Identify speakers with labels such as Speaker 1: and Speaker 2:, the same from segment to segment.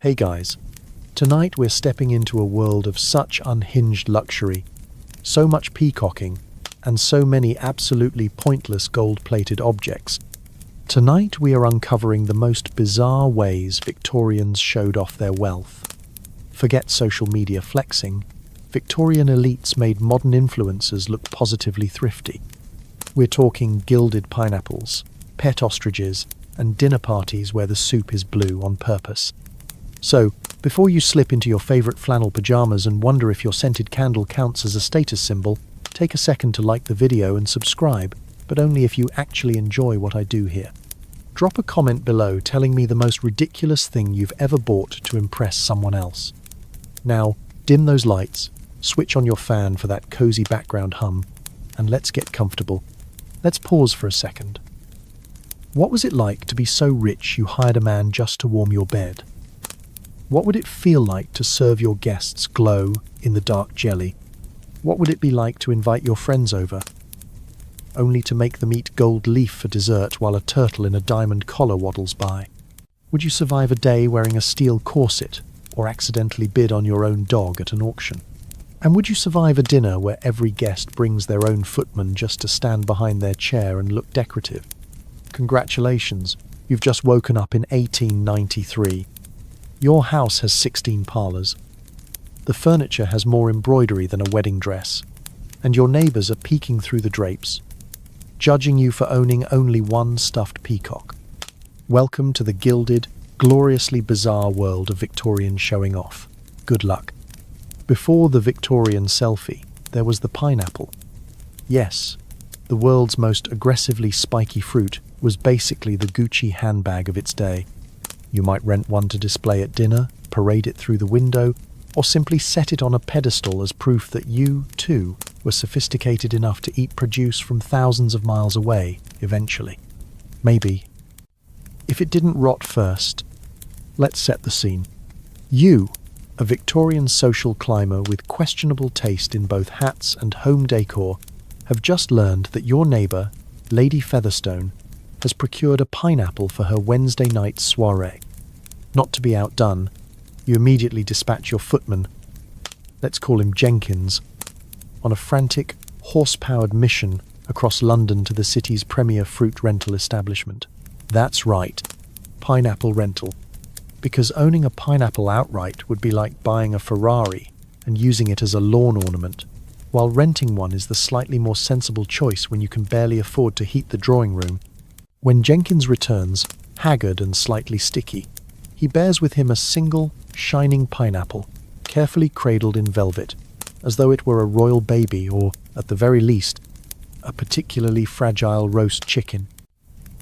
Speaker 1: Hey guys, tonight we're stepping into a world of such unhinged luxury, so much peacocking, and so many absolutely pointless gold-plated objects. Tonight we are uncovering the most bizarre ways Victorians showed off their wealth. Forget social media flexing, Victorian elites made modern influencers look positively thrifty. We're talking gilded pineapples, pet ostriches, and dinner parties where the soup is blue on purpose. So, before you slip into your favorite flannel pajamas and wonder if your scented candle counts as a status symbol, take a second to like the video and subscribe, but only if you actually enjoy what I do here. Drop a comment below telling me the most ridiculous thing you've ever bought to impress someone else. Now, dim those lights, switch on your fan for that cozy background hum, and let's get comfortable. Let's pause for a second. What was it like to be so rich you hired a man just to warm your bed? What would it feel like to serve your guests glow in the dark jelly? What would it be like to invite your friends over, only to make them eat gold leaf for dessert while a turtle in a diamond collar waddles by? Would you survive a day wearing a steel corset or accidentally bid on your own dog at an auction? And would you survive a dinner where every guest brings their own footman just to stand behind their chair and look decorative? Congratulations, you've just woken up in 1893. Your house has 16 parlours. The furniture has more embroidery than a wedding dress, and your neighbours are peeking through the drapes, judging you for owning only one stuffed peacock. Welcome to the gilded, gloriously bizarre world of Victorian showing off. Good luck. Before the Victorian selfie, there was the pineapple. Yes, the world's most aggressively spiky fruit was basically the Gucci handbag of its day. You might rent one to display at dinner, parade it through the window, or simply set it on a pedestal as proof that you, too, were sophisticated enough to eat produce from thousands of miles away, eventually. Maybe. If it didn't rot first. Let's set the scene. You, a Victorian social climber with questionable taste in both hats and home decor, have just learned that your neighbour, Lady Featherstone, has procured a pineapple for her Wednesday night soiree. Not to be outdone, you immediately dispatch your footman, let's call him Jenkins, on a frantic, horse-powered mission across London to the city's premier fruit rental establishment. That's right, pineapple rental. Because owning a pineapple outright would be like buying a Ferrari and using it as a lawn ornament, while renting one is the slightly more sensible choice when you can barely afford to heat the drawing room. When Jenkins returns, haggard and slightly sticky, he bears with him a single, shining pineapple, carefully cradled in velvet, as though it were a royal baby or, at the very least, a particularly fragile roast chicken.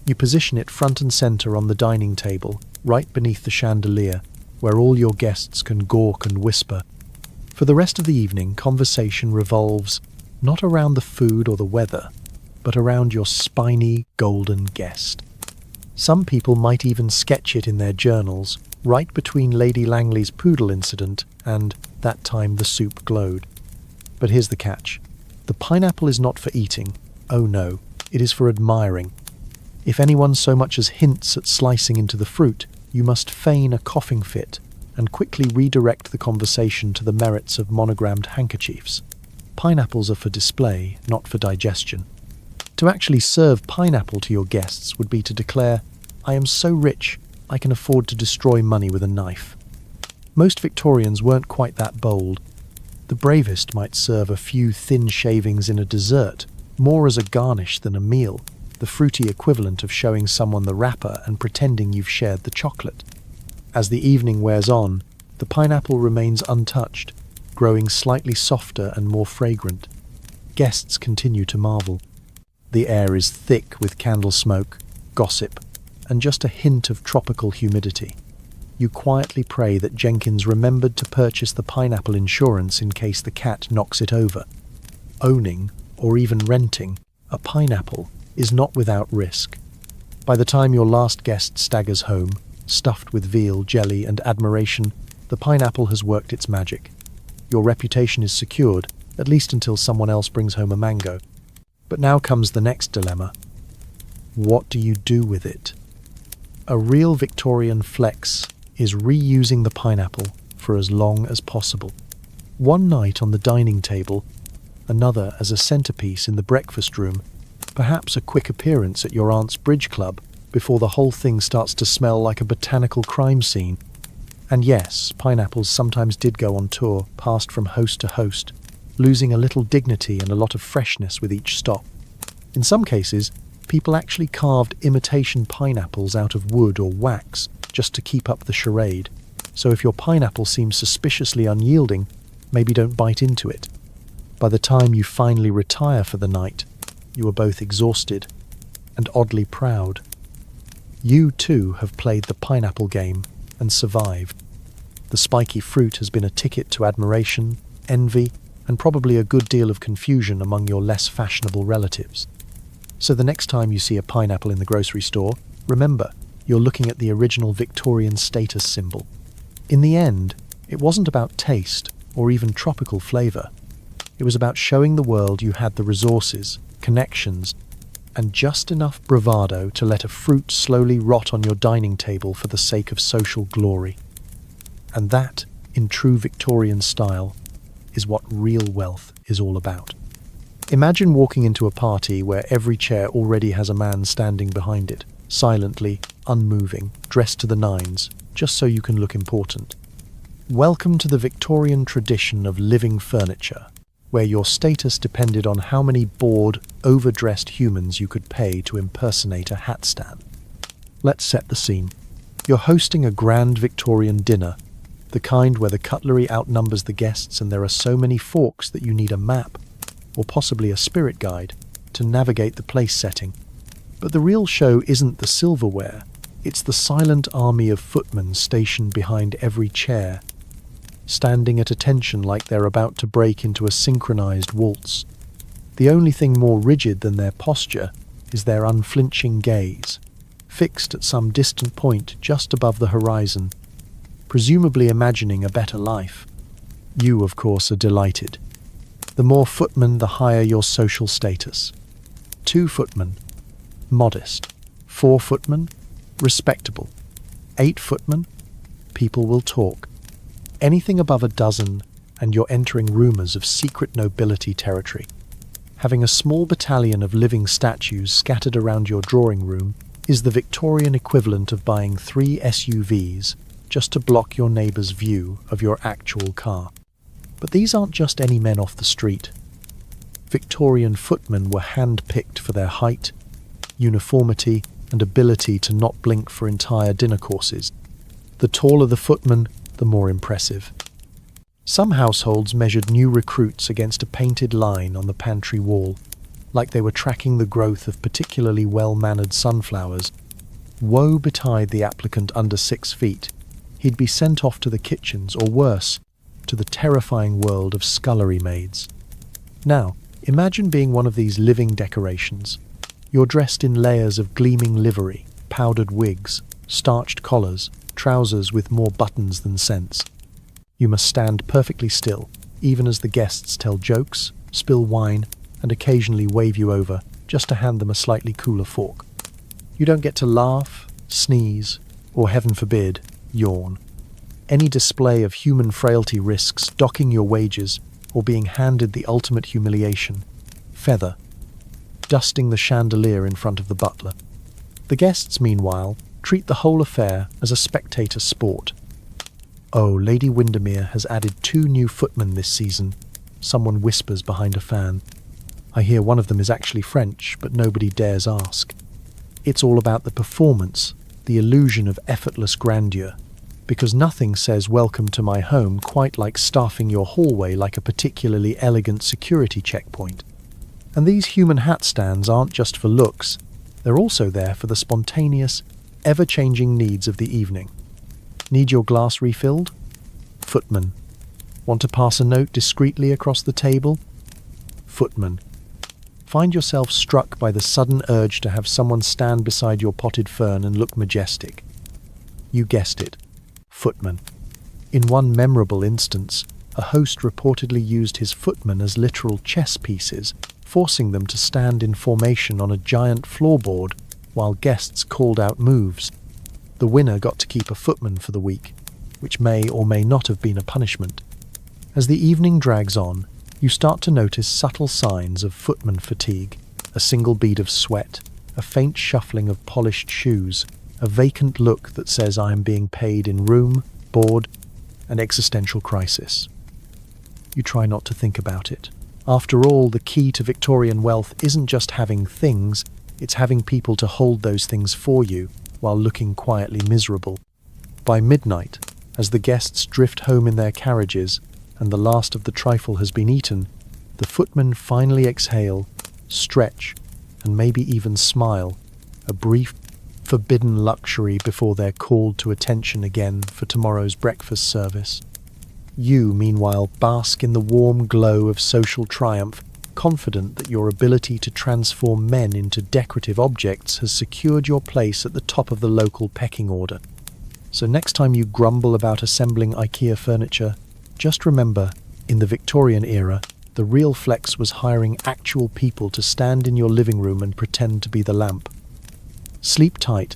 Speaker 1: You position it front and centre on the dining table, right beneath the chandelier, where all your guests can gawk and whisper. For the rest of the evening, conversation revolves not around the food or the weather, but around your spiny, golden guest. Some people might even sketch it in their journals, right between Lady Langley's poodle incident and that time the soup glowed. But here's the catch. The pineapple is not for eating. Oh no, it is for admiring. If anyone so much as hints at slicing into the fruit, you must feign a coughing fit and quickly redirect the conversation to the merits of monogrammed handkerchiefs. Pineapples are for display, not for digestion. To actually serve pineapple to your guests would be to declare, "I am so rich, I can afford to destroy money with a knife." Most Victorians weren't quite that bold. The bravest might serve a few thin shavings in a dessert, more as a garnish than a meal, the fruity equivalent of showing someone the wrapper and pretending you've shared the chocolate. As the evening wears on, the pineapple remains untouched, growing slightly softer and more fragrant. Guests continue to marvel. The air is thick with candle smoke, gossip, and just a hint of tropical humidity. You quietly pray that Jenkins remembered to purchase the pineapple insurance in case the cat knocks it over. Owning, or even renting, a pineapple is not without risk. By the time your last guest staggers home, stuffed with veal, jelly, and admiration, the pineapple has worked its magic. Your reputation is secured, at least until someone else brings home a mango. But now comes the next dilemma. What do you do with it? A real Victorian flex is reusing the pineapple for as long as possible. One night on the dining table, another as a centerpiece in the breakfast room, perhaps a quick appearance at your aunt's bridge club before the whole thing starts to smell like a botanical crime scene. And yes, pineapples sometimes did go on tour, passed from host to host, losing a little dignity and a lot of freshness with each stop. In some cases, people actually carved imitation pineapples out of wood or wax just to keep up the charade. So if your pineapple seems suspiciously unyielding, maybe don't bite into it. By the time you finally retire for the night, you are both exhausted and oddly proud. You too have played the pineapple game and survived. The spiky fruit has been a ticket to admiration, envy, and probably a good deal of confusion among your less fashionable relatives. So the next time you see a pineapple in the grocery store, remember, you're looking at the original Victorian status symbol. In the end, it wasn't about taste or even tropical flavor. It was about showing the world you had the resources, connections, and just enough bravado to let a fruit slowly rot on your dining table for the sake of social glory. And that, in true Victorian style, is what real wealth is all about. Imagine walking into a party where every chair already has a man standing behind it, silently, unmoving, dressed to the nines, just so you can look important. Welcome to the Victorian tradition of living furniture, where your status depended on how many bored, overdressed humans you could pay to impersonate a hat stand. Let's set the scene. You're hosting a grand Victorian dinner, the kind where the cutlery outnumbers the guests and there are so many forks that you need a map, or possibly a spirit guide, to navigate the place setting. But the real show isn't the silverware, it's the silent army of footmen stationed behind every chair, standing at attention like they're about to break into a synchronized waltz. The only thing more rigid than their posture is their unflinching gaze, fixed at some distant point just above the horizon, presumably imagining a better life. You, of course, are delighted. The more footmen, the higher your social status. 2 footmen, modest. 4 footmen, respectable. 8 footmen, people will talk. Anything above a dozen, and you're entering rumours of secret nobility territory. Having a small battalion of living statues scattered around your drawing room is the Victorian equivalent of buying 3 SUVs just to block your neighbour's view of your actual car. But these aren't just any men off the street. Victorian footmen were hand-picked for their height, uniformity, and ability to not blink for entire dinner courses. The taller the footman, the more impressive. Some households measured new recruits against a painted line on the pantry wall, like they were tracking the growth of particularly well-mannered sunflowers. Woe betide the applicant under 6 feet. He'd be sent off to the kitchens, or worse, to the terrifying world of scullery maids. Now, imagine being one of these living decorations. You're dressed in layers of gleaming livery, powdered wigs, starched collars, trousers with more buttons than sense. You must stand perfectly still, even as the guests tell jokes, spill wine, and occasionally wave you over just to hand them a slightly cooler fork. You don't get to laugh, sneeze, or heaven forbid, yawn. Any display of human frailty risks docking your wages or being handed the ultimate humiliation, feather, dusting the chandelier in front of the butler. The guests, meanwhile, treat the whole affair as a spectator sport. Oh, Lady Windermere has added 2 new footmen this season, someone whispers behind a fan. I hear one of them is actually French, but nobody dares ask. It's all about the performance, the illusion of effortless grandeur, because nothing says welcome to my home quite like staffing your hallway like a particularly elegant security checkpoint. And these human hat stands aren't just for looks, they're also there for the spontaneous, ever-changing needs of the evening. Need your glass refilled? Footman. Want to pass a note discreetly across the table? Footman. Find yourself struck by the sudden urge to have someone stand beside your potted fern and look majestic. You guessed it. Footman. In one memorable instance, a host reportedly used his footmen as literal chess pieces, forcing them to stand in formation on a giant floorboard while guests called out moves. The winner got to keep a footman for the week, which may or may not have been a punishment. As the evening drags on, you start to notice subtle signs of footman fatigue, a single bead of sweat, a faint shuffling of polished shoes, a vacant look that says I am being paid in room, board, and existential crisis. You try not to think about it. After all, the key to Victorian wealth isn't just having things, it's having people to hold those things for you while looking quietly miserable. By midnight, as the guests drift home in their carriages and the last of the trifle has been eaten, the footmen finally exhale, stretch, and maybe even smile, a brief, forbidden luxury before they're called to attention again for tomorrow's breakfast service. You, meanwhile, bask in the warm glow of social triumph, confident that your ability to transform men into decorative objects has secured your place at the top of the local pecking order. So next time you grumble about assembling IKEA furniture, just remember, in the Victorian era, the real flex was hiring actual people to stand in your living room and pretend to be the lamp. Sleep tight.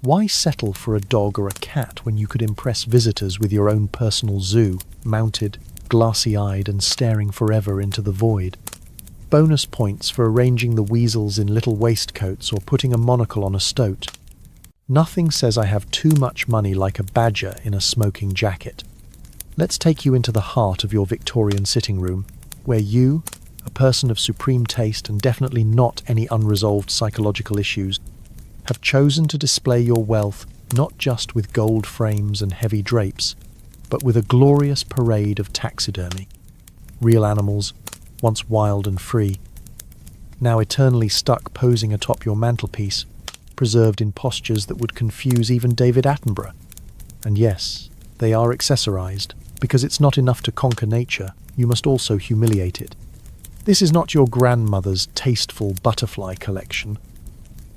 Speaker 1: Why settle for a dog or a cat when you could impress visitors with your own personal zoo, mounted, glassy-eyed and staring forever into the void? Bonus points for arranging the weasels in little waistcoats or putting a monocle on a stoat. Nothing says I have too much money like a badger in a smoking jacket. Let's take you into the heart of your Victorian sitting room, where you, a person of supreme taste and definitely not any unresolved psychological issues, have chosen to display your wealth not just with gold frames and heavy drapes, but with a glorious parade of taxidermy. Real animals, once wild and free, now eternally stuck posing atop your mantelpiece, preserved in postures that would confuse even David Attenborough. And yes, they are accessorized, because it's not enough to conquer nature, you must also humiliate it. This is not your grandmother's tasteful butterfly collection.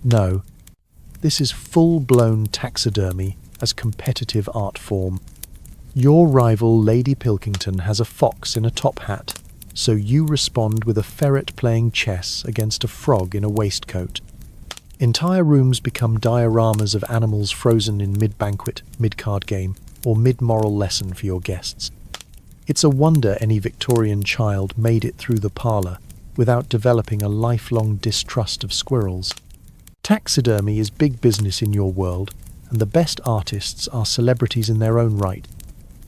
Speaker 1: No, this is full-blown taxidermy as competitive art form. Your rival Lady Pilkington has a fox in a top hat, so you respond with a ferret playing chess against a frog in a waistcoat. Entire rooms become dioramas of animals frozen in mid-banquet, mid-card game, or mid-moral lesson for your guests. It's a wonder any Victorian child made it through the parlour without developing a lifelong distrust of squirrels. Taxidermy is big business in your world, and the best artists are celebrities in their own right.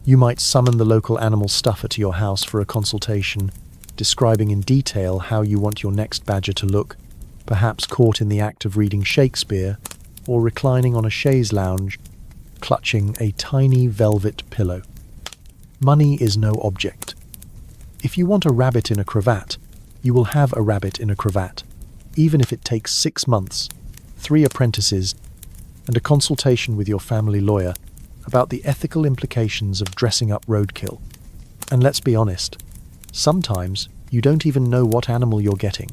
Speaker 1: You might summon the local animal stuffer to your house for a consultation, describing in detail how you want your next badger to look, perhaps caught in the act of reading Shakespeare, or reclining on a chaise lounge, clutching a tiny velvet pillow. Money is no object. If you want a rabbit in a cravat, you will have a rabbit in a cravat, even if it takes 6 months, 3 apprentices, and a consultation with your family lawyer about the ethical implications of dressing up roadkill. And let's be honest, sometimes you don't even know what animal you're getting.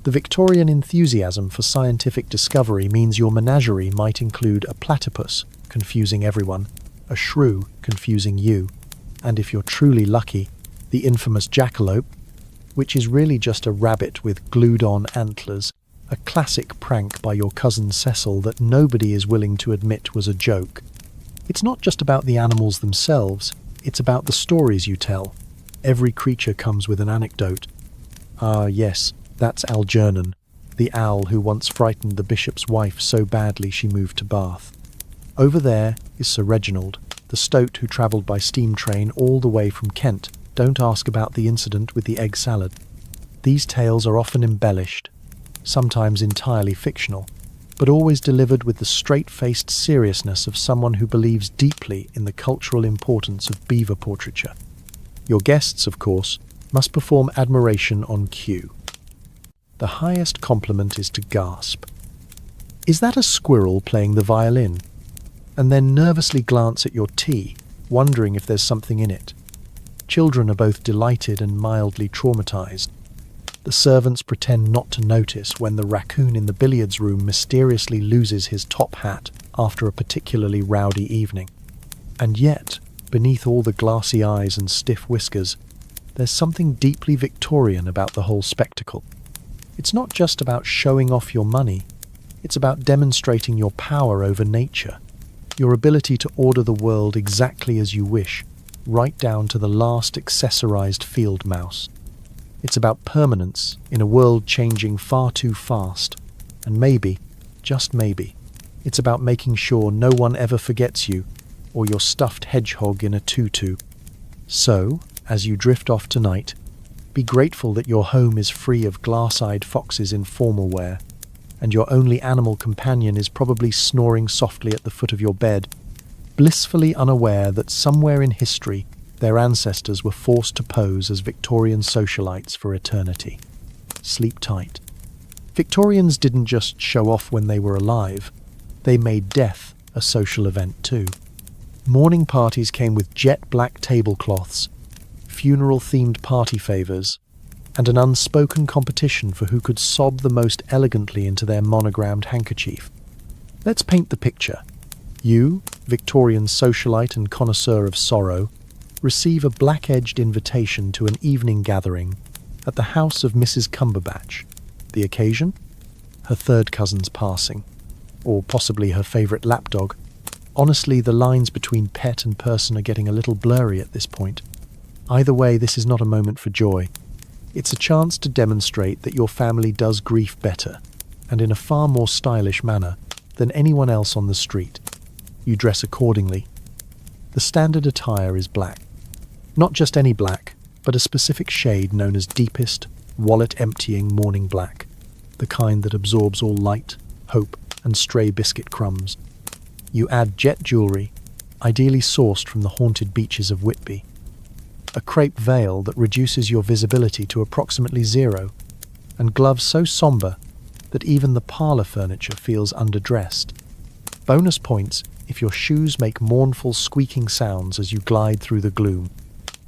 Speaker 1: The Victorian enthusiasm for scientific discovery means your menagerie might include a platypus, confusing everyone, a shrew, confusing you, and if you're truly lucky, the infamous jackalope, which is really just a rabbit with glued-on antlers, a classic prank by your cousin Cecil that nobody is willing to admit was a joke. It's not just about the animals themselves, it's about the stories you tell. Every creature comes with an anecdote. Ah, yes, that's Algernon, the owl who once frightened the bishop's wife so badly she moved to Bath. Over there is Sir Reginald, the stoat who travelled by steam train all the way from Kent. Don't ask about the incident with the egg salad. These tales are often embellished, sometimes entirely fictional, but always delivered with the straight-faced seriousness of someone who believes deeply in the cultural importance of beaver portraiture. Your guests, of course, must perform admiration on cue. The highest compliment is to gasp. Is that a squirrel playing the violin? And then nervously glance at your tea, wondering if there's something in it. Children are both delighted and mildly traumatized. The servants pretend not to notice when the raccoon in the billiards room mysteriously loses his top hat after a particularly rowdy evening. And yet, beneath all the glassy eyes and stiff whiskers, there's something deeply Victorian about the whole spectacle. It's not just about showing off your money, it's about demonstrating your power over nature. Your ability to order the world exactly as you wish, right down to the last accessorized field mouse. It's about permanence in a world changing far too fast. And maybe, just maybe, it's about making sure no one ever forgets you or your stuffed hedgehog in a tutu. So, as you drift off tonight, be grateful that your home is free of glass-eyed foxes in formal wear, and your only animal companion is probably snoring softly at the foot of your bed, blissfully unaware that somewhere in history their ancestors were forced to pose as Victorian socialites for eternity. Sleep tight. Victorians didn't just show off when they were alive, they made death a social event too. Morning parties came with jet black tablecloths, funeral-themed party favours, and an unspoken competition for who could sob the most elegantly into their monogrammed handkerchief. Let's paint the picture. You, Victorian socialite and connoisseur of sorrow, receive a black-edged invitation to an evening gathering at the house of Mrs. Cumberbatch. The occasion? Her third cousin's passing. Or possibly her favourite lapdog. Honestly, the lines between pet and person are getting a little blurry at this point. Either way, this is not a moment for joy. It's a chance to demonstrate that your family does grief better, and in a far more stylish manner, than anyone else on the street. You dress accordingly. The standard attire is black. Not just any black, but a specific shade known as deepest, wallet-emptying morning black, the kind that absorbs all light, hope, and stray biscuit crumbs. You add jet jewellery, ideally sourced from the haunted beaches of Whitby. A crepe veil that reduces your visibility to approximately zero, and gloves so sombre that even the parlour furniture feels underdressed. Bonus points if your shoes make mournful squeaking sounds as you glide through the gloom.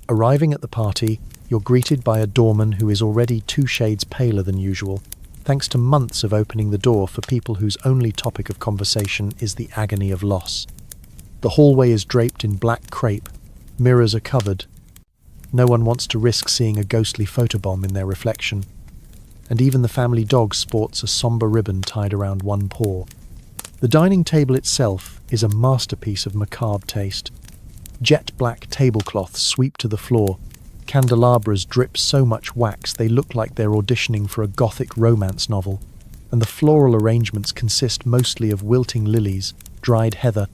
Speaker 1: Arriving at the party, you're greeted by a doorman who is already 2 shades paler than usual, thanks to months of opening the door for people whose only topic of conversation is the agony of loss. The hallway is draped in black crepe, mirrors are covered. No one wants to risk seeing a ghostly photobomb in their reflection, and even the family dog sports a sombre ribbon tied around one paw. The dining table itself is a masterpiece of macabre taste. Jet black tablecloths sweep to the floor, candelabras drip so much wax they look like they're auditioning for a gothic romance novel, and the floral arrangements consist mostly of wilting lilies, dried heather,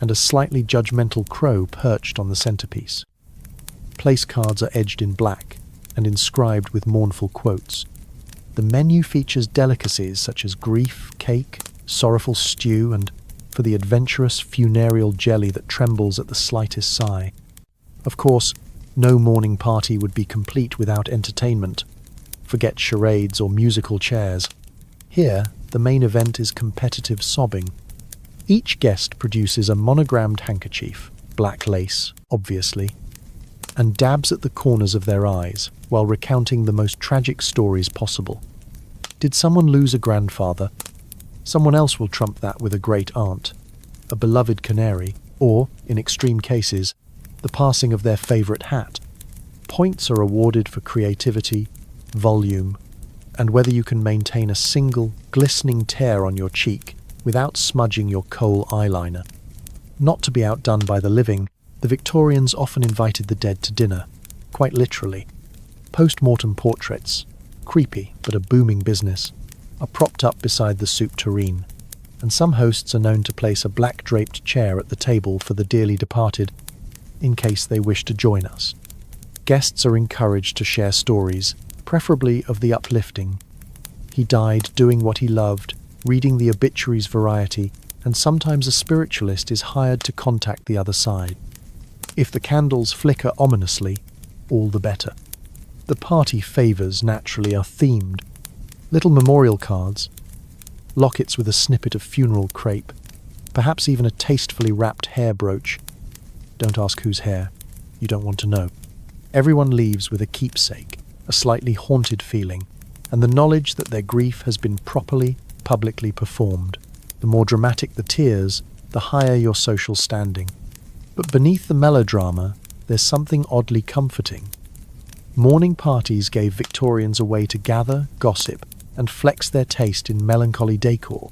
Speaker 1: and a slightly judgmental crow perched on the centerpiece. Place cards are edged in black and inscribed with mournful quotes. The menu features delicacies such as grief, cake, sorrowful stew, and, for the adventurous, funereal jelly that trembles at the slightest sigh. Of course, no morning party would be complete without entertainment. Forget charades or musical chairs. Here, the main event is competitive sobbing. Each guest produces a monogrammed handkerchief, black lace, obviously, and dabs at the corners of their eyes while recounting the most tragic stories possible. Did someone lose a grandfather? Someone else will trump that with a great aunt, a beloved canary, or, in extreme cases, the passing of their favourite hat. Points are awarded for creativity, volume, and whether you can maintain a single, glistening tear on your cheek without smudging your kohl eyeliner. Not to be outdone by the living, the Victorians often invited the dead to dinner, quite literally. Post-mortem portraits, creepy but a booming business, are propped up beside the soup tureen, and some hosts are known to place a black-draped chair at the table for the dearly departed, in case they wish to join us. Guests are encouraged to share stories, preferably of the uplifting. He died doing what he loved, reading the obituaries variety, and sometimes a spiritualist is hired to contact the other side. If the candles flicker ominously, all the better. The party favours, naturally, are themed. Little memorial cards, lockets with a snippet of funeral crepe, perhaps even a tastefully wrapped hair brooch. Don't ask whose hair. You don't want to know. Everyone leaves with a keepsake, a slightly haunted feeling, and the knowledge that their grief has been properly, publicly performed. The more dramatic the tears, the higher your social standing. But beneath the melodrama, there's something oddly comforting. Morning parties gave Victorians a way to gather, gossip, and flex their taste in melancholy decor.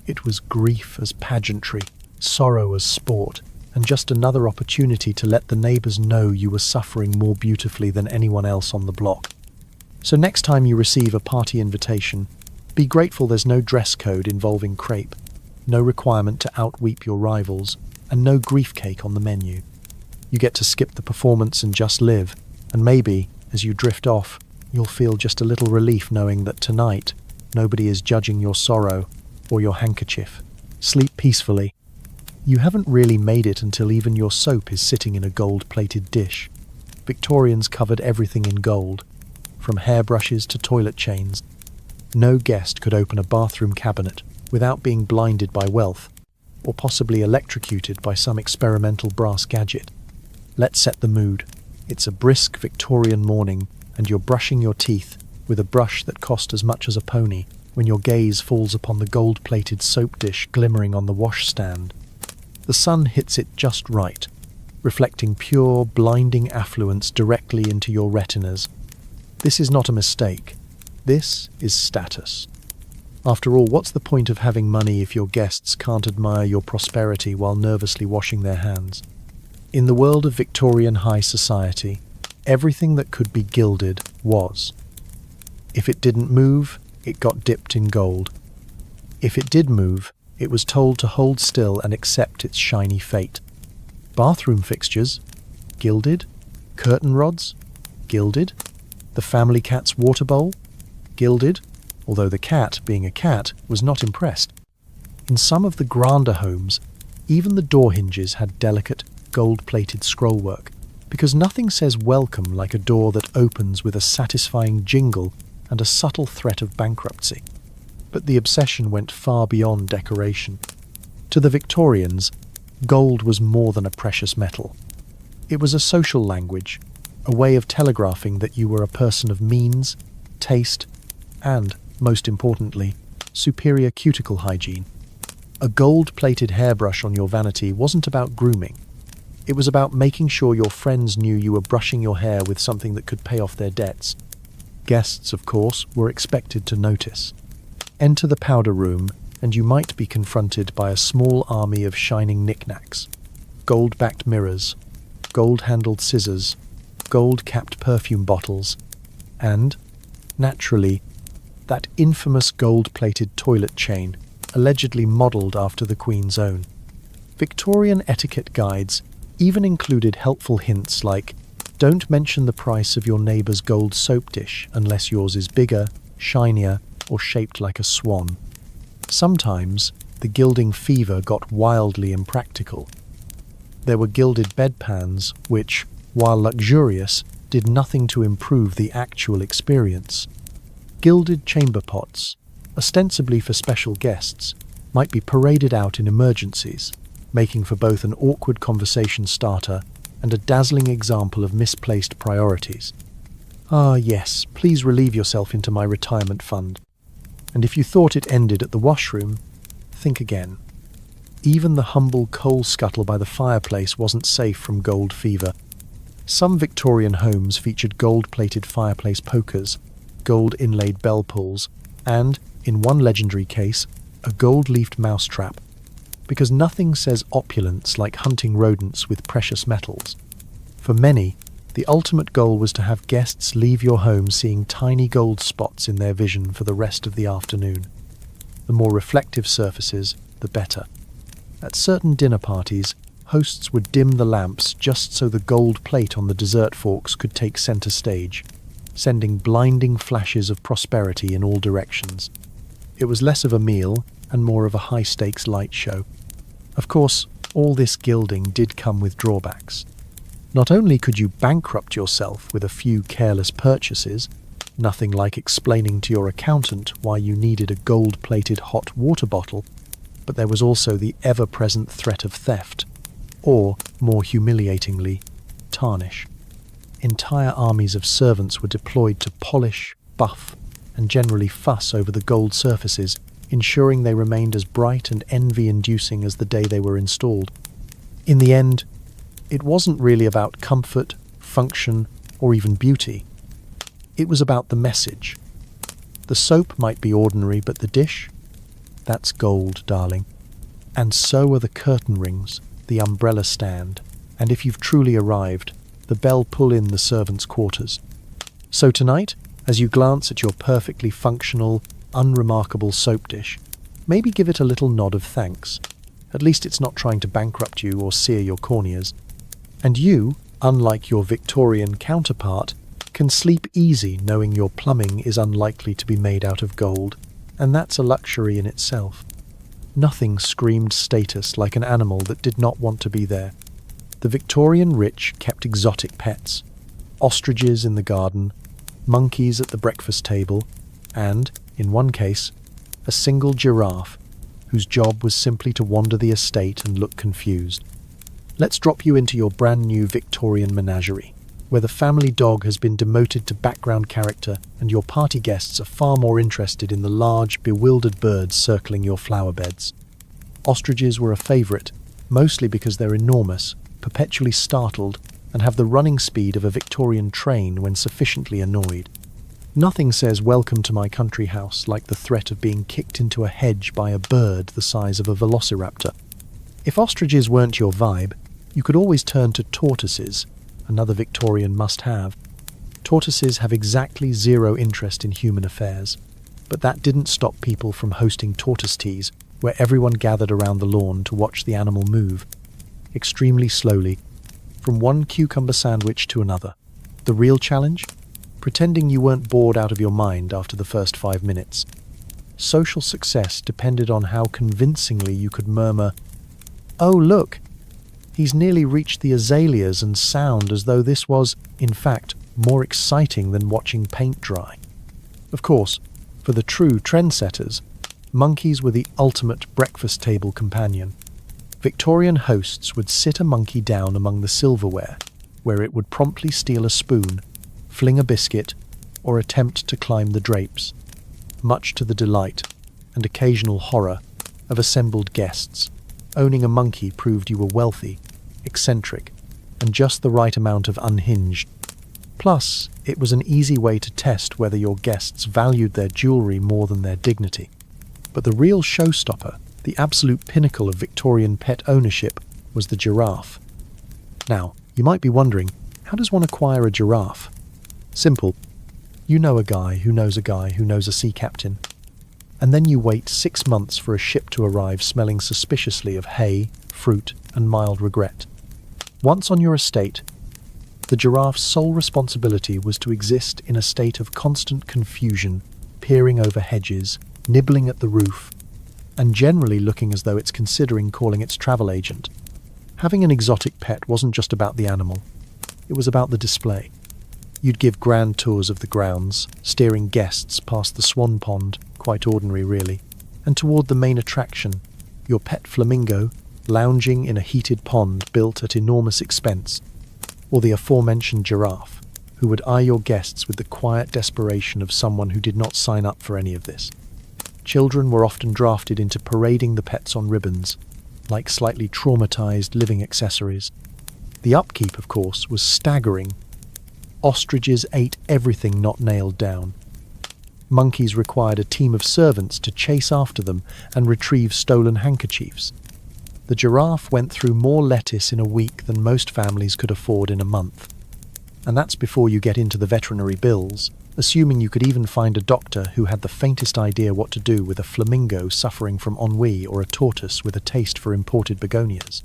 Speaker 1: It was grief as pageantry, sorrow as sport, and just another opportunity to let the neighbors know you were suffering more beautifully than anyone else on the block. So next time you receive a party invitation, be grateful there's no dress code involving crepe, no requirement to outweep your rivals, and no grief cake on the menu. You get to skip the performance and just live, and maybe, as you drift off, you'll feel just a little relief knowing that tonight, nobody is judging your sorrow or your handkerchief. Sleep peacefully. You haven't really made it until even your soap is sitting in a gold-plated dish. Victorians covered everything in gold, from hairbrushes to toilet chains. No guest could open a bathroom cabinet without being blinded by wealth, or possibly electrocuted by some experimental brass gadget. Let's set the mood. It's a brisk Victorian morning, and you're brushing your teeth with a brush that cost as much as a pony when your gaze falls upon the gold-plated soap dish glimmering on the washstand. The sun hits it just right, reflecting pure, blinding affluence directly into your retinas. This is not a mistake. This is status. After all, what's the point of having money if your guests can't admire your prosperity while nervously washing their hands? In the world of Victorian high society, everything that could be gilded was. If it didn't move, it got dipped in gold. If it did move, it was told to hold still and accept its shiny fate. Bathroom fixtures? Gilded? Curtain rods? Gilded? The family cat's water bowl? Gilded? Although the cat, being a cat, was not impressed. In some of the grander homes, even the door hinges had delicate, gold-plated scrollwork, because nothing says welcome like a door that opens with a satisfying jingle and a subtle threat of bankruptcy. But the obsession went far beyond decoration. To the Victorians, gold was more than a precious metal. It was a social language, a way of telegraphing that you were a person of means, taste, and, most importantly, superior cuticle hygiene. A gold-plated hairbrush on your vanity wasn't about grooming. It was about making sure your friends knew you were brushing your hair with something that could pay off their debts. Guests, of course, were expected to notice. Enter the powder room, and you might be confronted by a small army of shining knickknacks. Gold-backed mirrors, gold-handled scissors, gold-capped perfume bottles, and, naturally, that infamous gold-plated toilet chain, allegedly modelled after the Queen's own. Victorian etiquette guides even included helpful hints like, don't mention the price of your neighbour's gold soap dish unless yours is bigger, shinier, or shaped like a swan. Sometimes, the gilding fever got wildly impractical. There were gilded bedpans which, while luxurious, did nothing to improve the actual experience. Gilded chamber pots, ostensibly for special guests, might be paraded out in emergencies, making for both an awkward conversation starter and a dazzling example of misplaced priorities. Ah yes, please relieve yourself into my retirement fund. And if you thought it ended at the washroom, think again. Even the humble coal scuttle by the fireplace wasn't safe from gold fever. Some Victorian homes featured gold-plated fireplace pokers, gold-inlaid bell pulls, and, in one legendary case, a gold-leafed mousetrap, because nothing says opulence like hunting rodents with precious metals. For many, the ultimate goal was to have guests leave your home seeing tiny gold spots in their vision for the rest of the afternoon. The more reflective surfaces, the better. At certain dinner parties, hosts would dim the lamps just so the gold plate on the dessert forks could take center stage, sending blinding flashes of prosperity in all directions. It was less of a meal and more of a high-stakes light show. Of course, all this gilding did come with drawbacks. Not only could you bankrupt yourself with a few careless purchases, nothing like explaining to your accountant why you needed a gold-plated hot water bottle, but there was also the ever-present threat of theft, or, more humiliatingly, tarnish. Entire armies of servants were deployed to polish, buff, and generally fuss over the gold surfaces, ensuring they remained as bright and envy-inducing as the day they were installed. In the end, it wasn't really about comfort, function, or even beauty. It was about the message. The soap might be ordinary, but the dish? That's gold, darling. And so are the curtain rings, the umbrella stand, and if you've truly arrived, the bell pull in the servants' quarters. So tonight, as you glance at your perfectly functional, unremarkable soap dish, maybe give it a little nod of thanks. At least it's not trying to bankrupt you or sear your corneas. And you, unlike your Victorian counterpart, can sleep easy knowing your plumbing is unlikely to be made out of gold, and that's a luxury in itself. Nothing screamed status like an animal that did not want to be there. The Victorian rich kept exotic pets, ostriches in the garden, monkeys at the breakfast table, and, in one case, a single giraffe whose job was simply to wander the estate and look confused. Let's drop you into your brand new Victorian menagerie, where the family dog has been demoted to background character and your party guests are far more interested in the large, bewildered birds circling your flower beds. Ostriches were a favourite, mostly because they're enormous, perpetually startled, and have the running speed of a Victorian train when sufficiently annoyed. Nothing says welcome to my country house like the threat of being kicked into a hedge by a bird the size of a velociraptor. If ostriches weren't your vibe, you could always turn to tortoises, another Victorian must-have. Tortoises have exactly zero interest in human affairs, but that didn't stop people from hosting tortoise teas, where everyone gathered around the lawn to watch the animal move, extremely slowly, from one cucumber sandwich to another. The real challenge? Pretending you weren't bored out of your mind after the first 5 minutes. Social success depended on how convincingly you could murmur, "Oh, look! He's nearly reached the azaleas," and sound as though this was, in fact, more exciting than watching paint dry. Of course, for the true trendsetters, monkeys were the ultimate breakfast table companion. Victorian hosts would sit a monkey down among the silverware, where it would promptly steal a spoon, fling a biscuit, or attempt to climb the drapes, much to the delight and occasional horror of assembled guests. Owning a monkey proved you were wealthy, eccentric, and just the right amount of unhinged. Plus, it was an easy way to test whether your guests valued their jewelry more than their dignity. But the real showstopper, the absolute pinnacle of Victorian pet ownership, was the giraffe. Now, you might be wondering, how does one acquire a giraffe? Simple. You know a guy who knows a guy who knows a sea captain. And then you wait 6 months for a ship to arrive smelling suspiciously of hay, fruit, and mild regret. Once on your estate, the giraffe's sole responsibility was to exist in a state of constant confusion, peering over hedges, nibbling at the roof, and generally looking as though it's considering calling its travel agent. Having an exotic pet wasn't just about the animal, it was about the display. You'd give grand tours of the grounds, steering guests past the swan pond, quite ordinary really, and toward the main attraction, your pet flamingo, lounging in a heated pond built at enormous expense, or the aforementioned giraffe, who would eye your guests with the quiet desperation of someone who did not sign up for any of this. Children were often drafted into parading the pets on ribbons, like slightly traumatized living accessories. The upkeep, of course, was staggering. Ostriches ate everything not nailed down. Monkeys required a team of servants to chase after them and retrieve stolen handkerchiefs. The giraffe went through more lettuce in a week than most families could afford in a month. And that's before you get into the veterinary bills, assuming you could even find a doctor who had the faintest idea what to do with a flamingo suffering from ennui or a tortoise with a taste for imported begonias.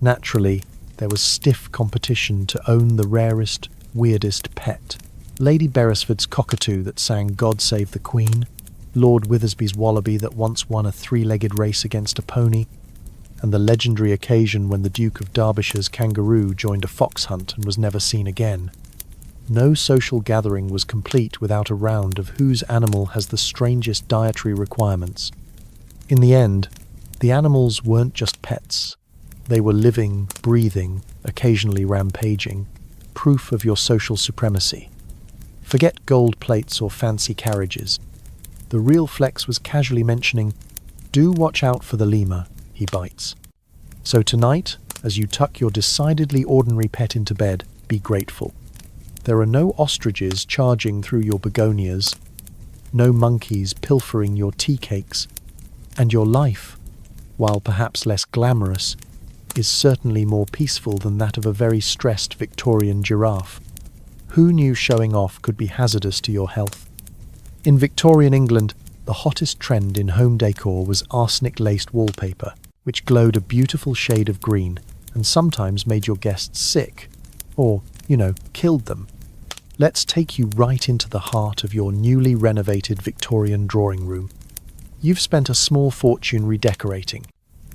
Speaker 1: Naturally, there was stiff competition to own the rarest, weirdest pet. Lady Beresford's cockatoo that sang "God Save the Queen," Lord Withersby's wallaby that once won a 3-legged race against a pony, and the legendary occasion when the Duke of Derbyshire's kangaroo joined a fox hunt and was never seen again. No social gathering was complete without a round of whose animal has the strangest dietary requirements. In the end, the animals weren't just pets. They were living, breathing, occasionally rampaging, proof of your social supremacy. Forget gold plates or fancy carriages. The real flex was casually mentioning, "Do watch out for the lemur, he bites." So tonight, as you tuck your decidedly ordinary pet into bed, be grateful. There are no ostriches charging through your begonias, no monkeys pilfering your tea cakes, and your life, while perhaps less glamorous, is certainly more peaceful than that of a very stressed Victorian giraffe. Who knew showing off could be hazardous to your health? In Victorian England, the hottest trend in home decor was arsenic-laced wallpaper, which glowed a beautiful shade of green and sometimes made your guests sick, or, killed them. Let's take you right into the heart of your newly renovated Victorian drawing room. You've spent a small fortune redecorating,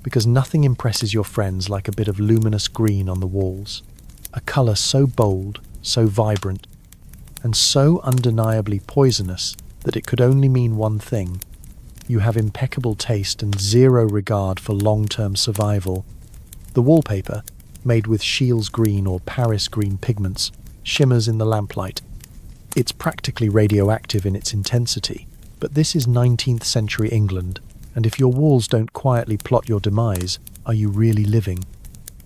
Speaker 1: because nothing impresses your friends like a bit of luminous green on the walls. A colour so bold, so vibrant, and so undeniably poisonous that it could only mean one thing. You have impeccable taste and zero regard for long-term survival. The wallpaper, made with Shields green or Paris green pigments, shimmers in the lamplight. It's practically radioactive in its intensity, but this is 19th century England, and if your walls don't quietly plot your demise, are you really living?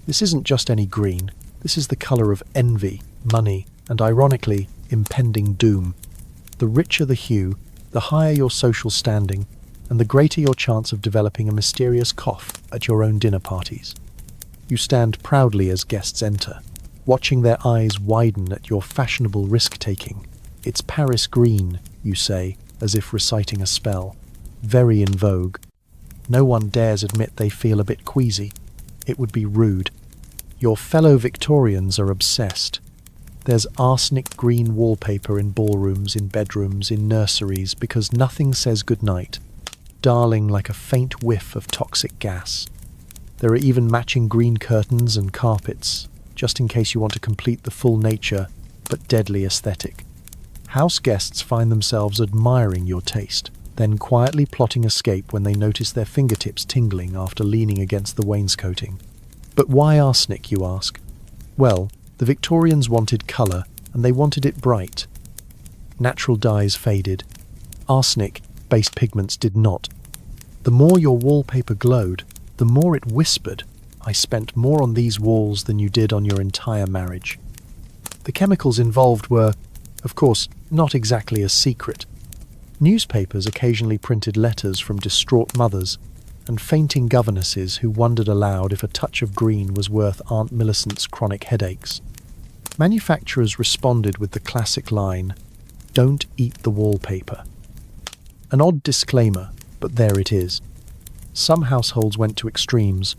Speaker 1: This isn't just any green, this is the colour of envy, money, and ironically, impending doom. The richer the hue, the higher your social standing, and the greater your chance of developing a mysterious cough at your own dinner parties. You stand proudly as guests enter, watching their eyes widen at your fashionable risk-taking. It's Paris green, you say, as if reciting a spell. Very in vogue. No one dares admit they feel a bit queasy. It would be rude. Your fellow Victorians are obsessed. There's arsenic green wallpaper in ballrooms, in bedrooms, in nurseries, because nothing says goodnight, darling like a faint whiff of toxic gas. There are even matching green curtains and carpets, just in case you want to complete the full nature, but deadly aesthetic. House guests find themselves admiring your taste, then quietly plotting escape when they notice their fingertips tingling after leaning against the wainscoting. But why arsenic, you ask? Well, the Victorians wanted colour, and they wanted it bright. Natural dyes faded. Arsenic-based pigments did not. The more your wallpaper glowed, the more it whispered, "I spent more on these walls than you did on your entire marriage." The chemicals involved were, of course, not exactly a secret. Newspapers occasionally printed letters from distraught mothers and fainting governesses who wondered aloud if a touch of green was worth Aunt Millicent's chronic headaches. Manufacturers responded with the classic line, "Don't eat the wallpaper." An odd disclaimer, but there it is. Some households went to extremes,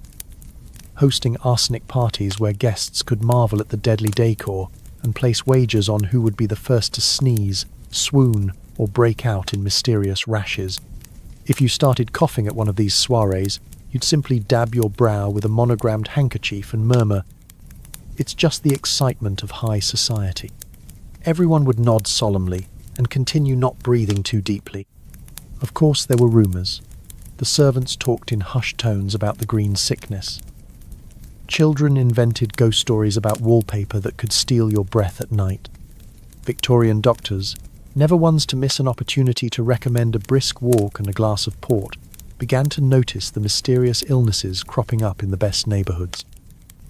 Speaker 1: hosting arsenic parties where guests could marvel at the deadly decor and place wagers on who would be the first to sneeze, swoon, or break out in mysterious rashes. If you started coughing at one of these soirees, you'd simply dab your brow with a monogrammed handkerchief and murmur, "It's just the excitement of high society." Everyone would nod solemnly and continue not breathing too deeply. Of course, there were rumours. The servants talked in hushed tones about the green sickness. Children invented ghost stories about wallpaper that could steal your breath at night. Victorian doctors, never ones to miss an opportunity to recommend a brisk walk and a glass of port, began to notice the mysterious illnesses cropping up in the best neighbourhoods.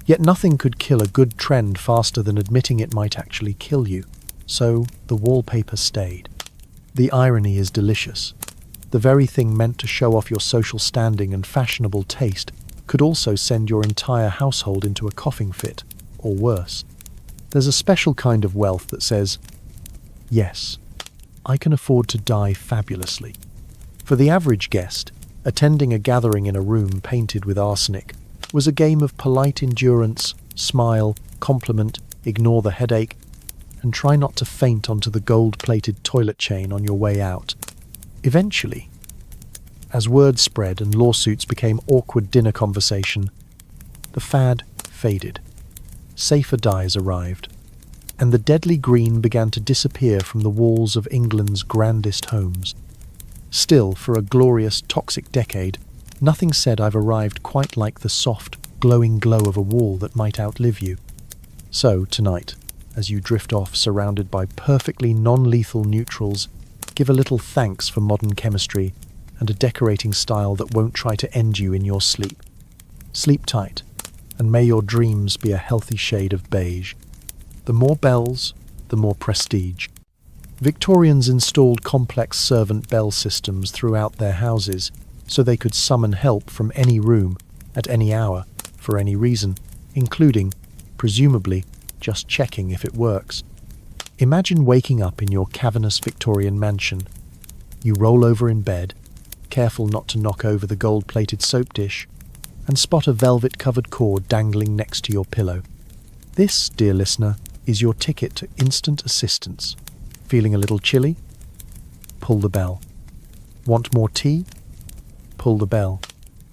Speaker 1: Yet nothing could kill a good trend faster than admitting it might actually kill you, so the wallpaper stayed. The irony is delicious. The very thing meant to show off your social standing and fashionable taste could also send your entire household into a coughing fit, or worse. There's a special kind of wealth that says, "Yes, I can afford to die fabulously." For the average guest, attending a gathering in a room painted with arsenic was a game of polite endurance, smile, compliment, ignore the headache, and try not to faint onto the gold-plated toilet chain on your way out. Eventually, as word spread and lawsuits became awkward dinner conversation, the fad faded. Safer dyes arrived, and the deadly green began to disappear from the walls of England's grandest homes. Still, for a glorious, toxic decade, nothing said I've arrived quite like the soft, glowing glow of a wall that might outlive you. So, tonight, as you drift off surrounded by perfectly non-lethal neutrals, give a little thanks for modern chemistry and a decorating style that won't try to end you in your sleep. Sleep tight, and may your dreams be a healthy shade of beige. The more bells, the more prestige. Victorians installed complex servant bell systems throughout their houses, so they could summon help from any room, at any hour, for any reason, including, presumably, just checking if it works. Imagine waking up in your cavernous Victorian mansion. You roll over in bed, careful not to knock over the gold-plated soap dish, and spot a velvet-covered cord dangling next to your pillow. This, dear listener, is your ticket to instant assistance. Feeling a little chilly? Pull the bell. Want more tea? Pull the bell.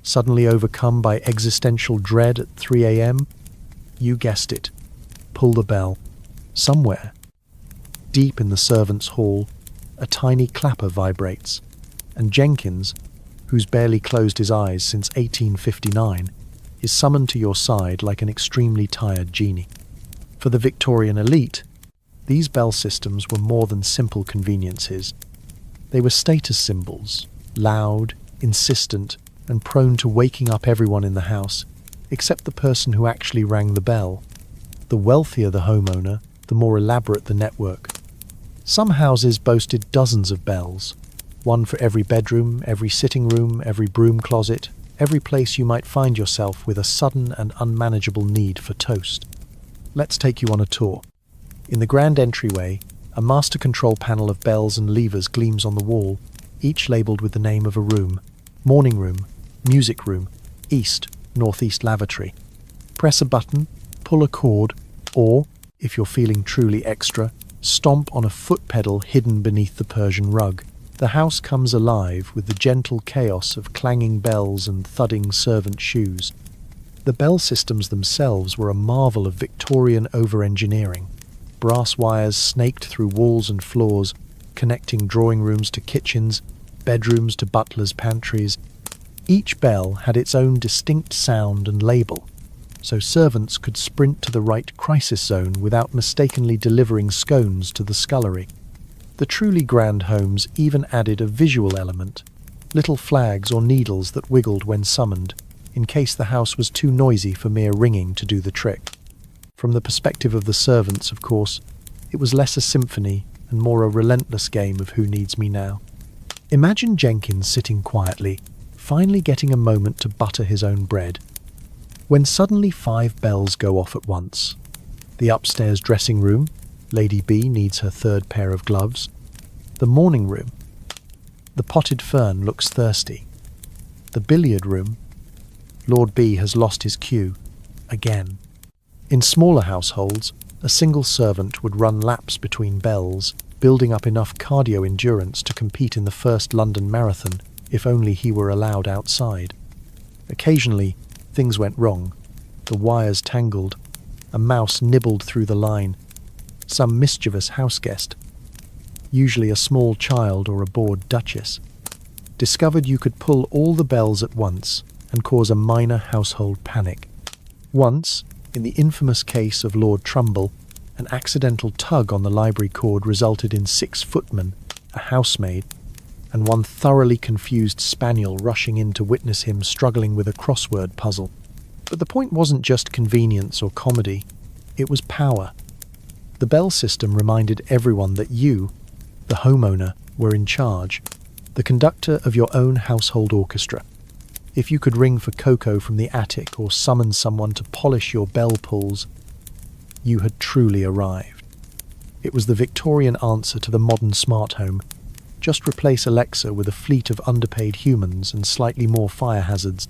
Speaker 1: Suddenly overcome by existential dread at 3 a.m.? You guessed it. Pull the bell. Somewhere, deep in the servants' hall, a tiny clapper vibrates, and Jenkins, who's barely closed his eyes since 1859, is summoned to your side like an extremely tired genie. For the Victorian elite, these bell systems were more than simple conveniences. They were status symbols, loud, insistent, and prone to waking up everyone in the house, except the person who actually rang the bell. The wealthier the homeowner, the more elaborate the network. Some houses boasted dozens of bells, one for every bedroom, every sitting room, every broom closet, every place you might find yourself with a sudden and unmanageable need for toast. Let's take you on a tour. In the grand entryway, a master control panel of bells and levers gleams on the wall, each labelled with the name of a room: morning room, music room, east, northeast lavatory. Press a button, pull a cord, or, if you're feeling truly extra, stomp on a foot pedal hidden beneath the Persian rug. The house comes alive with the gentle chaos of clanging bells and thudding servant shoes. The bell systems themselves were a marvel of Victorian over-engineering. Brass wires snaked through walls and floors, connecting drawing rooms to kitchens, bedrooms to butlers' pantries. Each bell had its own distinct sound and label, so servants could sprint to the right crisis zone without mistakenly delivering scones to the scullery. The truly grand homes even added a visual element, little flags or needles that wiggled when summoned, in case the house was too noisy for mere ringing to do the trick. From the perspective of the servants, of course, it was less a symphony and more a relentless game of who needs me now. Imagine Jenkins sitting quietly, finally getting a moment to butter his own bread, when suddenly 5 bells go off at once. The upstairs dressing room, Lady B needs her 3rd pair of gloves. The morning room, the potted fern looks thirsty. The billiard room, Lord B has lost his cue, again. In smaller households, a single servant would run laps between bells, building up enough cardio endurance to compete in the first London Marathon, if only he were allowed outside. Occasionally, things went wrong. The wires tangled, a mouse nibbled through the line. Some mischievous houseguest, usually a small child or a bored duchess, discovered you could pull all the bells at once and cause a minor household panic. Once, in the infamous case of Lord Trumbull, an accidental tug on the library cord resulted in 6 footmen, a housemaid, and one thoroughly confused spaniel rushing in to witness him struggling with a crossword puzzle. But the point wasn't just convenience or comedy, it was power. The bell system reminded everyone that you, the homeowner, were in charge, the conductor of your own household orchestra. If you could ring for cocoa from the attic or summon someone to polish your bell pulls, you had truly arrived. It was the Victorian answer to the modern smart home. Just replace Alexa with a fleet of underpaid humans and slightly more fire hazards.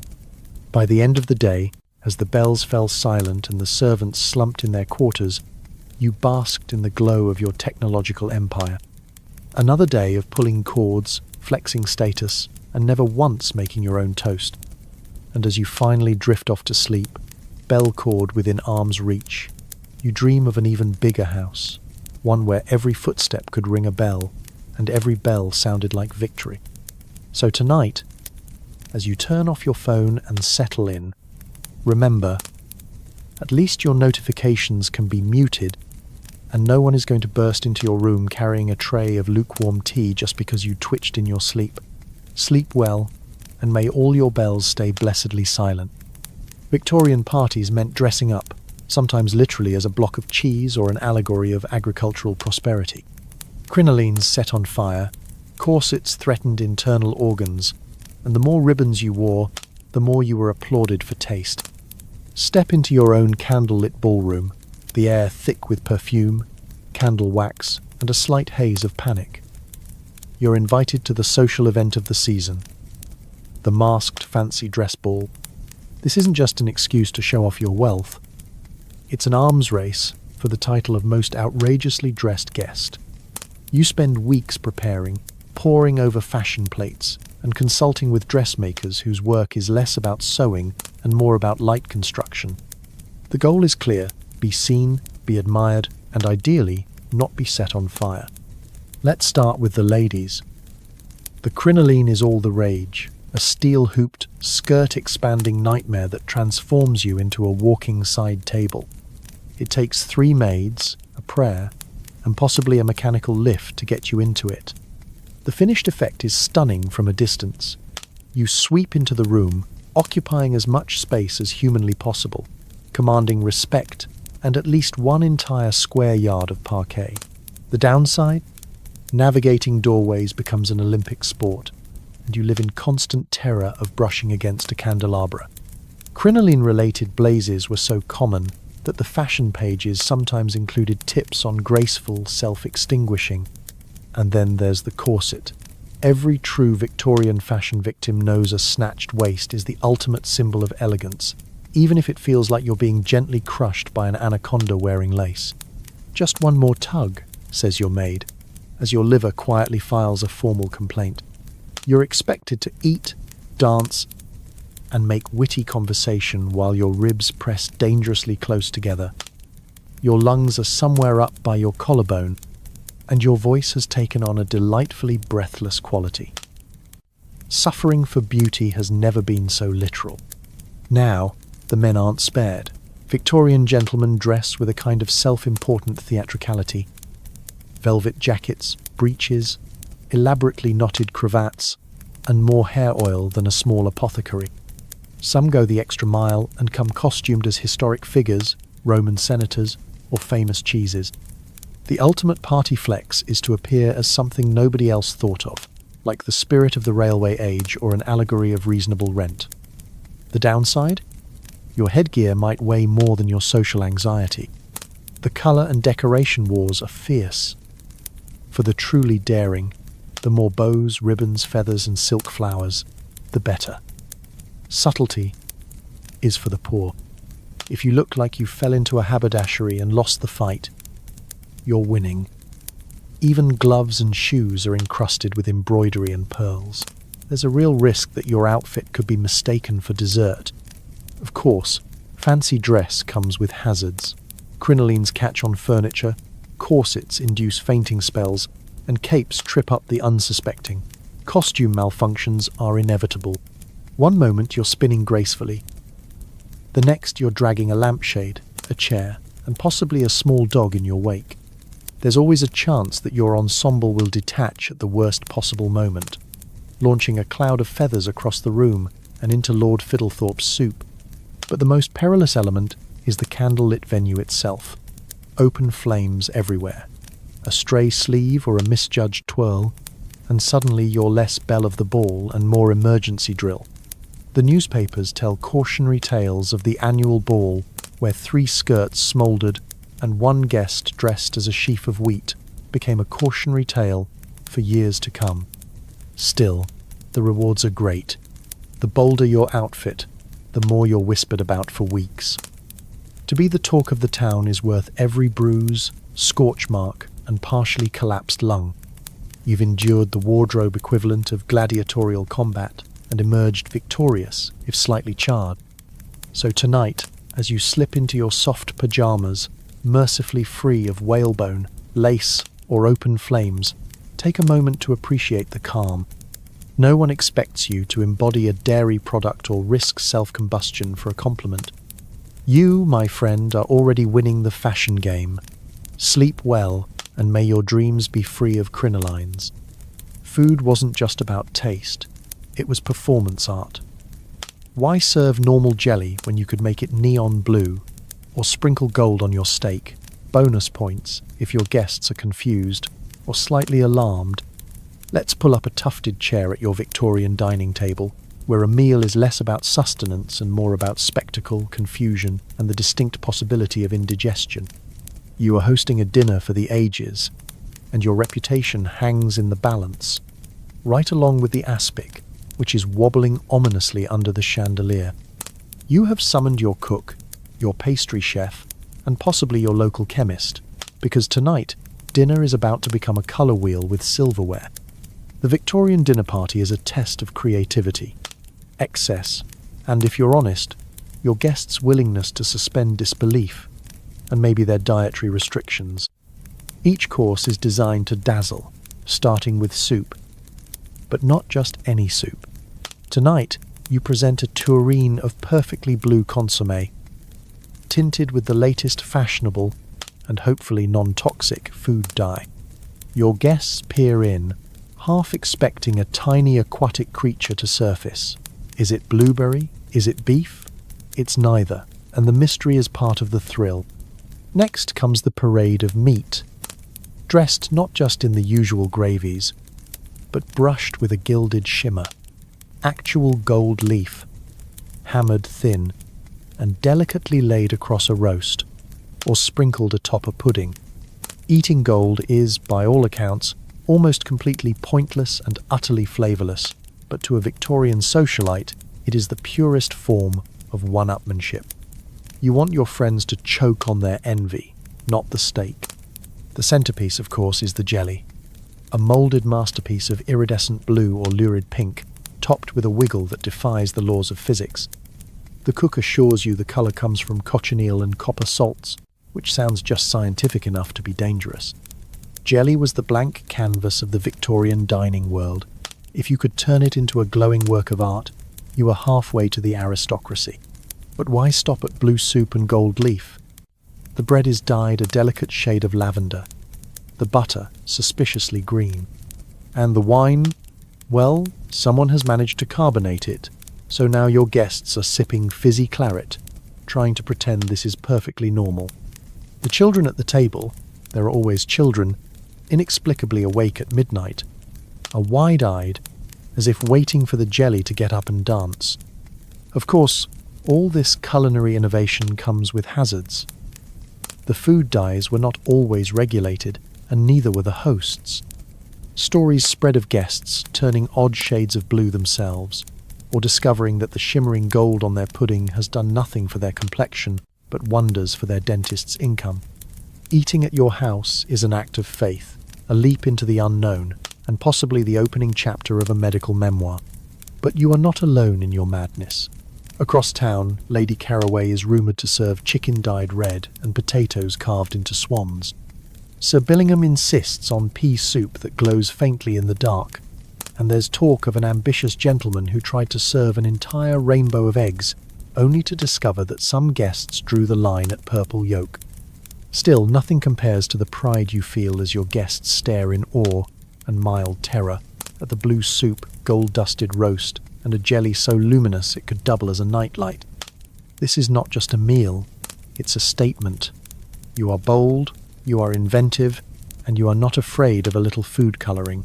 Speaker 1: By the end of the day, as the bells fell silent and the servants slumped in their quarters, you basked in the glow of your technological empire. Another day of pulling cords, flexing status, and never once making your own toast. And as you finally drift off to sleep, bell cord within arm's reach, you dream of an even bigger house, one where every footstep could ring a bell, and every bell sounded like victory. So tonight, as you turn off your phone and settle in, remember, at least your notifications can be muted, and no one is going to burst into your room carrying a tray of lukewarm tea just because you twitched in your sleep. Sleep well, and may all your bells stay blessedly silent. Victorian parties meant dressing up, sometimes literally as a block of cheese or an allegory of agricultural prosperity. Crinolines set on fire, corsets threatened internal organs, and the more ribbons you wore, the more you were applauded for taste. Step into your own candlelit ballroom, the air thick with perfume, candle wax, and a slight haze of panic. You're invited to the social event of the season, the masked fancy dress ball. This isn't just an excuse to show off your wealth. It's an arms race for the title of most outrageously dressed guest. You spend weeks preparing, poring over fashion plates, and consulting with dressmakers whose work is less about sewing and more about light construction. The goal is clear: be seen, be admired, and ideally, not be set on fire. Let's start with the ladies. The crinoline is all the rage, a steel-hooped, skirt-expanding nightmare that transforms you into a walking side table. It takes 3 maids, a prayer, and possibly a mechanical lift to get you into it. The finished effect is stunning from a distance. You sweep into the room, occupying as much space as humanly possible, commanding respect and at least one entire square yard of parquet. The downside? Navigating doorways becomes an Olympic sport, and you live in constant terror of brushing against a candelabra. Crinoline-related blazes were so common that the fashion pages sometimes included tips on graceful self-extinguishing. And then there's the corset. Every true Victorian fashion victim knows a snatched waist is the ultimate symbol of elegance, even if it feels like you're being gently crushed by an anaconda wearing lace. "Just one more tug," says your maid, as your liver quietly files a formal complaint. You're expected to eat, dance, and make witty conversation while your ribs press dangerously close together. Your lungs are somewhere up by your collarbone, and your voice has taken on a delightfully breathless quality. Suffering for beauty has never been so literal. Now, the men aren't spared. Victorian gentlemen dress with a kind of self-important theatricality. Velvet jackets, breeches, elaborately knotted cravats, and more hair oil than a small apothecary. Some go the extra mile and come costumed as historic figures, Roman senators, or famous cheeses. The ultimate party flex is to appear as something nobody else thought of, like the spirit of the railway age or an allegory of reasonable rent. The downside? Your headgear might weigh more than your social anxiety. The colour and decoration wars are fierce. For the truly daring, the more bows, ribbons, feathers, and silk flowers, the better. Subtlety is for the poor. If you look like you fell into a haberdashery and lost the fight, you're winning. Even gloves and shoes are encrusted with embroidery and pearls. There's a real risk that your outfit could be mistaken for dessert. Of course, fancy dress comes with hazards. Crinolines catch on furniture, corsets induce fainting spells, and capes trip up the unsuspecting. Costume malfunctions are inevitable. One moment you're spinning gracefully. The next you're dragging a lampshade, a chair, and possibly a small dog in your wake. There's always a chance that your ensemble will detach at the worst possible moment, launching a cloud of feathers across the room and into Lord Fiddlethorpe's soup. But the most perilous element is the candlelit venue itself. Open flames everywhere. A stray sleeve or a misjudged twirl, and suddenly you're less belle of the ball and more emergency drill. The newspapers tell cautionary tales of the annual ball where 3 skirts smouldered and one guest dressed as a sheaf of wheat became a cautionary tale for years to come. Still, the rewards are great. The bolder your outfit, the more you're whispered about for weeks. To be the talk of the town is worth every bruise, scorch mark, and partially collapsed lung. You've endured the wardrobe equivalent of gladiatorial combat and emerged victorious, if slightly charred. So tonight, as you slip into your soft pajamas, mercifully free of whalebone, lace, or open flames, take a moment to appreciate the calm. No one expects you to embody a dairy product or risk self-combustion for a compliment. You, my friend, are already winning the fashion game. Sleep well, and may your dreams be free of crinolines. Food wasn't just about taste, it was performance art. Why serve normal jelly when you could make it neon blue, or sprinkle gold on your steak? Bonus points if your guests are confused or slightly alarmed. Let's pull up a tufted chair at your Victorian dining table, where a meal is less about sustenance and more about spectacle, confusion, and the distinct possibility of indigestion. You are hosting a dinner for the ages, and your reputation hangs in the balance, right along with the aspic, which is wobbling ominously under the chandelier. You have summoned your cook, your pastry chef, and possibly your local chemist, because tonight, dinner is about to become a colour wheel with silverware. The Victorian dinner party is a test of creativity, excess, and if you're honest, your guests' willingness to suspend disbelief, and maybe their dietary restrictions. Each course is designed to dazzle, starting with soup. But not just any soup. Tonight, you present a tureen of perfectly blue consommé, tinted with the latest fashionable and hopefully non-toxic food dye. Your guests peer in, half expecting a tiny aquatic creature to surface. Is it blueberry? Is it beef? It's neither, and the mystery is part of the thrill. Next comes the parade of meat, dressed not just in the usual gravies, but brushed with a gilded shimmer. Actual gold leaf, hammered thin, and delicately laid across a roast, or sprinkled atop a pudding. Eating gold is, by all accounts, almost completely pointless and utterly flavourless, but to a Victorian socialite, it is the purest form of one-upmanship. You want your friends to choke on their envy, not the steak. The centrepiece, of course, is the jelly, a moulded masterpiece of iridescent blue or lurid pink, topped with a wiggle that defies the laws of physics. The cook assures you the colour comes from cochineal and copper salts, which sounds just scientific enough to be dangerous. Jelly was the blank canvas of the Victorian dining world. If you could turn it into a glowing work of art, you were halfway to the aristocracy. But why stop at blue soup and gold leaf? The bread is dyed a delicate shade of lavender, the butter suspiciously green, and the wine, well, someone has managed to carbonate it, so now your guests are sipping fizzy claret, trying to pretend this is perfectly normal. The children at the table, there are always children, inexplicably awake at midnight, are wide-eyed, as if waiting for the jelly to get up and dance. Of course, all this culinary innovation comes with hazards. The food dyes were not always regulated, and neither were the hosts. Stories spread of guests turning odd shades of blue themselves, or discovering that the shimmering gold on their pudding has done nothing for their complexion, but wonders for their dentist's income. Eating at your house is an act of faith, a leap into the unknown, and possibly the opening chapter of a medical memoir. But you are not alone in your madness. Across town, Lady Caraway is rumoured to serve chicken dyed red and potatoes carved into swans. Sir Billingham insists on pea soup that glows faintly in the dark, and there's talk of an ambitious gentleman who tried to serve an entire rainbow of eggs, only to discover that some guests drew the line at purple yolk. Still, nothing compares to the pride you feel as your guests stare in awe and mild terror at the blue soup, gold-dusted roast, and a jelly so luminous it could double as a nightlight. This is not just a meal, it's a statement. You are bold, you are inventive, and you are not afraid of a little food colouring.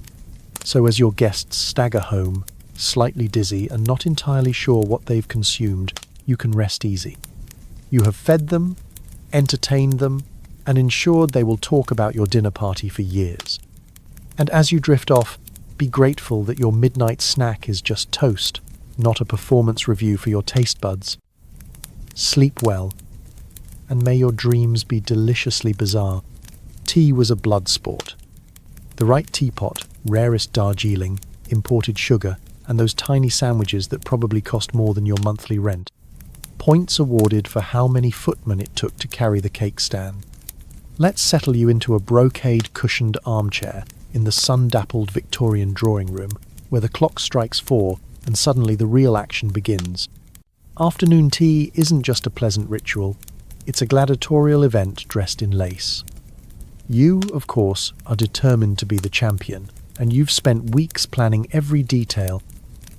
Speaker 1: So as your guests stagger home, slightly dizzy and not entirely sure what they've consumed, you can rest easy. You have fed them, entertained them, and ensured they will talk about your dinner party for years. And as you drift off, be grateful that your midnight snack is just toast, not a performance review for your taste buds. Sleep well, and may your dreams be deliciously bizarre. Tea was a blood sport. The right teapot, rarest Darjeeling, imported sugar, and those tiny sandwiches that probably cost more than your monthly rent. Points awarded for how many footmen it took to carry the cake stand. Let's settle you into a brocade-cushioned armchair in the sun-dappled Victorian drawing room, where the clock strikes 4 and suddenly the real action begins. Afternoon tea isn't just a pleasant ritual, it's a gladiatorial event dressed in lace. You, of course, are determined to be the champion, and you've spent weeks planning every detail,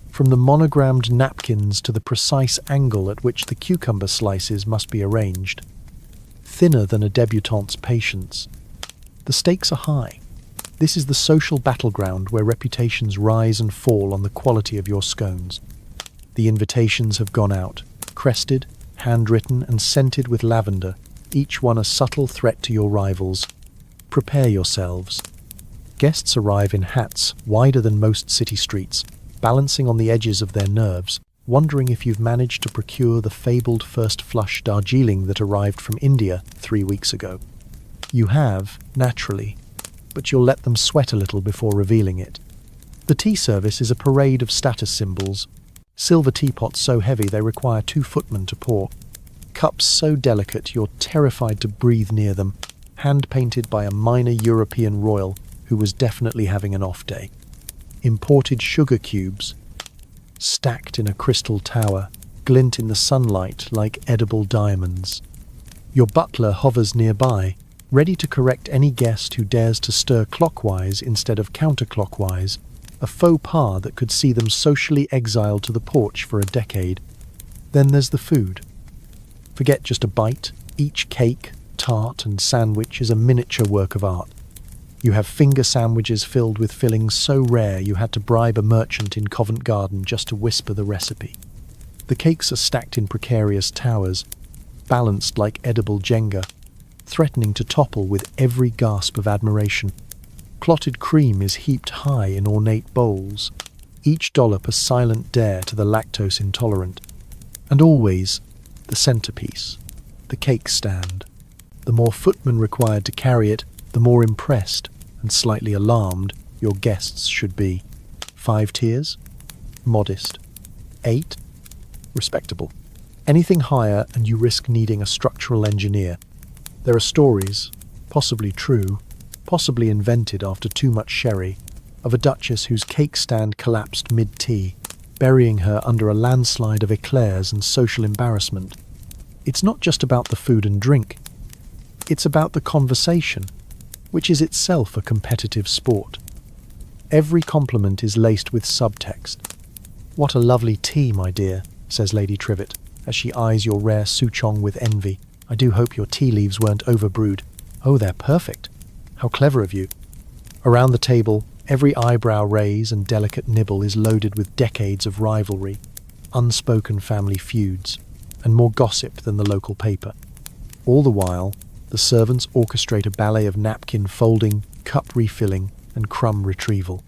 Speaker 1: from the monogrammed napkins to the precise angle at which the cucumber slices must be arranged. Thinner than a debutante's patience. The stakes are high. This is the social battleground where reputations rise and fall on the quality of your scones. The invitations have gone out, crested, handwritten and scented with lavender, each one a subtle threat to your rivals. Prepare yourselves. Guests arrive in hats wider than most city streets, balancing on the edges of their nerves, wondering if you've managed to procure the fabled first flush Darjeeling that arrived from India 3 weeks ago. You have, naturally, but you'll let them sweat a little before revealing it. The tea service is a parade of status symbols. Silver teapots so heavy they require 2 footmen to pour. Cups so delicate you're terrified to breathe near them, hand-painted by a minor European royal who was definitely having an off day. Imported sugar cubes, stacked in a crystal tower, glint in the sunlight like edible diamonds. Your butler hovers nearby, ready to correct any guest who dares to stir clockwise instead of counterclockwise, a faux pas that could see them socially exiled to the porch for a decade. Then there's the food. Forget just a bite. Each cake, tart and sandwich is a miniature work of art. You have finger sandwiches filled with fillings so rare you had to bribe a merchant in Covent Garden just to whisper the recipe. The cakes are stacked in precarious towers, balanced like edible Jenga, threatening to topple with every gasp of admiration. Clotted cream is heaped high in ornate bowls, each dollop a silent dare to the lactose intolerant. And always, the centerpiece, the cake stand. The more footmen required to carry it, the more impressed and slightly alarmed your guests should be. 5 tiers? Modest. 8? Respectable. Anything higher and you risk needing a structural engineer. There are stories, possibly true, possibly invented after too much sherry, of a duchess whose cake stand collapsed mid-tea, burying her under a landslide of eclairs and social embarrassment. It's not just about the food and drink. It's about the conversation, which is itself a competitive sport. Every compliment is laced with subtext. "What a lovely tea, my dear," says Lady Trivet, as she eyes your rare souchong with envy. "I do hope your tea leaves weren't overbrewed. Oh, they're perfect. How clever of you." Around the table, every eyebrow raise and delicate nibble is loaded with decades of rivalry, unspoken family feuds, and more gossip than the local paper. All the while, the servants orchestrate a ballet of napkin folding, cup refilling, and crumb retrieval.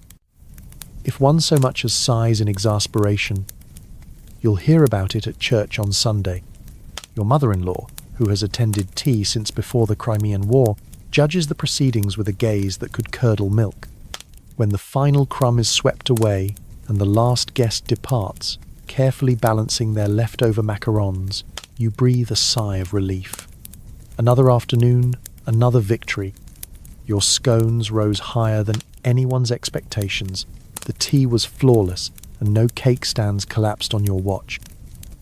Speaker 1: If one so much as sighs in exasperation, you'll hear about it at church on Sunday. Your mother-in-law, who has attended tea since before the Crimean War, judges the proceedings with a gaze that could curdle milk. When the final crumb is swept away and the last guest departs, carefully balancing their leftover macarons, you breathe a sigh of relief. Another afternoon, another victory. Your scones rose higher than anyone's expectations. The tea was flawless, and no cake stands collapsed on your watch.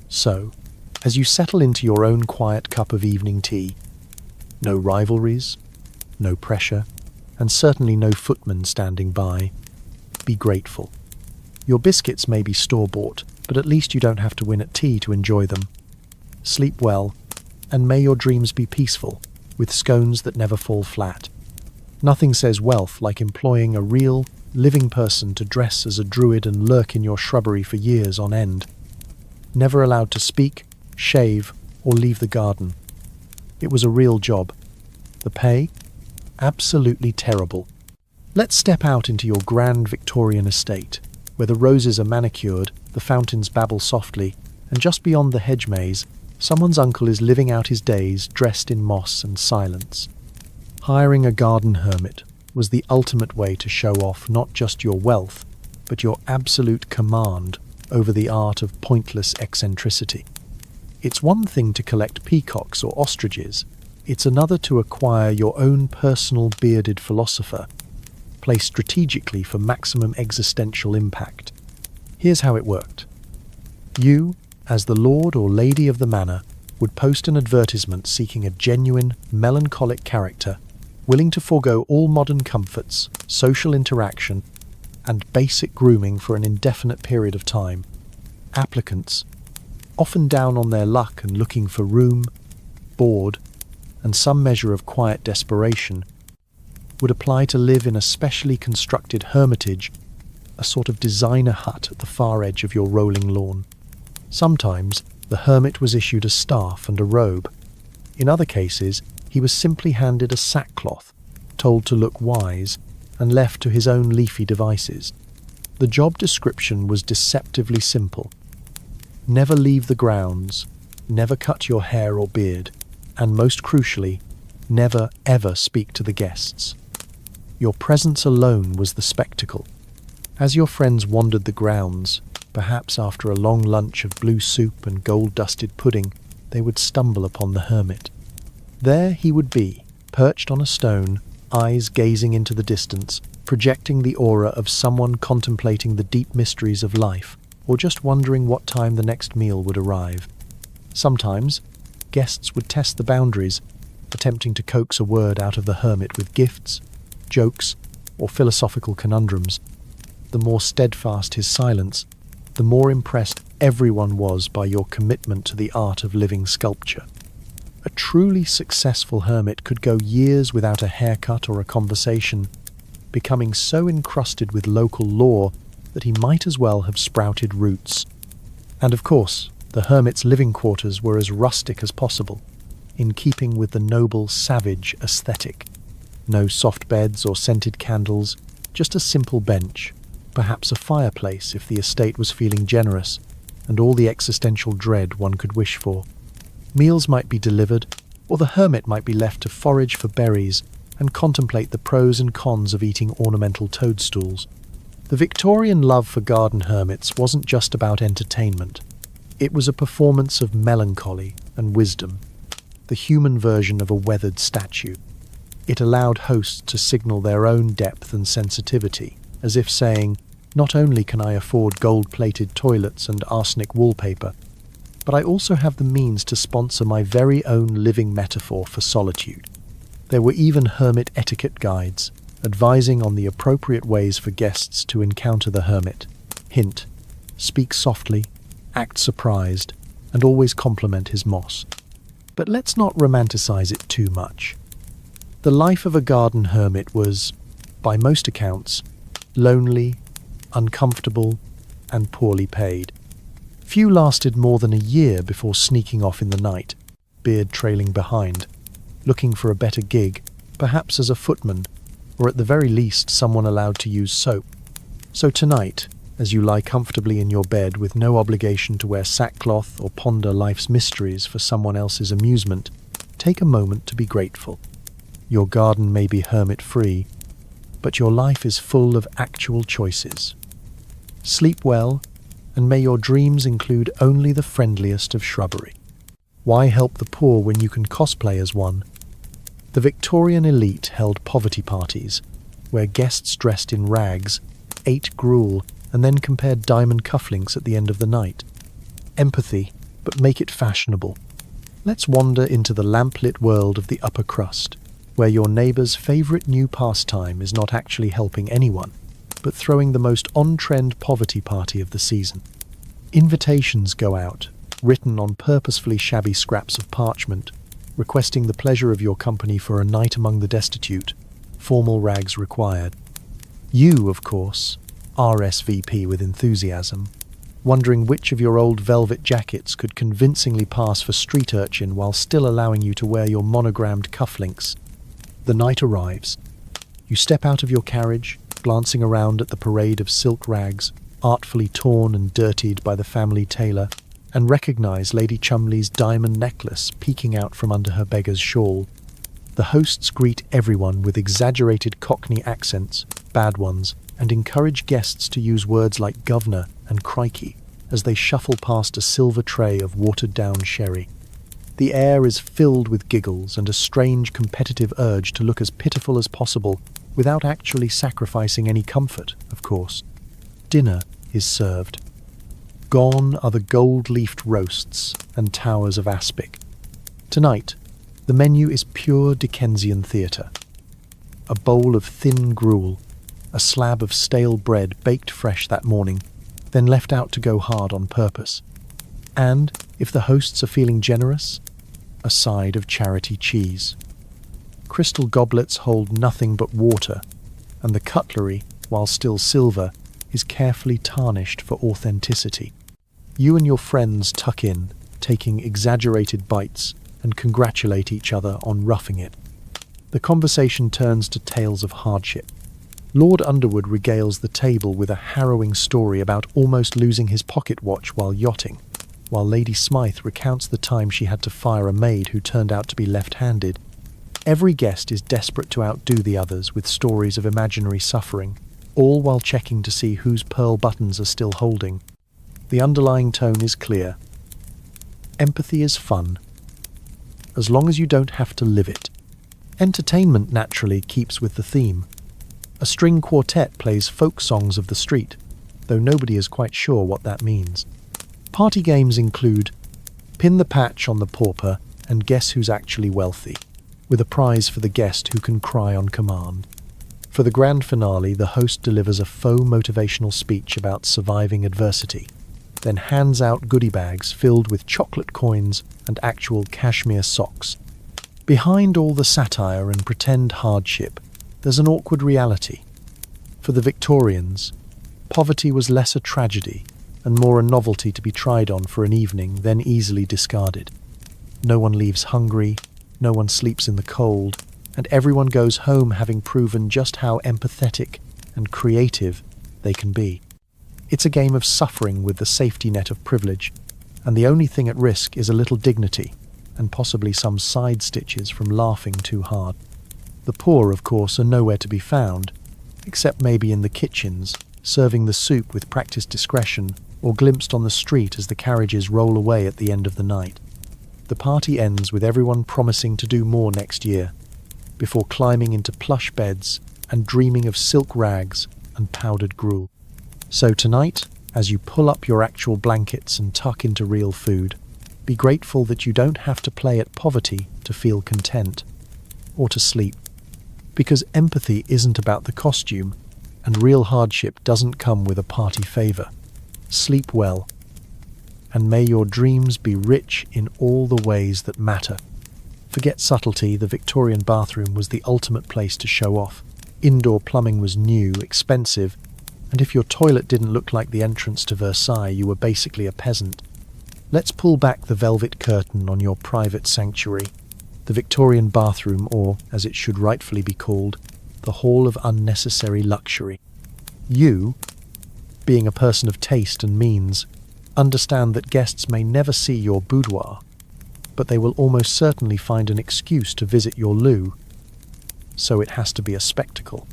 Speaker 1: So, as you settle into your own quiet cup of evening tea, no rivalries, no pressure, and certainly no footman standing by, be grateful. Your biscuits may be store-bought, but at least you don't have to win at tea to enjoy them. Sleep well, and may your dreams be peaceful, with scones that never fall flat. Nothing says wealth like employing a real, living person to dress as a druid and lurk in your shrubbery for years on end. Never allowed to speak, shave, or leave the garden. It was a real job. The pay? Absolutely terrible. Let's step out into your grand Victorian estate, where the roses are manicured, the fountains babble softly, and just beyond the hedge maze, someone's uncle is living out his days dressed in moss and silence. Hiring a garden hermit was the ultimate way to show off not just your wealth, but your absolute command over the art of pointless eccentricity. It's one thing to collect peacocks or ostriches, it's another to acquire your own personal bearded philosopher, placed strategically for maximum existential impact. Here's how it worked. You, as the lord or lady of the manor, would post an advertisement seeking a genuine, melancholic character, willing to forego all modern comforts, social interaction, and basic grooming for an indefinite period of time. Applicants, often down on their luck and looking for room, board, and some measure of quiet desperation, would apply to live in a specially constructed hermitage, a sort of designer hut at the far edge of your rolling lawn. Sometimes the hermit was issued a staff and a robe. In other cases, he was simply handed a sackcloth, told to look wise, and left to his own leafy devices. The job description was deceptively simple. Never leave the grounds, never cut your hair or beard, and most crucially, never ever speak to the guests. Your presence alone was the spectacle. As your friends wandered the grounds, perhaps after a long lunch of blue soup and gold-dusted pudding, they would stumble upon the hermit. There he would be, perched on a stone, eyes gazing into the distance, projecting the aura of someone contemplating the deep mysteries of life, or just wondering what time the next meal would arrive. Sometimes, guests would test the boundaries, attempting to coax a word out of the hermit with gifts, jokes, or philosophical conundrums. The more steadfast his silence, the more impressed everyone was by your commitment to the art of living sculpture. A truly successful hermit could go years without a haircut or a conversation, becoming so encrusted with local lore that he might as well have sprouted roots. And of course, the hermit's living quarters were as rustic as possible, in keeping with the noble, savage aesthetic. No soft beds or scented candles, just a simple bench, perhaps a fireplace if the estate was feeling generous, and all the existential dread one could wish for. Meals might be delivered, or the hermit might be left to forage for berries and contemplate the pros and cons of eating ornamental toadstools. The Victorian love for garden hermits wasn't just about entertainment. It was a performance of melancholy and wisdom, the human version of a weathered statue. It allowed hosts to signal their own depth and sensitivity, as if saying, not only can I afford gold-plated toilets and arsenic wallpaper, but I also have the means to sponsor my very own living metaphor for solitude. There were even hermit etiquette guides, advising on the appropriate ways for guests to encounter the hermit. Hint: speak softly, act surprised, and always compliment his moss. But let's not romanticize it too much. The life of a garden hermit was, by most accounts, lonely, uncomfortable, and poorly paid. Few lasted more than a year before sneaking off in the night, beard trailing behind, looking for a better gig, perhaps as a footman, or at the very least someone allowed to use soap. So tonight, as you lie comfortably in your bed with no obligation to wear sackcloth or ponder life's mysteries for someone else's amusement, take a moment to be grateful. Your garden may be hermit-free, but your life is full of actual choices. Sleep well, and may your dreams include only the friendliest of shrubbery. Why help the poor when you can cosplay as one? The Victorian elite held poverty parties, where guests dressed in rags, ate gruel, and then compared diamond cufflinks at the end of the night. Empathy, but make it fashionable. Let's wander into the lamplit world of the upper crust, where your neighbour's favourite new pastime is not actually helping anyone, but throwing the most on-trend poverty party of the season. Invitations go out, written on purposefully shabby scraps of parchment, requesting the pleasure of your company for a night among the destitute, formal rags required. You, of course, RSVP with enthusiasm, wondering which of your old velvet jackets could convincingly pass for street urchin while still allowing you to wear your monogrammed cufflinks. The night arrives. You step out of your carriage, glancing around at the parade of silk rags, artfully torn and dirtied by the family tailor, and recognize Lady Chumley's diamond necklace peeking out from under her beggar's shawl. The hosts greet everyone with exaggerated Cockney accents, bad ones, and encourage guests to use words like governor and crikey as they shuffle past a silver tray of watered-down sherry. The air is filled with giggles and a strange competitive urge to look as pitiful as possible without actually sacrificing any comfort, of course. Dinner is served. Gone are the gold-leafed roasts and towers of aspic. Tonight, the menu is pure Dickensian theatre. A bowl of thin gruel, a slab of stale bread baked fresh that morning, then left out to go hard on purpose. And, if the hosts are feeling generous, a side of charity cheese. Crystal goblets hold nothing but water, and the cutlery, while still silver, is carefully tarnished for authenticity. You and your friends tuck in, taking exaggerated bites, and congratulate each other on roughing it. The conversation turns to tales of hardship. Lord Underwood regales the table with a harrowing story about almost losing his pocket watch while yachting, while Lady Smythe recounts the time she had to fire a maid who turned out to be left-handed. Every guest is desperate to outdo the others with stories of imaginary suffering, all while checking to see whose pearl buttons are still holding. The underlying tone is clear. Empathy is fun, as long as you don't have to live it. Entertainment naturally keeps with the theme. A string quartet plays folk songs of the street, though nobody is quite sure what that means. Party games include Pin the Patch on the Pauper and Guess Who's Actually Wealthy, with a prize for the guest who can cry on command. For the grand finale, the host delivers a faux motivational speech about surviving adversity, then hands out goodie bags filled with chocolate coins and actual cashmere socks. Behind all the satire and pretend hardship, there's an awkward reality. For the Victorians, poverty was less a tragedy and more a novelty to be tried on for an evening, then easily discarded. No one leaves hungry, no one sleeps in the cold, and everyone goes home having proven just how empathetic and creative they can be. It's a game of suffering with the safety net of privilege, and the only thing at risk is a little dignity, and possibly some side stitches from laughing too hard. The poor, of course, are nowhere to be found, except maybe in the kitchens, serving the soup with practiced discretion, or glimpsed on the street as the carriages roll away at the end of the night. The party ends with everyone promising to do more next year, before climbing into plush beds and dreaming of silk rags and powdered gruel. So tonight, as you pull up your actual blankets and tuck into real food, be grateful that you don't have to play at poverty to feel content, or to sleep. Because empathy isn't about the costume, and real hardship doesn't come with a party favor. Sleep well, and may your dreams be rich in all the ways that matter. Forget subtlety, the Victorian bathroom was the ultimate place to show off. Indoor plumbing was new, expensive, and if your toilet didn't look like the entrance to Versailles, you were basically a peasant. Let's pull back the velvet curtain on your private sanctuary. The Victorian bathroom, or, as it should rightfully be called, the hall of unnecessary luxury. You, being a person of taste and means, understand that guests may never see your boudoir, but they will almost certainly find an excuse to visit your loo, so it has to be a spectacle.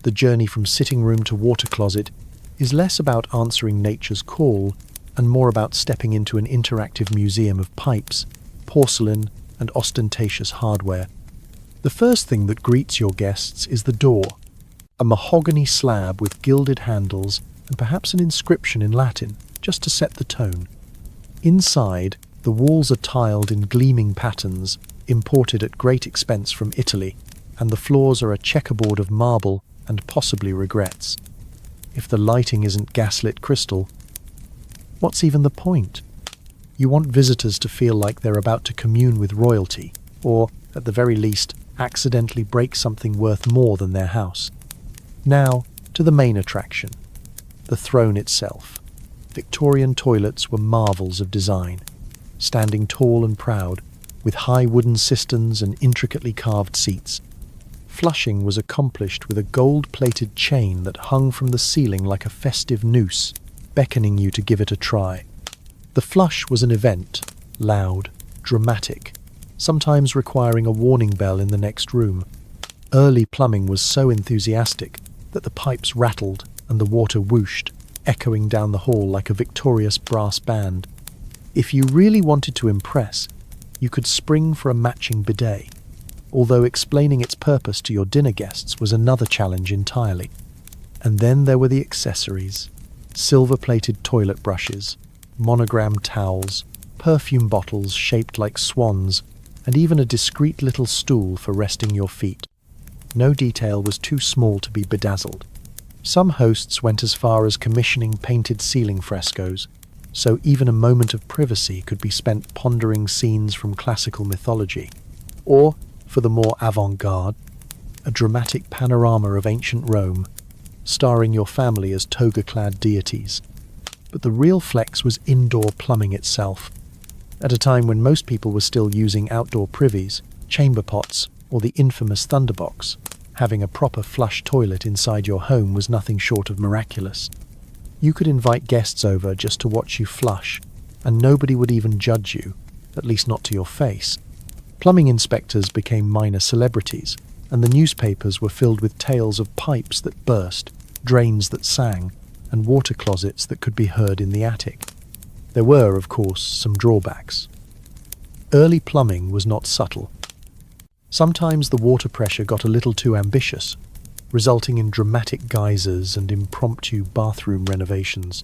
Speaker 1: The journey from sitting room to water closet is less about answering nature's call and more about stepping into an interactive museum of pipes, porcelain, and ostentatious hardware. The first thing that greets your guests is the door, a mahogany slab with gilded handles and perhaps an inscription in Latin, just to set the tone. Inside, the walls are tiled in gleaming patterns, imported at great expense from Italy, and the floors are a checkerboard of marble and possibly regrets. If the lighting isn't gaslit crystal, what's even the point? You want visitors to feel like they're about to commune with royalty, or, at the very least, accidentally break something worth more than their house. Now, to the main attraction, the throne itself. Victorian toilets were marvels of design, standing tall and proud, with high wooden cisterns and intricately carved seats. Flushing was accomplished with a gold-plated chain that hung from the ceiling like a festive noose, beckoning you to give it a try. The flush was an event, loud, dramatic, sometimes requiring a warning bell in the next room. Early plumbing was so enthusiastic that the pipes rattled and the water whooshed, echoing down the hall like a victorious brass band. If you really wanted to impress, you could spring for a matching bidet, although explaining its purpose to your dinner guests was another challenge entirely. And then there were the accessories: silver-plated toilet brushes, monogrammed towels, perfume bottles shaped like swans, and even a discreet little stool for resting your feet. No detail was too small to be bedazzled. Some hosts went as far as commissioning painted ceiling frescoes, so even a moment of privacy could be spent pondering scenes from classical mythology. Or, for the more avant-garde, a dramatic panorama of ancient Rome, starring your family as toga-clad deities. But the real flex was indoor plumbing itself. At a time when most people were still using outdoor privies, chamber pots, or the infamous thunderbox, having a proper flush toilet inside your home was nothing short of miraculous. You could invite guests over just to watch you flush, and nobody would even judge you, at least not to your face. Plumbing inspectors became minor celebrities, and the newspapers were filled with tales of pipes that burst, drains that sang, and water closets that could be heard in the attic. There were, of course, some drawbacks. Early plumbing was not subtle. Sometimes the water pressure got a little too ambitious, resulting in dramatic geysers and impromptu bathroom renovations.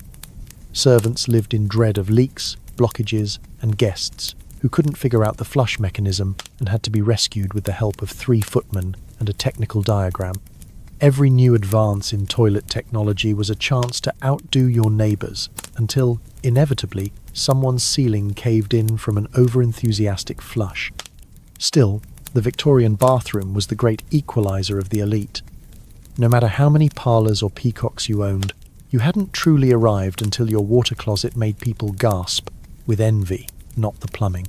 Speaker 1: Servants lived in dread of leaks, blockages, and guests who couldn't figure out the flush mechanism and had to be rescued with the help of 3 footmen and a technical diagram. Every new advance in toilet technology was a chance to outdo your neighbours until, inevitably, someone's ceiling caved in from an over-enthusiastic flush. Still, the Victorian bathroom was the great equalizer of the elite. No matter how many parlours or peacocks you owned, you hadn't truly arrived until your water closet made people gasp, with envy, not the plumbing.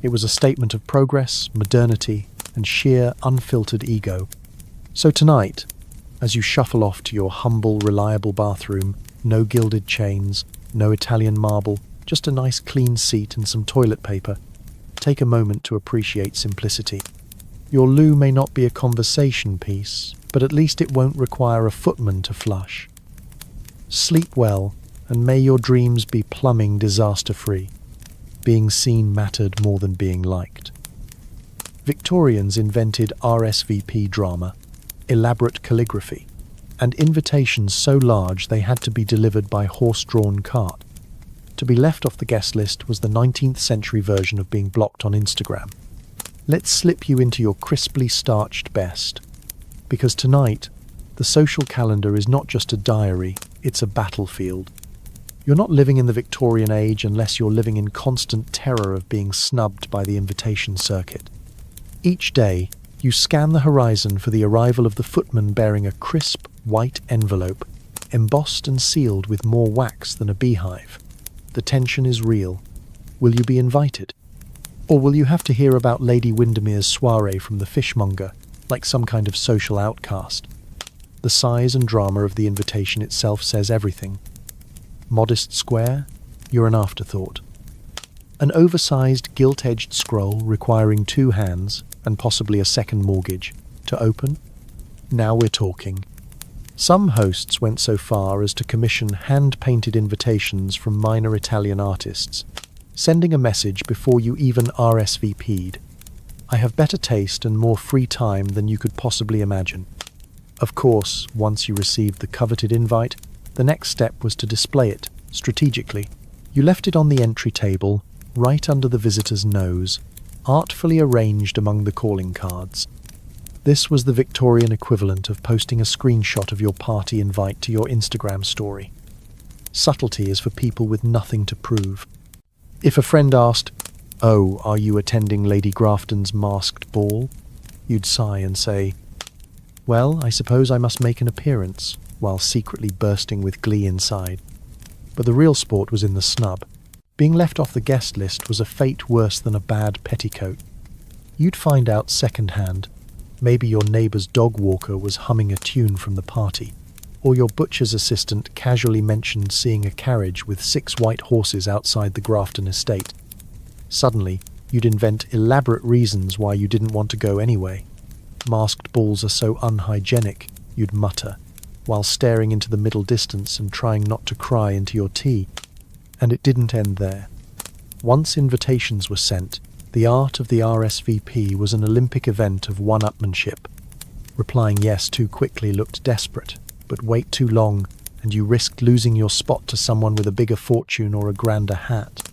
Speaker 1: It was a statement of progress, modernity, and sheer, unfiltered ego. So tonight, as you shuffle off to your humble, reliable bathroom, no gilded chains, no Italian marble, just a nice clean seat and some toilet paper, take a moment to appreciate simplicity. Your loo may not be a conversation piece, but at least it won't require a footman to flush. Sleep well, and may your dreams be plumbing disaster-free. Being seen mattered more than being liked. Victorians invented RSVP drama, elaborate calligraphy, and invitations so large they had to be delivered by horse-drawn cart. To be left off the guest list was the 19th century version of being blocked on Instagram. Let's slip you into your crisply starched best. Because tonight, the social calendar is not just a diary, it's a battlefield. You're not living in the Victorian age unless you're living in constant terror of being snubbed by the invitation circuit. Each day, you scan the horizon for the arrival of the footman bearing a crisp, white envelope, embossed and sealed with more wax than a beehive. The tension is real. Will you be invited? Or will you have to hear about Lady Windermere's soiree from the fishmonger, like some kind of social outcast? The size and drama of the invitation itself says everything. Modest square? You're an afterthought. An oversized, gilt-edged scroll requiring 2 hands, and possibly a second mortgage, to open? Now we're talking. Some hosts went so far as to commission hand-painted invitations from minor Italian artists, sending a message before you even RSVP'd. I have better taste and more free time than you could possibly imagine. Of course, once you received the coveted invite, the next step was to display it, strategically. You left it on the entry table, right under the visitor's nose, artfully arranged among the calling cards. This was the Victorian equivalent of posting a screenshot of your party invite to your Instagram story. Subtlety is for people with nothing to prove. If a friend asked, "Oh, are you attending Lady Grafton's masked ball?" you'd sigh and say, "Well, I suppose I must make an appearance," while secretly bursting with glee inside. But the real sport was in the snub. Being left off the guest list was a fate worse than a bad petticoat. You'd find out second-hand. Maybe your neighbour's dog walker was humming a tune from the party, or your butcher's assistant casually mentioned seeing a carriage with 6 white horses outside the Grafton estate. Suddenly, you'd invent elaborate reasons why you didn't want to go anyway. Masked balls are so unhygienic, you'd mutter, while staring into the middle distance and trying not to cry into your tea. And it didn't end there. Once invitations were sent, the art of the RSVP was an Olympic event of one-upmanship. Replying yes too quickly looked desperate, but wait too long, and you risked losing your spot to someone with a bigger fortune or a grander hat.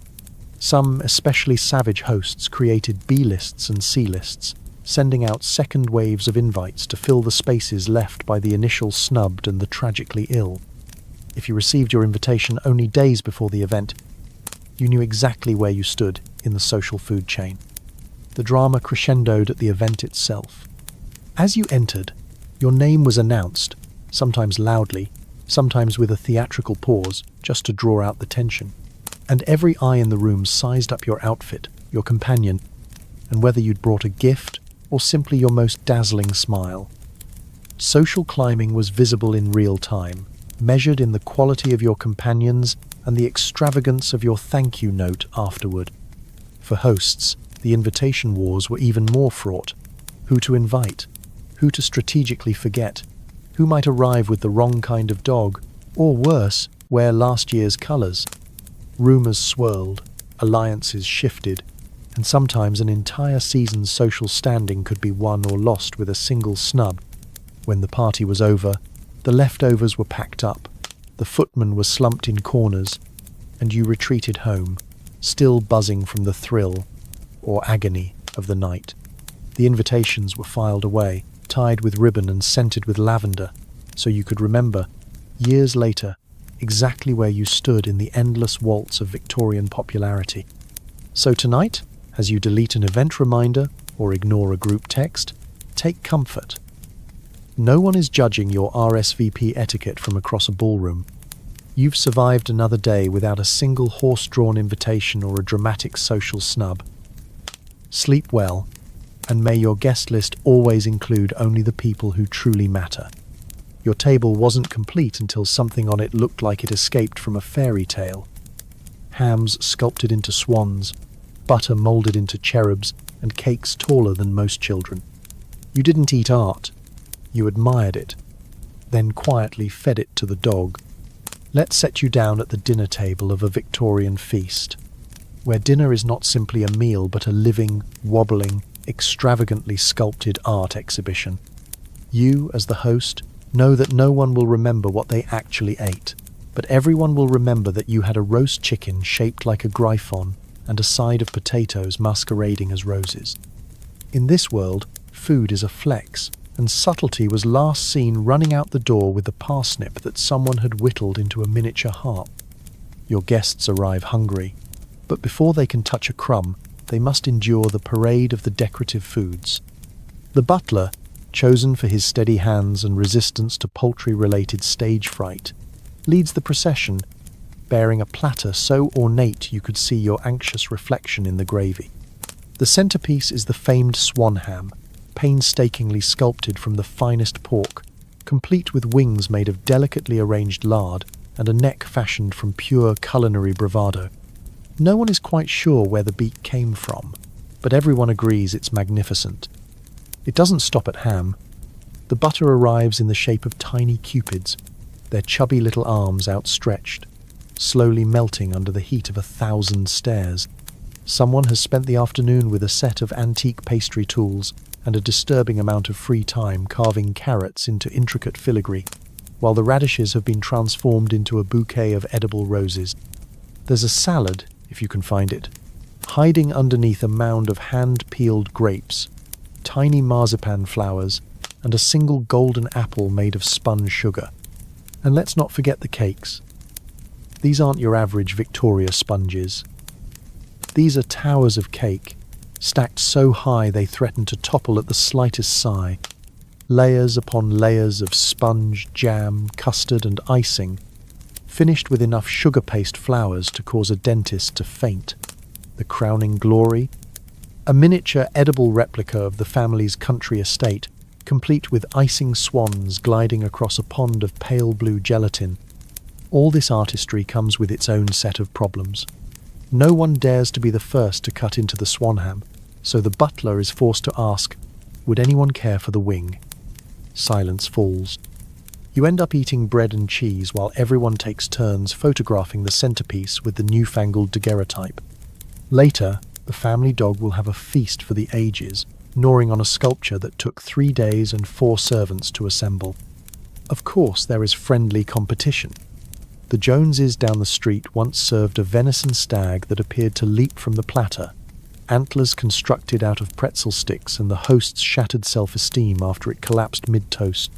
Speaker 1: Some especially savage hosts created B-lists and C-lists, sending out second waves of invites to fill the spaces left by the initial snubbed and the tragically ill. If you received your invitation only days before the event, you knew exactly where you stood in the social food chain. The drama crescendoed at the event itself. As you entered, your name was announced, sometimes loudly, sometimes with a theatrical pause, just to draw out the tension. And every eye in the room sized up your outfit, your companion, and whether you'd brought a gift or simply your most dazzling smile. Social climbing was visible in real time, measured in the quality of your companions and the extravagance of your thank you note afterward. For hosts, the invitation wars were even more fraught. Who to invite? Who to strategically forget? Who might arrive with the wrong kind of dog? Or worse, wear last year's colours? Rumours swirled, alliances shifted, and sometimes an entire season's social standing could be won or lost with a single snub. When the party was over, the leftovers were packed up, the footmen were slumped in corners, and you retreated home, still buzzing from the thrill or agony of the night. The invitations were filed away, tied with ribbon and scented with lavender, so you could remember, years later, exactly where you stood in the endless waltz of Victorian popularity. So tonight, as you delete an event reminder or ignore a group text, take comfort. No one is judging your RSVP etiquette from across a ballroom. You've survived another day without a single horse-drawn invitation or a dramatic social snub. Sleep well, and may your guest list always include only the people who truly matter. Your table wasn't complete until something on it looked like it escaped from a fairy tale. Hams sculpted into swans, butter moulded into cherubs, and cakes taller than most children. You didn't eat art. You admired it, then quietly fed it to the dog. Let's set you down at the dinner table of a Victorian feast, where dinner is not simply a meal but a living, wobbling, extravagantly sculpted art exhibition. You, as the host, know that no one will remember what they actually ate, but everyone will remember that you had a roast chicken shaped like a griffon and a side of potatoes masquerading as roses. In this world, food is a flex, and subtlety was last seen running out the door with the parsnip that someone had whittled into a miniature harp. Your guests arrive hungry, but before they can touch a crumb, they must endure the parade of the decorative foods. The butler, chosen for his steady hands and resistance to poultry-related stage fright, leads the procession, bearing a platter so ornate you could see your anxious reflection in the gravy. The centerpiece is the famed swan ham, painstakingly sculpted from the finest pork, complete with wings made of delicately arranged lard and a neck fashioned from pure culinary bravado. No one is quite sure where the beak came from, but everyone agrees it's magnificent. It doesn't stop at ham. The butter arrives in the shape of tiny cupids, their chubby little arms outstretched, slowly melting under the heat of 1,000 stares. Someone has spent the afternoon with a set of antique pastry tools and a disturbing amount of free time carving carrots into intricate filigree, while the radishes have been transformed into a bouquet of edible roses. There's a salad, if you can find it, hiding underneath a mound of hand-peeled grapes, tiny marzipan flowers, and a single golden apple made of spun sugar. And let's not forget the cakes. These aren't your average Victoria sponges. These are towers of cake, stacked so high they threaten to topple at the slightest sigh. Layers upon layers of sponge, jam, custard and icing, finished with enough sugar paste flowers to cause a dentist to faint. The crowning glory? A miniature edible replica of the family's country estate, complete with icing swans gliding across a pond of pale blue gelatin. All this artistry comes with its own set of problems. No one dares to be the first to cut into the swan ham, so the butler is forced to ask, would anyone care for the wing? Silence falls. You end up eating bread and cheese while everyone takes turns photographing the centerpiece with the newfangled daguerreotype. Later, the family dog will have a feast for the ages, gnawing on a sculpture that took 3 days and 4 servants to assemble. Of course, there is friendly competition. The Joneses down the street once served a venison stag that appeared to leap from the platter, antlers constructed out of pretzel sticks and the host's shattered self-esteem after it collapsed mid-toast.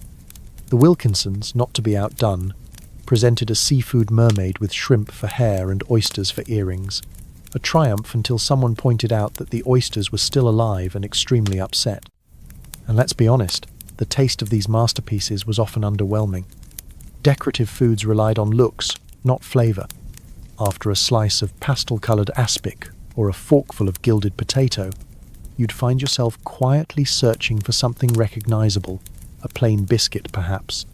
Speaker 1: The Wilkinsons, not to be outdone, presented a seafood mermaid with shrimp for hair and oysters for earrings. a triumph until someone pointed out that the oysters were still alive and extremely upset. And let's be honest, the taste of these masterpieces was often underwhelming. Decorative foods relied on looks, not flavour. After a slice of pastel-coloured aspic or a forkful of gilded potato, you'd find yourself quietly searching for something recognisable, a plain biscuit perhaps,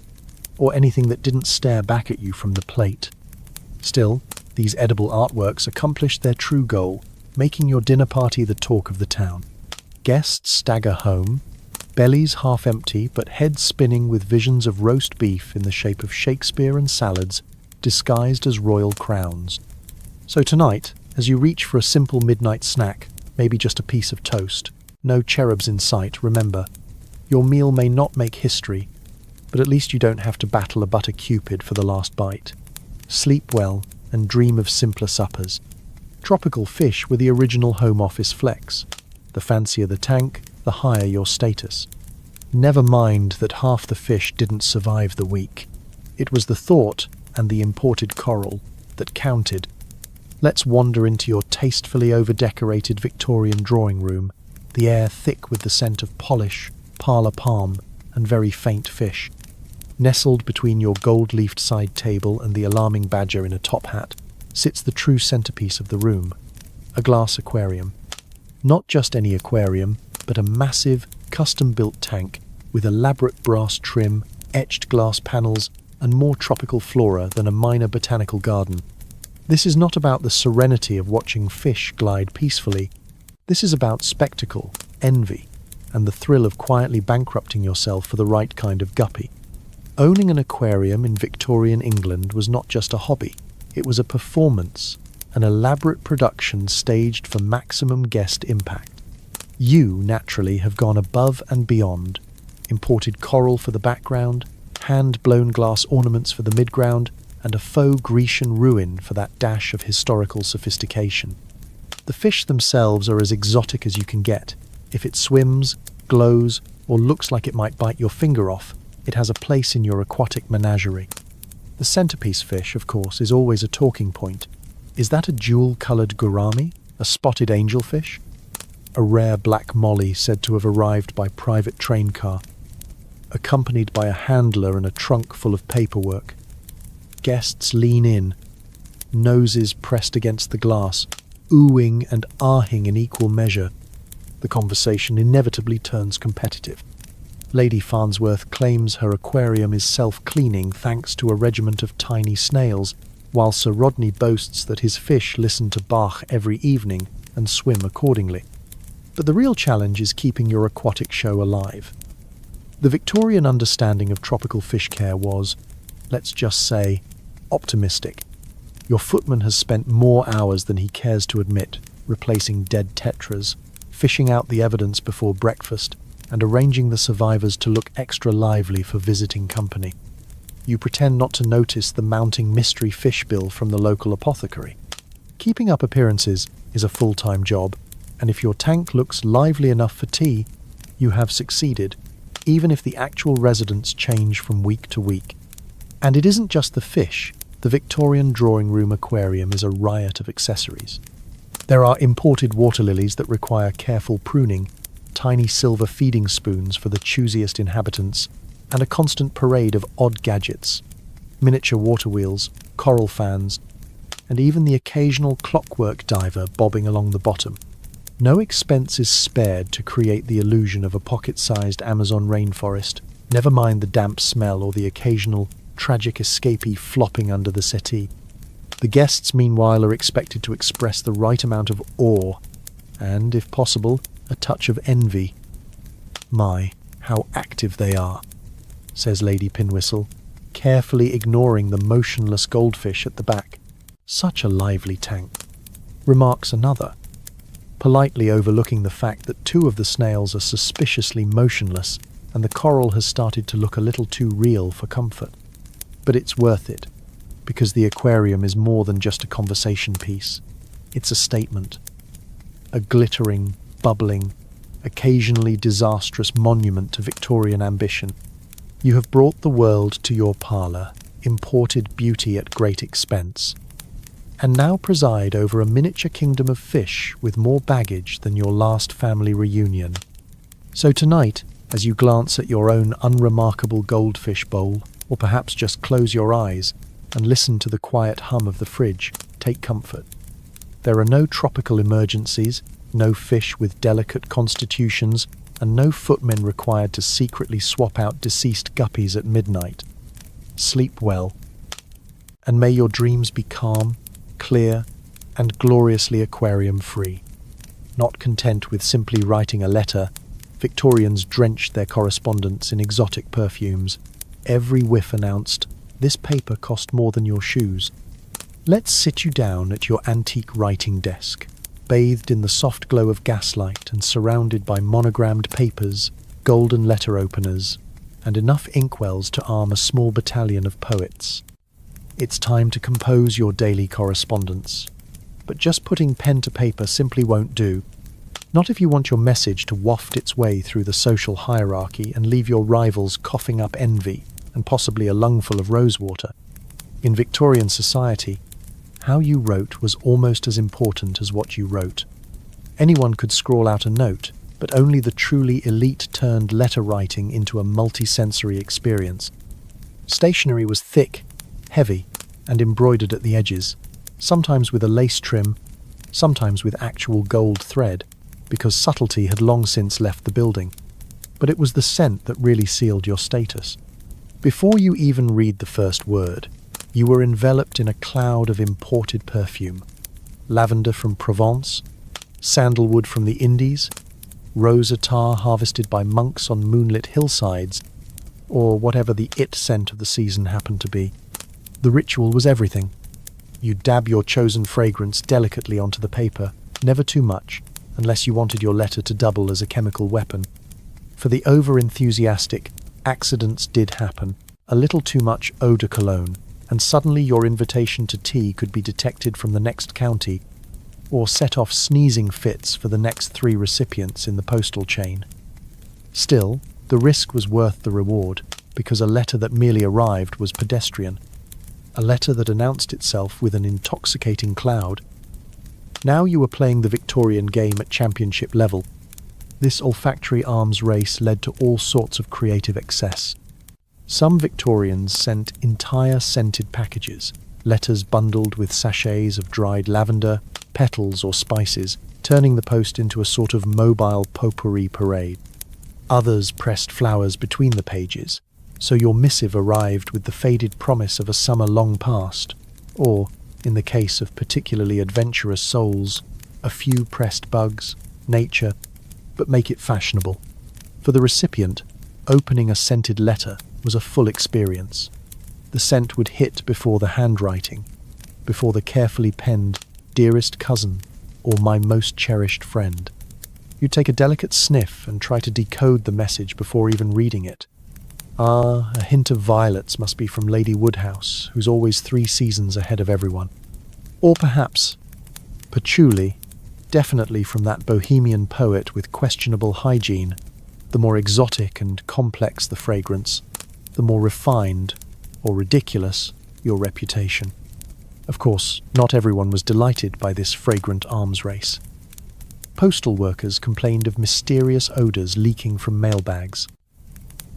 Speaker 1: or anything that didn't stare back at you from the plate. Still, these edible artworks accomplished their true goal, making your dinner party the talk of the town. Guests stagger home, bellies half empty but heads spinning with visions of roast beef in the shape of Shakespeare and salads disguised as royal crowns. So tonight, as you reach for a simple midnight snack, maybe just a piece of toast, no cherubs in sight, remember, your meal may not make history, but at least you don't have to battle a butter cupid for the last bite. Sleep well and dream of simpler suppers. Tropical fish were the original home office flex. The fancier the tank, the higher your status. Never mind that half the fish didn't survive the week. It was the thought and the imported coral that counted. Let's wander into your tastefully over-decorated Victorian drawing room, the air thick with the scent of polish, parlour palm, and very faint fish. Nestled between your gold-leafed side table and the alarming badger in a top hat sits the true centerpiece of the room, a glass aquarium. Not just any aquarium, but a massive, custom-built tank with elaborate brass trim, etched glass panels, and more tropical flora than a minor botanical garden. This is not about the serenity of watching fish glide peacefully. This is about spectacle, envy, and the thrill of quietly bankrupting yourself for the right kind of guppy. Owning an aquarium in Victorian England was not just a hobby, it was a performance, an elaborate production staged for maximum guest impact. You, naturally, have gone above and beyond, imported coral for the background, hand-blown glass ornaments for the midground, and a faux Grecian ruin for that dash of historical sophistication. The fish themselves are as exotic as you can get. If it swims, glows, or looks like it might bite your finger off, it has a place in your aquatic menagerie. The centerpiece fish, of course, is always a talking point. Is that a jewel-coloured gourami? A spotted angelfish? A rare black molly said to have arrived by private train car, accompanied by a handler and a trunk full of paperwork. Guests lean in, noses pressed against the glass, oohing and ahing in equal measure. The conversation inevitably turns competitive. Lady Farnsworth claims her aquarium is self-cleaning thanks to a regiment of tiny snails, while Sir Rodney boasts that his fish listen to Bach every evening and swim accordingly. But the real challenge is keeping your aquatic show alive. The Victorian understanding of tropical fish care was, let's just say, optimistic. Your footman has spent more hours than he cares to admit, replacing dead tetras, fishing out the evidence before breakfast, and arranging the survivors to look extra lively for visiting company. You pretend not to notice the mounting mystery fish bill from the local apothecary. Keeping up appearances is a full-time job, and if your tank looks lively enough for tea, you have succeeded, even if the actual residents change from week to week. And it isn't just the fish. The Victorian drawing room aquarium is a riot of accessories. There are imported water lilies that require careful pruning, tiny silver feeding spoons for the choosiest inhabitants, and a constant parade of odd gadgets, miniature water wheels, coral fans, and even the occasional clockwork diver bobbing along the bottom. No expense is spared to create the illusion of a pocket-sized Amazon rainforest, never mind the damp smell or the occasional tragic escapee flopping under the settee. The guests, meanwhile, are expected to express the right amount of awe, and, if possible, a touch of envy. My, how active they are, says Lady Pinwhistle, carefully ignoring the motionless goldfish at the back. Such a lively tank, remarks another, politely overlooking the fact that two of the snails are suspiciously motionless and the coral has started to look a little too real for comfort. But it's worth it, because the aquarium is more than just a conversation piece. It's a statement. A glittering, bubbling, occasionally disastrous monument to Victorian ambition. You have brought the world to your parlour, imported beauty at great expense. and now preside over a miniature kingdom of fish with more baggage than your last family reunion. So tonight, as you glance at your own unremarkable goldfish bowl, or perhaps just close your eyes and listen to the quiet hum of the fridge, take comfort. There are no tropical emergencies, no fish with delicate constitutions, and no footmen required to secretly swap out deceased guppies at midnight. Sleep well, and may your dreams be calm, clear, and gloriously aquarium-free. Not content with simply writing a letter, Victorians drenched their correspondence in exotic perfumes. Every whiff announced, "This paper cost more than your shoes." Let's sit you down at your antique writing desk, bathed in the soft glow of gaslight and surrounded by monogrammed papers, golden letter openers, and enough inkwells to arm a small battalion of poets. It's time to compose your daily correspondence. But just putting pen to paper simply won't do. Not if you want your message to waft its way through the social hierarchy and leave your rivals coughing up envy and possibly a lungful of rosewater. In Victorian society, how you wrote was almost as important as what you wrote. Anyone could scrawl out a note, but only the truly elite turned letter writing into a multi-sensory experience. Stationery was thick, heavy, and embroidered at the edges, sometimes with a lace trim, sometimes with actual gold thread, because subtlety had long since left the building. But it was the scent that really sealed your status. Before you even read the first word, you were enveloped in a cloud of imported perfume. Lavender from Provence, sandalwood from the Indies, rose attar harvested by monks on moonlit hillsides, or whatever the it scent of the season happened to be. The ritual was everything. You dab your chosen fragrance delicately onto the paper, never too much, unless you wanted your letter to double as a chemical weapon. For the over-enthusiastic, accidents did happen. A little too much eau de cologne, and suddenly your invitation to tea could be detected from the next county, or set off sneezing fits for the next 3 recipients in the postal chain. Still, the risk was worth the reward, because a letter that merely arrived was pedestrian. A letter that announced itself with an intoxicating cloud. Now you were playing the Victorian game at championship level. This olfactory arms race led to all sorts of creative excess. Some Victorians sent entire scented packages, letters bundled with sachets of dried lavender, petals or spices, turning the post into a sort of mobile potpourri parade. Others pressed flowers between the pages, so your missive arrived with the faded promise of a summer long past, or, in the case of particularly adventurous souls, a few pressed bugs, nature, but make it fashionable. For the recipient, opening a scented letter was a full experience. The scent would hit before the handwriting, before the carefully penned "dearest cousin" or "my most cherished friend." You'd take a delicate sniff and try to decode the message before even reading it. Ah, a hint of violets must be from Lady Woodhouse, who's always 3 seasons ahead of everyone. Or perhaps patchouli, definitely from that bohemian poet with questionable hygiene. The more exotic and complex the fragrance, the more refined, or ridiculous, your reputation. Of course, not everyone was delighted by this fragrant arms race. Postal workers complained of mysterious odours leaking from mailbags.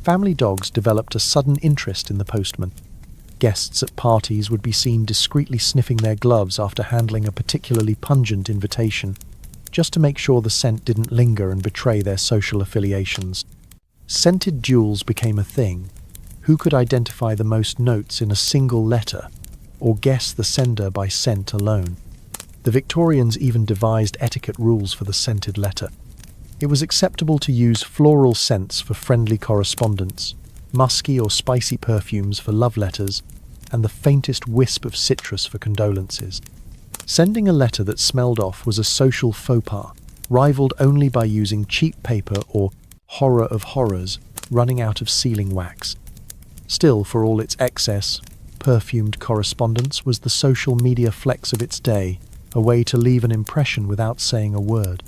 Speaker 1: Family dogs developed a sudden interest in the postman. Guests at parties would be seen discreetly sniffing their gloves after handling a particularly pungent invitation, just to make sure the scent didn't linger and betray their social affiliations. Scented duels became a thing. Who could identify the most notes in a single letter, or guess the sender by scent alone? The Victorians even devised etiquette rules for the scented letter. It was acceptable to use floral scents for friendly correspondence, musky or spicy perfumes for love letters, and the faintest wisp of citrus for condolences. Sending a letter that smelled off was a social faux pas, rivaled only by using cheap paper or, horror of horrors, running out of sealing wax. Still, for all its excess, perfumed correspondence was the social media flex of its day, a way to leave an impression without saying a word.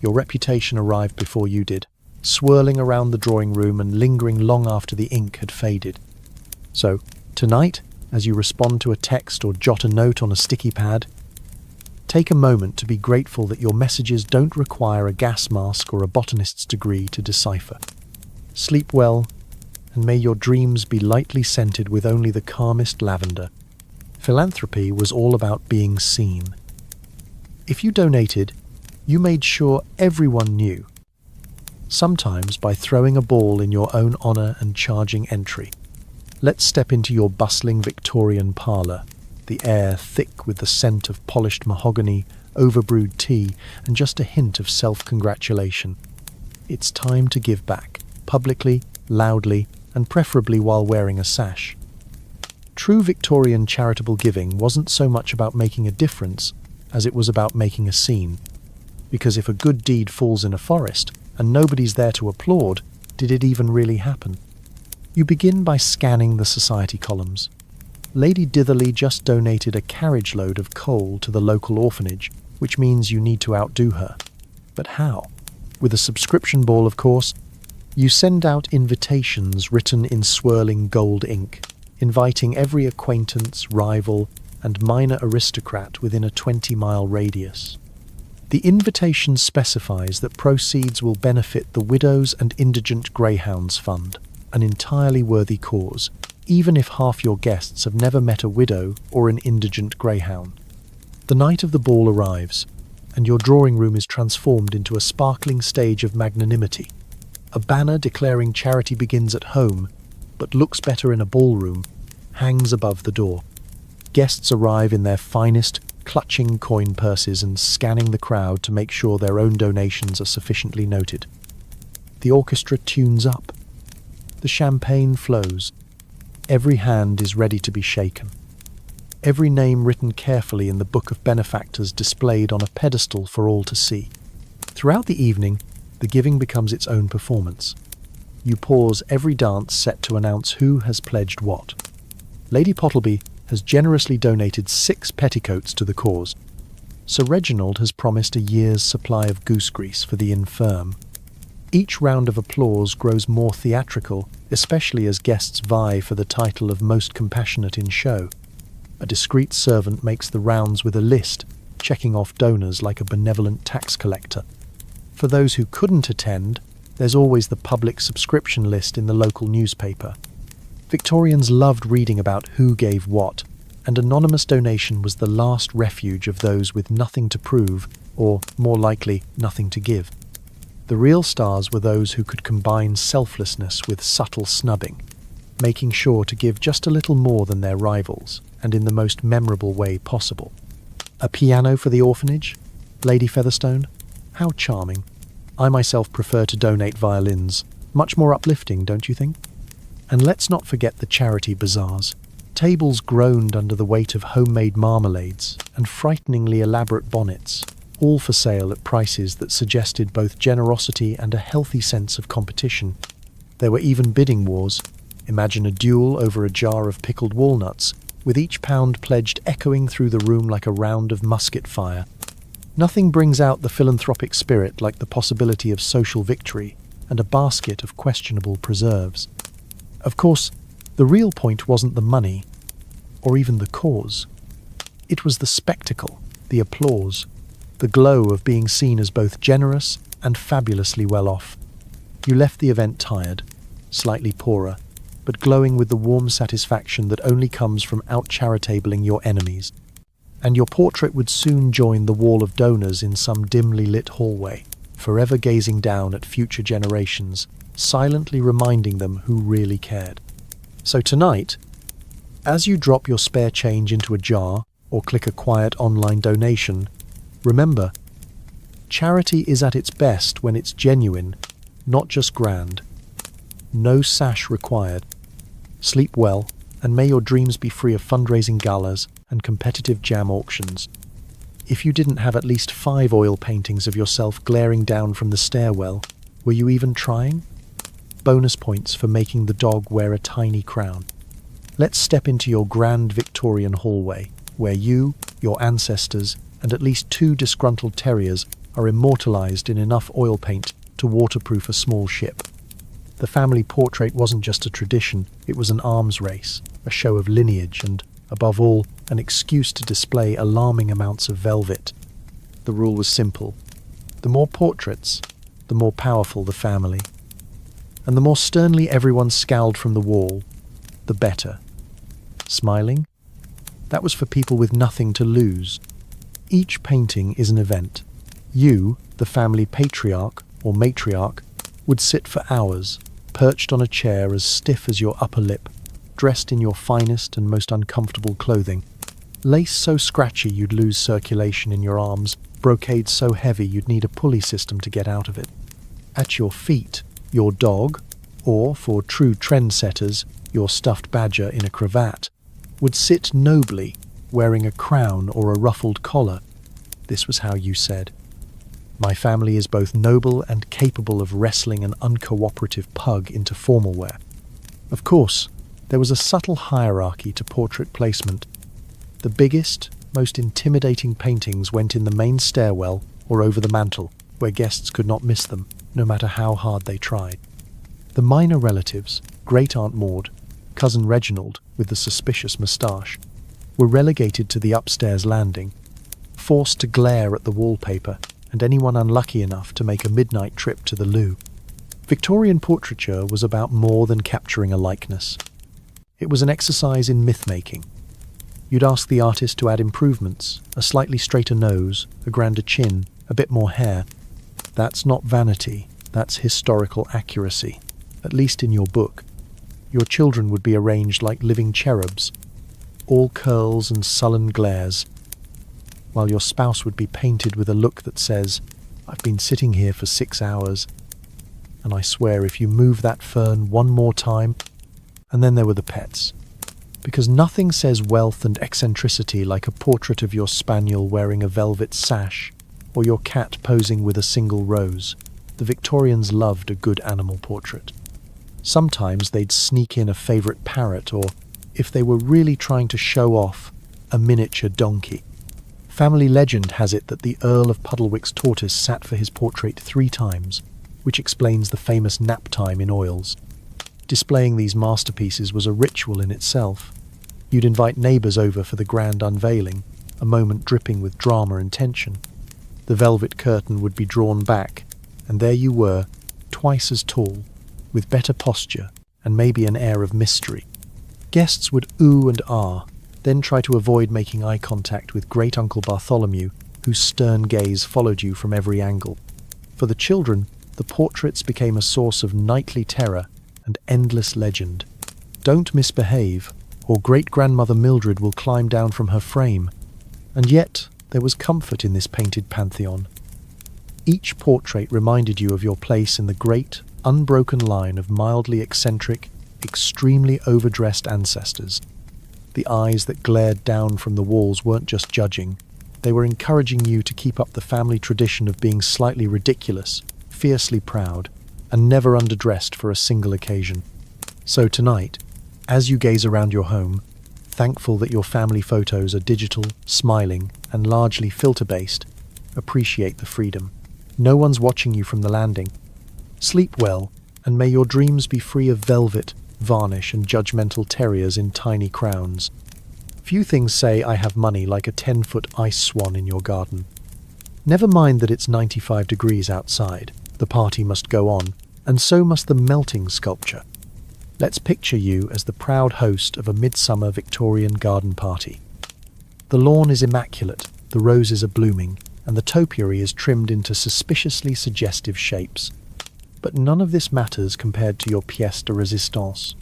Speaker 1: Your reputation arrived before you did, swirling around the drawing room and lingering long after the ink had faded. So, tonight, as you respond to a text or jot a note on a sticky pad. Take a moment to be grateful that your messages don't require a gas mask or a botanist's degree to decipher. Sleep well, and may your dreams be lightly scented with only the calmest lavender. Philanthropy was all about being seen. If you donated, you made sure everyone knew. Sometimes by throwing a ball in your own honour and charging entry. Let's step into your bustling Victorian parlour, the air thick with the scent of polished mahogany, overbrewed tea, and just a hint of self-congratulation. It's time to give back, publicly, loudly, and preferably while wearing a sash. True Victorian charitable giving wasn't so much about making a difference as it was about making a scene. Because if a good deed falls in a forest and nobody's there to applaud, did it even really happen? You begin by scanning the society columns. Lady Ditherley just donated a carriage load of coal to the local orphanage, which means you need to outdo her. But how? With a subscription ball, of course. You send out invitations written in swirling gold ink, inviting every acquaintance, rival, and minor aristocrat within a 20-mile radius. The invitation specifies that proceeds will benefit the Widows and Indigent Greyhounds Fund, an entirely worthy cause, even if half your guests have never met a widow or an indigent greyhound. The night of the ball arrives, and your drawing room is transformed into a sparkling stage of magnanimity. A banner declaring charity begins at home, but looks better in a ballroom, hangs above the door. Guests arrive in their finest, clutching coin purses and scanning the crowd to make sure their own donations are sufficiently noted. The orchestra tunes up. The champagne flows. Every hand is ready to be shaken. Every name written carefully in the book of benefactors displayed on a pedestal for all to see. Throughout the evening, the giving becomes its own performance. You pause every dance set to announce who has pledged what. Lady Pottleby has generously donated 6 petticoats to the cause. Sir Reginald has promised a year's supply of goose grease for the infirm. Each round of applause grows more theatrical, especially as guests vie for the title of most compassionate in show. A discreet servant makes the rounds with a list, checking off donors like a benevolent tax collector. For those who couldn't attend, there's always the public subscription list in the local newspaper. Victorians loved reading about who gave what, and anonymous donation was the last refuge of those with nothing to prove, or, more likely, nothing to give. The real stars were those who could combine selflessness with subtle snubbing, making sure to give just a little more than their rivals, and in the most memorable way possible. A piano for the orphanage? Lady Featherstone? How charming. I myself prefer to donate violins. Much more uplifting, don't you think? And let's not forget the charity bazaars. Tables groaned under the weight of homemade marmalades and frighteningly elaborate bonnets, all for sale at prices that suggested both generosity and a healthy sense of competition. There were even bidding wars. Imagine a duel over a jar of pickled walnuts, with each pound pledged echoing through the room like a round of musket fire. Nothing brings out the philanthropic spirit like the possibility of social victory and a basket of questionable preserves. Of course, the real point wasn't the money, or even the cause. It was the spectacle, the applause, the glow of being seen as both generous and fabulously well off. You left the event tired, slightly poorer, but glowing with the warm satisfaction that only comes from out-charitabling your enemies. And your portrait would soon join the wall of donors in some dimly lit hallway, forever gazing down at future generations, silently reminding them who really cared. So tonight, as you drop your spare change into a jar or click a quiet online donation, remember, charity is at its best when it's genuine, not just grand. No sash required. Sleep well, and may your dreams be free of fundraising galas and competitive jam auctions. If you didn't have at least 5 oil paintings of yourself glaring down from the stairwell, were you even trying? Bonus points for making the dog wear a tiny crown. Let's step into your grand Victorian hallway, where you, your ancestors, and at least 2 disgruntled terriers are immortalized in enough oil paint to waterproof a small ship. The family portrait wasn't just a tradition, it was an arms race, a show of lineage, and, above all, an excuse to display alarming amounts of velvet. The rule was simple. The more portraits, the more powerful the family. And the more sternly everyone scowled from the wall, the better. Smiling? That was for people with nothing to lose. Each painting is an event. You, the family patriarch or matriarch, would sit for hours, perched on a chair as stiff as your upper lip, dressed in your finest and most uncomfortable clothing. Lace so scratchy you'd lose circulation in your arms, brocade so heavy you'd need a pulley system to get out of it. At your feet, your dog, or, for true trendsetters, your stuffed badger in a cravat, would sit nobly, wearing a crown or a ruffled collar. This was how you said, "My family is both noble and capable of wrestling an uncooperative pug into formal wear." Of course, there was a subtle hierarchy to portrait placement. The biggest, most intimidating paintings went in the main stairwell or over the mantel, where guests could not miss them, no matter how hard they tried. The minor relatives, Great-Aunt Maud, Cousin Reginald with the suspicious moustache, were relegated to the upstairs landing, forced to glare at the wallpaper, and anyone unlucky enough to make a midnight trip to the loo. Victorian portraiture was about more than capturing a likeness. It was an exercise in myth-making. You'd ask the artist to add improvements, a slightly straighter nose, a grander chin, a bit more hair. That's not vanity, that's historical accuracy, at least in your book. Your children would be arranged like living cherubs, all curls and sullen glares, while your spouse would be painted with a look that says, "I've been sitting here for 6 hours, and I swear if you move that fern one more time." And then there were the pets. Because nothing says wealth and eccentricity like a portrait of your spaniel wearing a velvet sash, or your cat posing with a single rose. The Victorians loved a good animal portrait. Sometimes they'd sneak in a favourite parrot, or, if they were really trying to show off, a miniature donkey. Family legend has it that the Earl of Puddlewick's tortoise sat for his portrait 3 times, which explains the famous nap time in oils. Displaying these masterpieces was a ritual in itself. You'd invite neighbours over for the grand unveiling, a moment dripping with drama and tension. The velvet curtain would be drawn back, and there you were, twice as tall, with better posture and maybe an air of mystery. Guests would ooh and ah, then try to avoid making eye contact with Great-Uncle Bartholomew, whose stern gaze followed you from every angle. For the children, the portraits became a source of nightly terror and endless legend. Don't misbehave, or great-grandmother Mildred will climb down from her frame. And yet, there was comfort in this painted pantheon. Each portrait reminded you of your place in the great, unbroken line of mildly eccentric, extremely overdressed ancestors. The eyes that glared down from the walls weren't just judging, they were encouraging you to keep up the family tradition of being slightly ridiculous, fiercely proud, and never underdressed for a single occasion. So tonight, as you gaze around your home, thankful that your family photos are digital, smiling, and largely filter-based, appreciate the freedom. No one's watching you from the landing. Sleep well, and may your dreams be free of velvet, varnish, and judgmental terriers in tiny crowns. Few things say I have money like a 10-foot ice swan in your garden. Never mind that it's 95 degrees outside. The party must go on, and so must the melting sculpture. Let's picture you as the proud host of a midsummer Victorian garden party. The lawn is immaculate, the roses are blooming, and the topiary is trimmed into suspiciously suggestive shapes. But none of this matters compared to your pièce de résistance,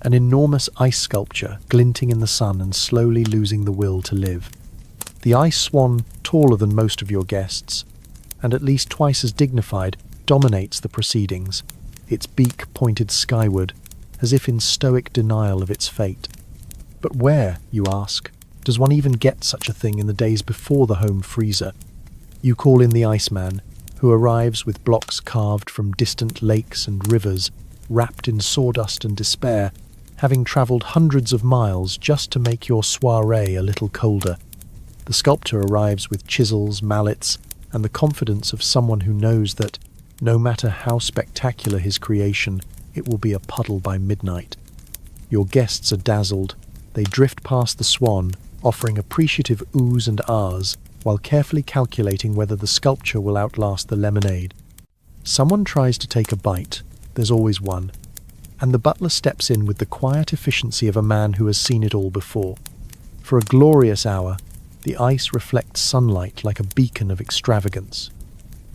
Speaker 1: an enormous ice sculpture glinting in the sun and slowly losing the will to live. The ice swan, taller than most of your guests, and at least twice as dignified, dominates the proceedings, its beak pointed skyward, as if in stoic denial of its fate. But where, you ask, does one even get such a thing in the days before the home freezer? You call in the Iceman, who arrives with blocks carved from distant lakes and rivers, wrapped in sawdust and despair, having travelled hundreds of miles just to make your soirée a little colder. The sculptor arrives with chisels, mallets, and the confidence of someone who knows that, no matter how spectacular his creation, it will be a puddle by midnight. Your guests are dazzled. They drift past the swan, offering appreciative oohs and ahs, while carefully calculating whether the sculpture will outlast the lemonade. Someone tries to take a bite, there's always one, and the butler steps in with the quiet efficiency of a man who has seen it all before. For a glorious hour, the ice reflects sunlight like a beacon of extravagance.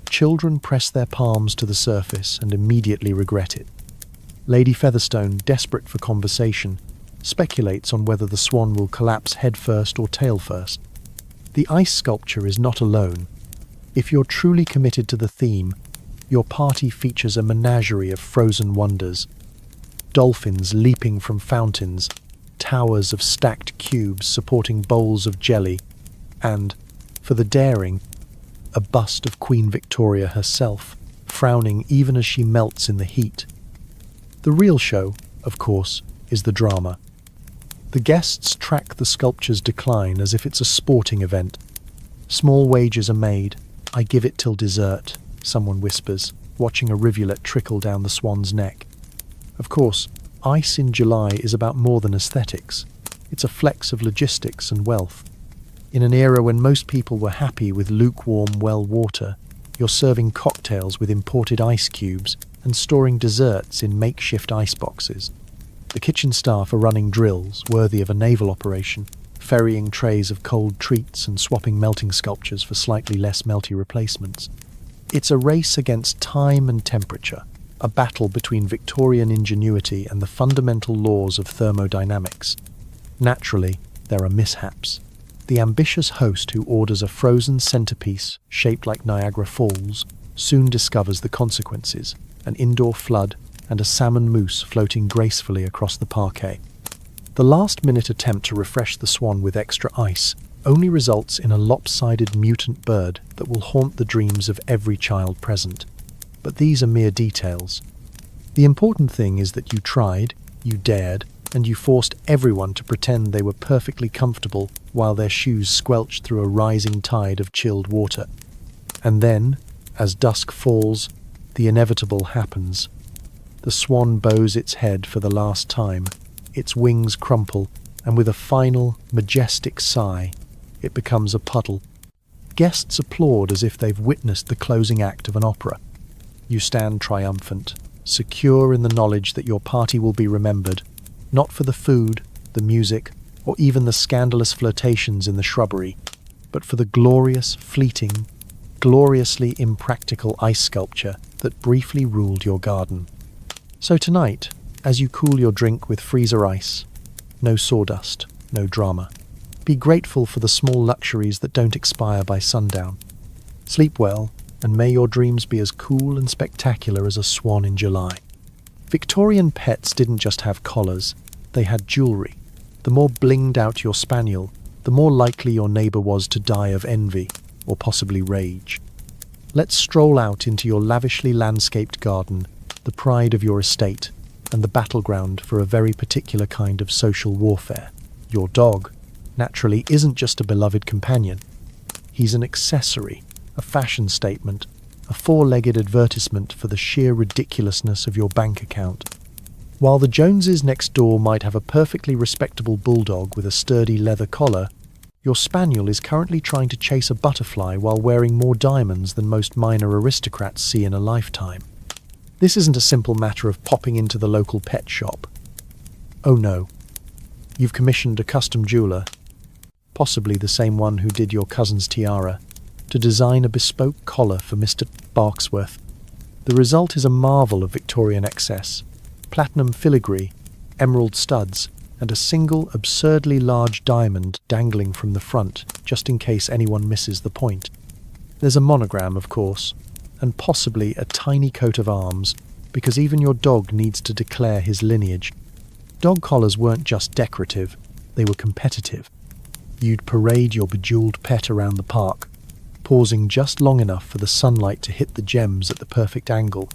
Speaker 1: Children press their palms to the surface and immediately regret it. Lady Featherstone, desperate for conversation, speculates on whether the swan will collapse head first or tail first. The ice sculpture is not alone. If you're truly committed to the theme, your party features a menagerie of frozen wonders. Dolphins leaping from fountains, towers of stacked cubes supporting bowls of jelly, and, for the daring, a bust of Queen Victoria herself, frowning even as she melts in the heat. The real show, of course, is the drama. The guests track the sculpture's decline as if it's a sporting event. Small wagers are made. "I give it till dessert," someone whispers, watching a rivulet trickle down the swan's neck. Of course, ice in July is about more than aesthetics. It's a flex of logistics and wealth. In an era when most people were happy with lukewarm well water, you're serving cocktails with imported ice cubes and storing desserts in makeshift ice boxes. The kitchen staff are running drills worthy of a naval operation, ferrying trays of cold treats and swapping melting sculptures for slightly less melty replacements. It's a race against time and temperature, a battle between Victorian ingenuity and the fundamental laws of thermodynamics. Naturally, there are mishaps. The ambitious host who orders a frozen centerpiece shaped like Niagara Falls soon discovers the consequences: an indoor flood and a salmon mousse floating gracefully across the parquet. The last-minute attempt to refresh the swan with extra ice only results in a lopsided mutant bird that will haunt the dreams of every child present. But these are mere details. The important thing is that you tried, you dared, and you forced everyone to pretend they were perfectly comfortable while their shoes squelched through a rising tide of chilled water. And then, as dusk falls, the inevitable happens. The swan bows its head for the last time, its wings crumple, and with a final, majestic sigh, it becomes a puddle. Guests applaud as if they've witnessed the closing act of an opera. You stand triumphant, secure in the knowledge that your party will be remembered, not for the food, the music, or even the scandalous flirtations in the shrubbery, but for the glorious, fleeting, gloriously impractical ice sculpture that briefly ruled your garden. So tonight, as you cool your drink with freezer ice, no sawdust, no drama. Be grateful for the small luxuries that don't expire by sundown. Sleep well, and may your dreams be as cool and spectacular as a swan in July. Victorian pets didn't just have collars, they had jewellery. The more blinged out your spaniel, the more likely your neighbour was to die of envy, or possibly rage. Let's stroll out into your lavishly landscaped garden, the pride of your estate, and the battleground for a very particular kind of social warfare. Your dog, naturally, isn't just a beloved companion. He's an accessory, a fashion statement, a four-legged advertisement for the sheer ridiculousness of your bank account. While the Joneses next door might have a perfectly respectable bulldog with a sturdy leather collar, your spaniel is currently trying to chase a butterfly while wearing more diamonds than most minor aristocrats see in a lifetime. This isn't a simple matter of popping into the local pet shop. Oh no. You've commissioned a custom jeweller, possibly the same one who did your cousin's tiara, to design a bespoke collar for Mr. Barksworth. The result is a marvel of Victorian excess: platinum filigree, emerald studs, and a single absurdly large diamond dangling from the front, just in case anyone misses the point. There's a monogram, of course, and possibly a tiny coat of arms, because even your dog needs to declare his lineage. Dog collars weren't just decorative, they were competitive. You'd parade your bejeweled pet around the park, pausing just long enough for the sunlight to hit the gems at the perfect angle,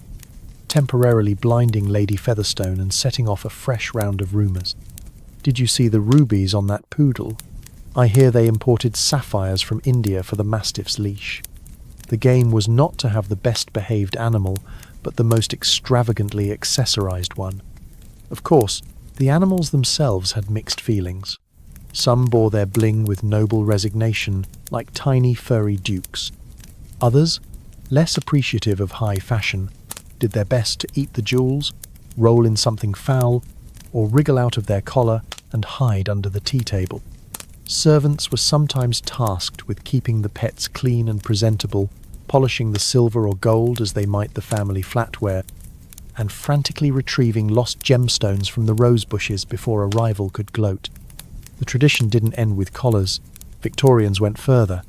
Speaker 1: temporarily blinding Lady Featherstone and setting off a fresh round of rumours. Did you see the rubies on that poodle? I hear they imported sapphires from India for the mastiff's leash. The game was not to have the best-behaved animal, but the most extravagantly accessorized one. Of course, the animals themselves had mixed feelings. Some bore their bling with noble resignation, like tiny furry dukes. Others, less appreciative of high fashion, did their best to eat the jewels, roll in something foul, or wriggle out of their collar and hide under the tea table. Servants were sometimes tasked with keeping the pets clean and presentable, polishing the silver or gold as they might the family flatware, and frantically retrieving lost gemstones from the rose bushes before a rival could gloat. The tradition didn't end with collars. Victorians went further.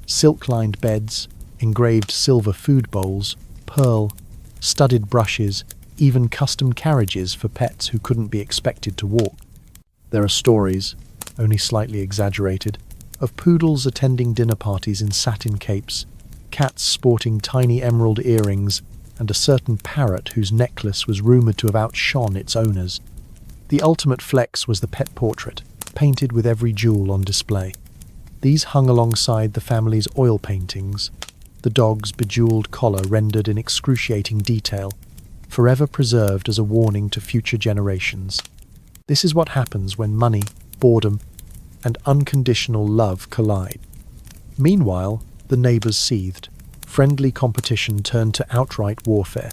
Speaker 1: Silk-lined beds, engraved silver food bowls, pearl, studded brushes, even custom carriages for pets who couldn't be expected to walk. There are stories, only slightly exaggerated, of poodles attending dinner parties in satin capes, cats sporting tiny emerald earrings, and a certain parrot whose necklace was rumoured to have outshone its owners. The ultimate flex was the pet portrait, painted with every jewel on display. These hung alongside the family's oil paintings, the dog's bejeweled collar rendered in excruciating detail, forever preserved as a warning to future generations. This is what happens when money, boredom, and unconditional love collide. Meanwhile, the neighbours seethed. Friendly competition turned to outright warfare.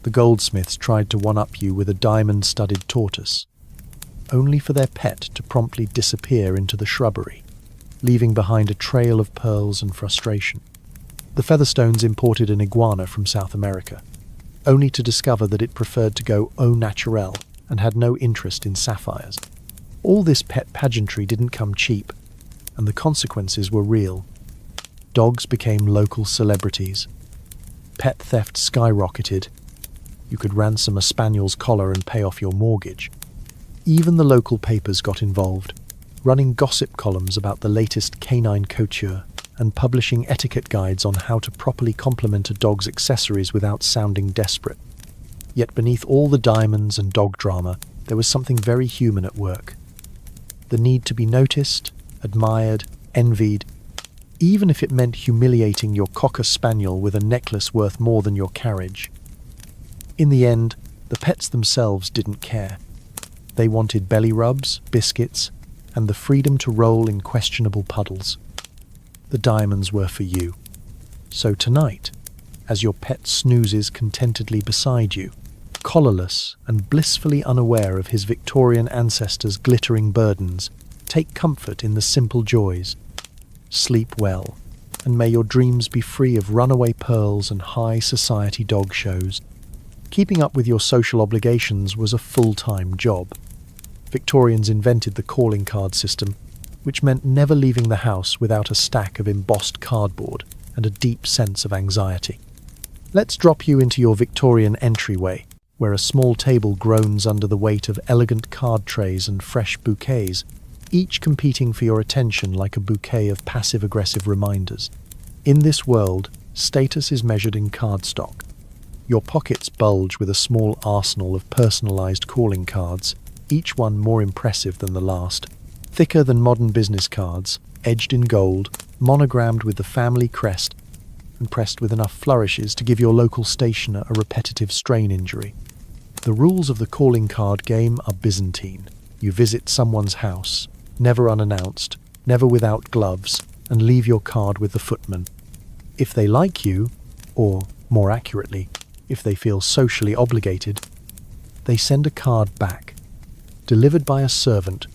Speaker 1: The goldsmiths tried to one-up you with a diamond-studded tortoise, only for their pet to promptly disappear into the shrubbery, leaving behind a trail of pearls and frustration. The Featherstones imported an iguana from South America, only to discover that it preferred to go au naturel and had no interest in sapphires. All this pet pageantry didn't come cheap, and the consequences were real. Dogs became local celebrities. Pet theft skyrocketed. You could ransom a spaniel's collar and pay off your mortgage. Even the local papers got involved, running gossip columns about the latest canine couture and publishing etiquette guides on how to properly compliment a dog's accessories without sounding desperate. Yet beneath all the diamonds and dog drama, there was something very human at work. The need to be noticed, admired, envied, even if it meant humiliating your cocker spaniel with a necklace worth more than your carriage. In the end, the pets themselves didn't care. They wanted belly rubs, biscuits, and the freedom to roll in questionable puddles. The diamonds were for you. So tonight, as your pet snoozes contentedly beside you, collarless and blissfully unaware of his Victorian ancestors' glittering burdens, take comfort in the simple joys. Sleep well, and may your dreams be free of runaway pearls and high society dog shows. Keeping up with your social obligations was a full-time job. Victorians invented the calling card system, which meant never leaving the house without a stack of embossed cardboard and a deep sense of anxiety. Let's drop you into your Victorian entryway, where a small table groans under the weight of elegant card trays and fresh bouquets, each competing for your attention like a bouquet of passive-aggressive reminders. In this world, status is measured in cardstock. Your pockets bulge with a small arsenal of personalized calling cards, each one more impressive than the last. Thicker than modern business cards, edged in gold, monogrammed with the family crest, and pressed with enough flourishes to give your local stationer a repetitive strain injury. The rules of the calling card game are Byzantine. You visit someone's house, never unannounced, never without gloves, and leave your card with the footman. If they like you, or, more accurately, if they feel socially obligated, they send a card back, delivered by a servant,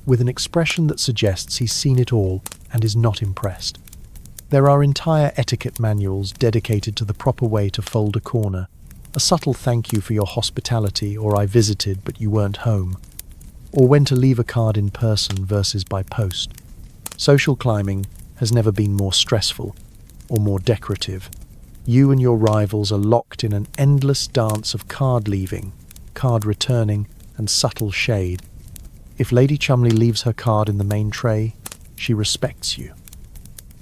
Speaker 1: with an expression that suggests he's seen it all and is not impressed. There are entire etiquette manuals dedicated to the proper way to fold a corner, a subtle thank you for your hospitality or I visited but you weren't home, or when to leave a card in person versus by post. Social climbing has never been more stressful or more decorative. You and your rivals are locked in an endless dance of card leaving, card returning, and subtle shade. If Lady Chumley leaves her card in the main tray, she respects you.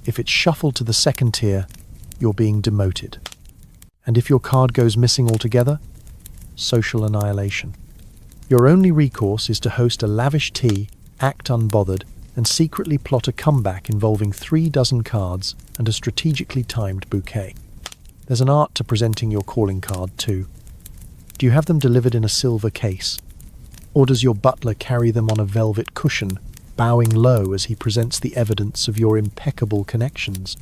Speaker 1: If it's shuffled to the second tier, you're being demoted. And if your card goes missing altogether, social annihilation. Your only recourse is to host a lavish tea, act unbothered, and secretly plot a comeback involving 36 cards and a strategically timed bouquet. There's an art to presenting your calling card too. Do you have them delivered in a silver case? Or does your butler carry them on a velvet cushion, bowing low as he presents the evidence of your impeccable connections?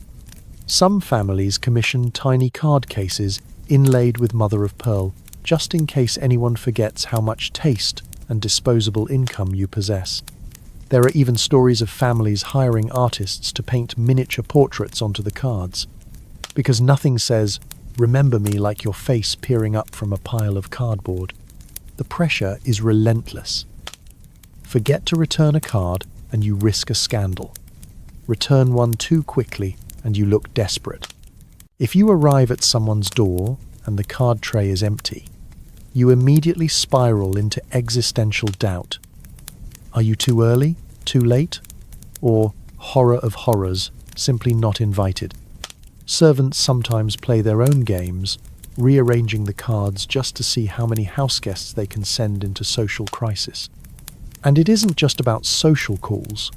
Speaker 1: Some families commission tiny card cases inlaid with mother of pearl, just in case anyone forgets how much taste and disposable income you possess. There are even stories of families hiring artists to paint miniature portraits onto the cards, because nothing says, "Remember me," like your face peering up from a pile of cardboard. The pressure is relentless. Forget to return a card and you risk a scandal. Return one too quickly and you look desperate. If you arrive at someone's door and the card tray is empty, you immediately spiral into existential doubt. Are you too early, too late, or, horror of horrors, simply not invited? Servants sometimes play their own games, rearranging the cards just to see how many houseguests they can send into social crisis. And it isn't just about social calls.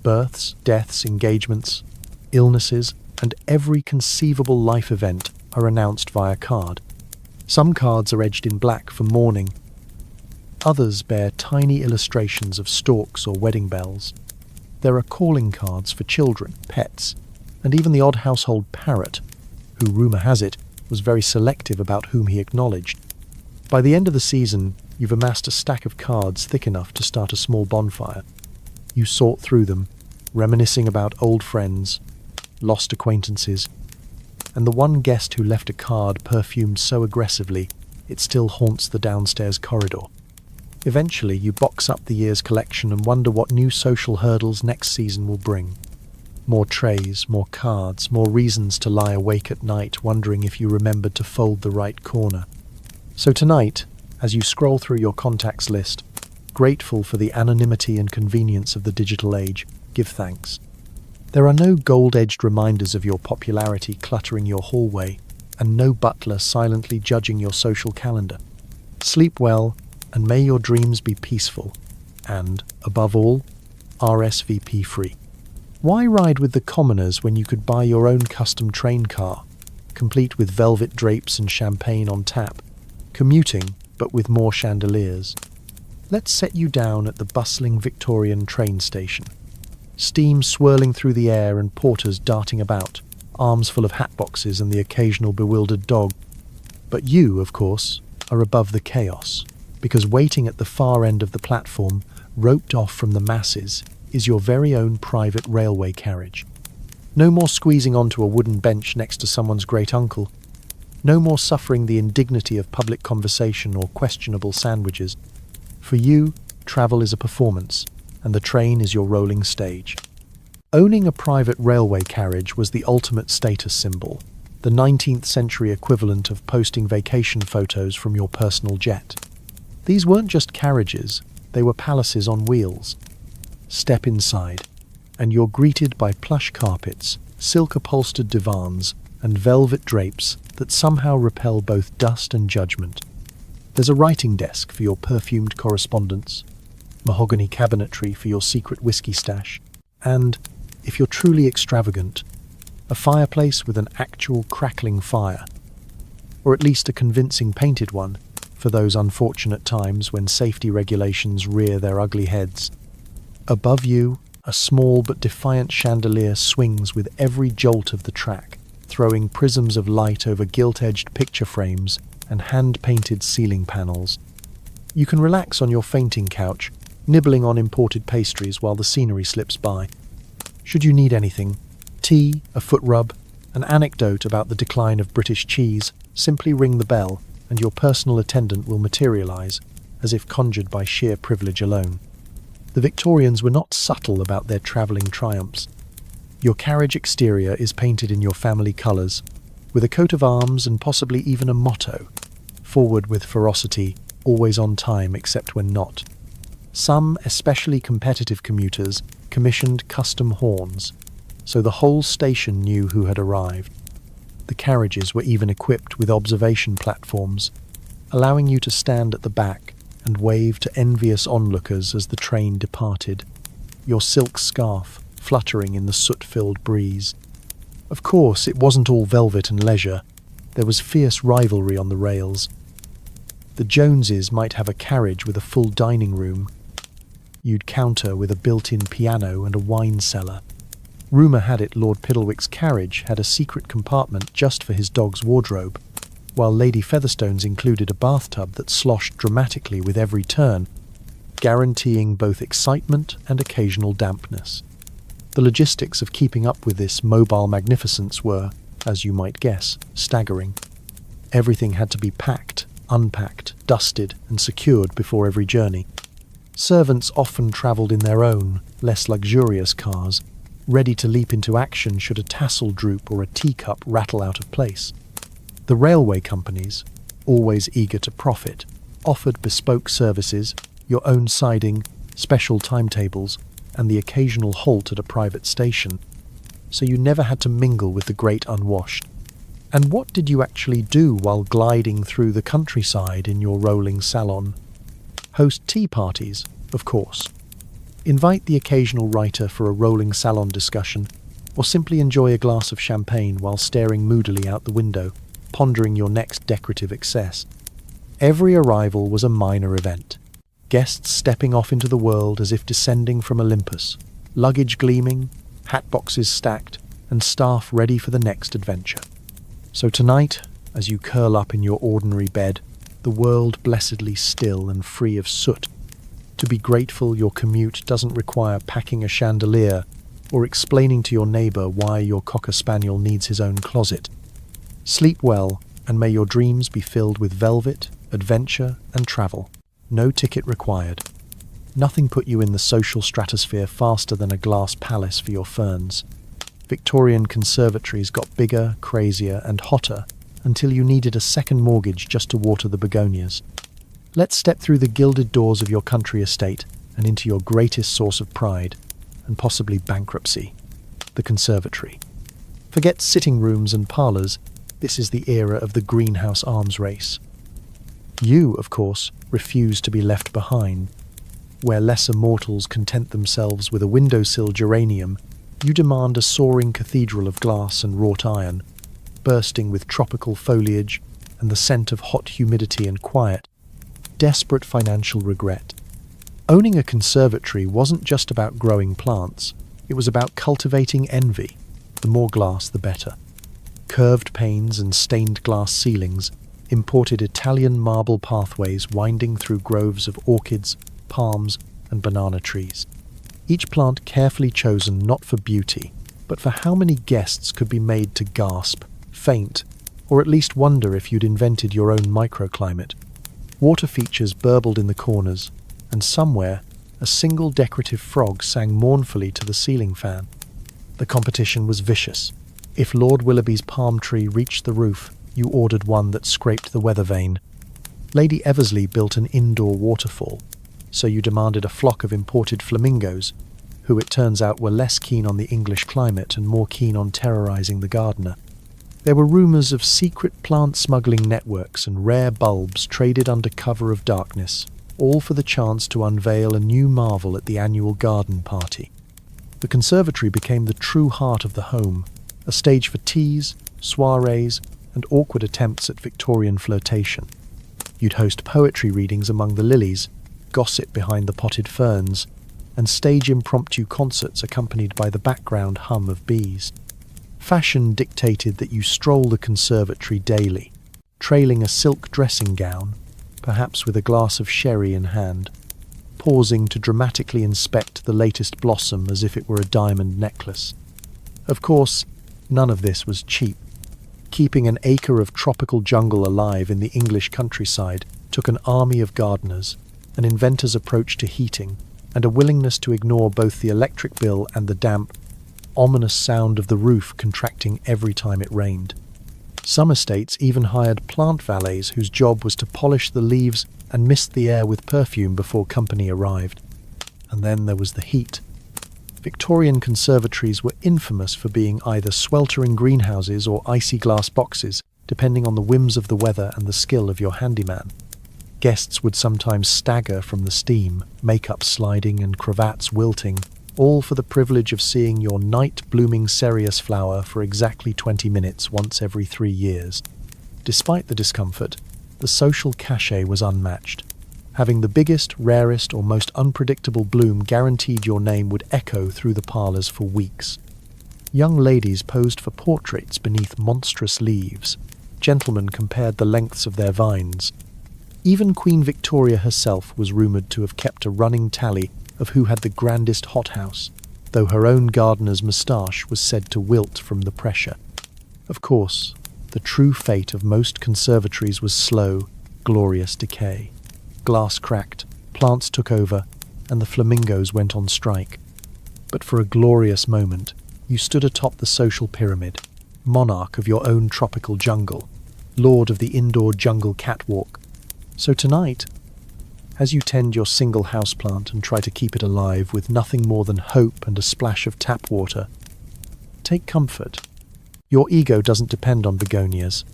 Speaker 1: Births, deaths, engagements, illnesses, and every conceivable life event are announced via card. Some cards are edged in black for mourning. Others bear tiny illustrations of storks or wedding bells. There are calling cards for children, pets, and even the odd household parrot, who, rumour has it, was very selective about whom he acknowledged. By the end of the season, you've amassed a stack of cards thick enough to start a small bonfire. You sort through them, reminiscing about old friends, lost acquaintances, and the one guest who left a card perfumed so aggressively it still haunts the downstairs corridor. Eventually, you box up the year's collection and wonder what new social hurdles next season will bring. More trays, more cards, more reasons to lie awake at night wondering if you remembered to fold the right corner. So tonight, as you scroll through your contacts list, grateful for the anonymity and convenience of the digital age, give thanks. There are no gold-edged reminders of your popularity cluttering your hallway, and no butler silently judging your social calendar. Sleep well, and may your dreams be peaceful, and, above all, RSVP-free. Why ride with the commoners when you could buy your own custom train car, complete with velvet drapes and champagne on tap, commuting but with more chandeliers? Let's set you down at the bustling Victorian train station. Steam swirling through the air and porters darting about, arms full of hatboxes and the occasional bewildered dog. But you, of course, are above the chaos, because waiting at the far end of the platform, roped off from the masses, is your very own private railway carriage. No more squeezing onto a wooden bench next to someone's great-uncle. No more suffering the indignity of public conversation or questionable sandwiches. For you, travel is a performance, and the train is your rolling stage. Owning a private railway carriage was the ultimate status symbol, the 19th century equivalent of posting vacation photos from your personal jet. These weren't just carriages, they were palaces on wheels. Step inside, and you're greeted by plush carpets, silk-upholstered divans, and velvet drapes that somehow repel both dust and judgment. There's a writing desk for your perfumed correspondence, mahogany cabinetry for your secret whiskey stash, and, if you're truly extravagant, a fireplace with an actual crackling fire, or at least a convincing painted one for those unfortunate times when safety regulations rear their ugly heads. Above you, a small but defiant chandelier swings with every jolt of the track, throwing prisms of light over gilt-edged picture frames and hand-painted ceiling panels. You can relax on your fainting couch, nibbling on imported pastries while the scenery slips by. Should you need anything, tea, a foot rub, an anecdote about the decline of British cheese, simply ring the bell and your personal attendant will materialize, as if conjured by sheer privilege alone. The Victorians were not subtle about their travelling triumphs. Your carriage exterior is painted in your family colours, with a coat of arms and possibly even a motto: forward with ferocity, always on time except when not. Some, especially competitive commuters, commissioned custom horns, so the whole station knew who had arrived. The carriages were even equipped with observation platforms, allowing you to stand at the back and wave to envious onlookers as the train departed, your silk scarf fluttering in the soot-filled breeze. Of course, it wasn't all velvet and leisure. There was fierce rivalry on the rails. The Joneses might have a carriage with a full dining room. You'd counter with a built-in piano and a wine cellar. Rumour had it Lord Piddlewick's carriage had a secret compartment just for his dog's wardrobe, while Lady Featherstone's included a bathtub that sloshed dramatically with every turn, guaranteeing both excitement and occasional dampness. The logistics of keeping up with this mobile magnificence were, as you might guess, staggering. Everything had to be packed, unpacked, dusted, and secured before every journey. Servants often travelled in their own, less luxurious cars, ready to leap into action should a tassel droop or a teacup rattle out of place. The railway companies, always eager to profit, offered bespoke services, your own siding, special timetables, and the occasional halt at a private station, so you never had to mingle with the great unwashed. And what did you actually do while gliding through the countryside in your rolling salon? Host tea parties, of course. Invite the occasional writer for a rolling salon discussion, or simply enjoy a glass of champagne while staring moodily out the window, pondering your next decorative excess. Every arrival was a minor event. Guests stepping off into the world as if descending from Olympus, luggage gleaming, hat boxes stacked, and staff ready for the next adventure. So tonight, as you curl up in your ordinary bed, the world blessedly still and free of soot, to be grateful your commute doesn't require packing a chandelier or explaining to your neighbour why your cocker spaniel needs his own closet. Sleep well, and may your dreams be filled with velvet, adventure, and travel. No ticket required. Nothing put you in the social stratosphere faster than a glass palace for your ferns. Victorian conservatories got bigger, crazier, and hotter until you needed a second mortgage just to water the begonias. Let's step through the gilded doors of your country estate and into your greatest source of pride, and possibly bankruptcy, the conservatory. Forget sitting rooms and parlours, this is the era of the greenhouse arms race. You, of course, refuse to be left behind. Where lesser mortals content themselves with a windowsill geranium, you demand a soaring cathedral of glass and wrought iron, bursting with tropical foliage and the scent of hot humidity and quiet. Desperate financial regret. Owning a conservatory wasn't just about growing plants, it was about cultivating envy. The more glass, the better. Curved panes and stained glass ceilings, imported Italian marble pathways winding through groves of orchids, palms, and banana trees. Each plant carefully chosen not for beauty, but for how many guests could be made to gasp, faint, or at least wonder if you'd invented your own microclimate. Water features burbled in the corners, and somewhere, a single decorative frog sang mournfully to the ceiling fan. The competition was vicious. If Lord Willoughby's palm tree reached the roof, you ordered one that scraped the weather vane. Lady Eversley built an indoor waterfall, so you demanded a flock of imported flamingos, who it turns out were less keen on the English climate and more keen on terrorizing the gardener. There were rumours of secret plant smuggling networks and rare bulbs traded under cover of darkness, all for the chance to unveil a new marvel at the annual garden party. The conservatory became the true heart of the home, a stage for teas, soirees, and awkward attempts at Victorian flirtation. You'd host poetry readings among the lilies, gossip behind the potted ferns, and stage impromptu concerts accompanied by the background hum of bees. Fashion dictated that you stroll the conservatory daily, trailing a silk dressing gown, perhaps with a glass of sherry in hand, pausing to dramatically inspect the latest blossom as if it were a diamond necklace. Of course, none of this was cheap. Keeping an acre of tropical jungle alive in the English countryside took an army of gardeners, an inventor's approach to heating, and a willingness to ignore both the electric bill and the damp, ominous sound of the roof contracting every time it rained. Some estates even hired plant valets whose job was to polish the leaves and mist the air with perfume before company arrived. And then there was the heat. Victorian conservatories were infamous for being either sweltering greenhouses or icy glass boxes, depending on the whims of the weather and the skill of your handyman. Guests would sometimes stagger from the steam, makeup sliding and cravats wilting, all for the privilege of seeing your night-blooming cereus flower for exactly 20 minutes once every 3 years. Despite the discomfort, the social cachet was unmatched. Having the biggest, rarest, or most unpredictable bloom guaranteed your name would echo through the parlours for weeks. Young ladies posed for portraits beneath monstrous leaves. Gentlemen compared the lengths of their vines. Even Queen Victoria herself was rumoured to have kept a running tally of who had the grandest hothouse, though her own gardener's moustache was said to wilt from the pressure. Of course, the true fate of most conservatories was slow, glorious decay. Glass cracked, plants took over, and the flamingos went on strike. But for a glorious moment, you stood atop the social pyramid, monarch of your own tropical jungle, lord of the indoor jungle catwalk. So tonight, as you tend your single houseplant and try to keep it alive with nothing more than hope and a splash of tap water, take comfort. Your ego doesn't depend on begonias,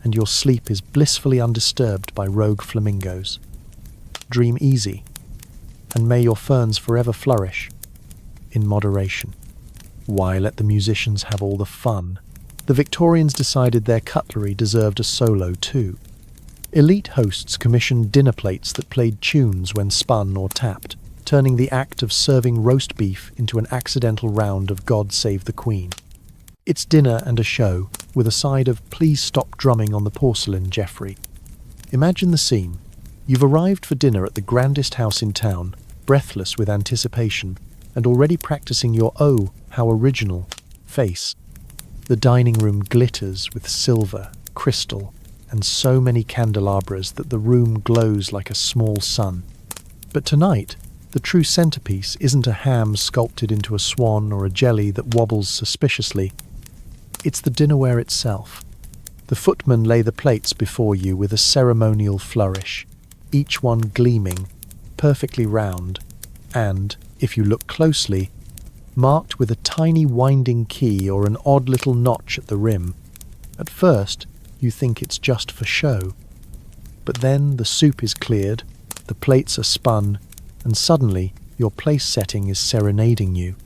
Speaker 1: and your sleep is blissfully undisturbed by rogue flamingos. Dream easy, and may your ferns forever flourish, in moderation. Why let the musicians have all the fun? The Victorians decided their cutlery deserved a solo too. Elite hosts commissioned dinner plates that played tunes when spun or tapped, turning the act of serving roast beef into an accidental round of God Save the Queen. It's dinner and a show, with a side of "Please stop drumming on the porcelain, Geoffrey." Imagine the scene. You've arrived for dinner at the grandest house in town, breathless with anticipation, and already practicing your "oh, how original" face. The dining room glitters with silver, crystal, and so many candelabras that the room glows like a small sun. But tonight, the true centerpiece isn't a ham sculpted into a swan or a jelly that wobbles suspiciously. It's the dinnerware itself. The footmen lay the plates before you with a ceremonial flourish, each one gleaming, perfectly round, and, if you look closely, marked with a tiny winding key or an odd little notch at the rim. At first, you think it's just for show. But then the soup is cleared, the plates are spun, and suddenly your place setting is serenading you.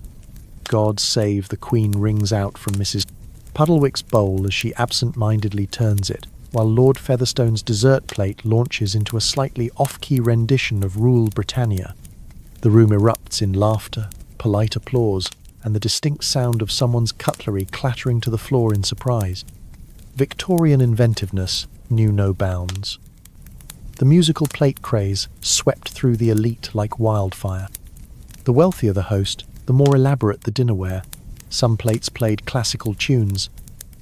Speaker 1: God Save the Queen rings out from Mrs. Puddlewick's bowl as she absent-mindedly turns it, while Lord Featherstone's dessert plate launches into a slightly off-key rendition of Rule Britannia. The room erupts in laughter, polite applause, and the distinct sound of someone's cutlery clattering to the floor in surprise. Victorian inventiveness knew no bounds. The musical plate craze swept through the elite like wildfire. The wealthier the host, the more elaborate the dinnerware. Some plates played classical tunes,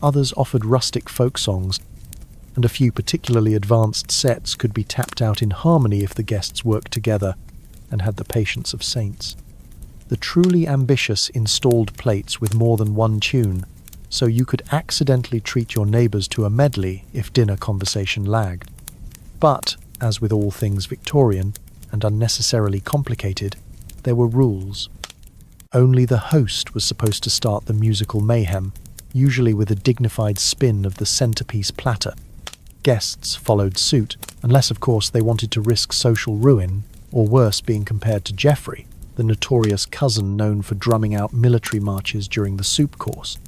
Speaker 1: others offered rustic folk songs, and a few particularly advanced sets could be tapped out in harmony if the guests worked together and had the patience of saints. The truly ambitious installed plates with more than one tune, so you could accidentally treat your neighbours to a medley if dinner conversation lagged. But, as with all things Victorian, and unnecessarily complicated, there were rules. Only the host was supposed to start the musical mayhem, usually with a dignified spin of the centerpiece platter. Guests followed suit, unless of course they wanted to risk social ruin, or worse, being compared to Geoffrey, the notorious cousin known for drumming out military marches during the soup course.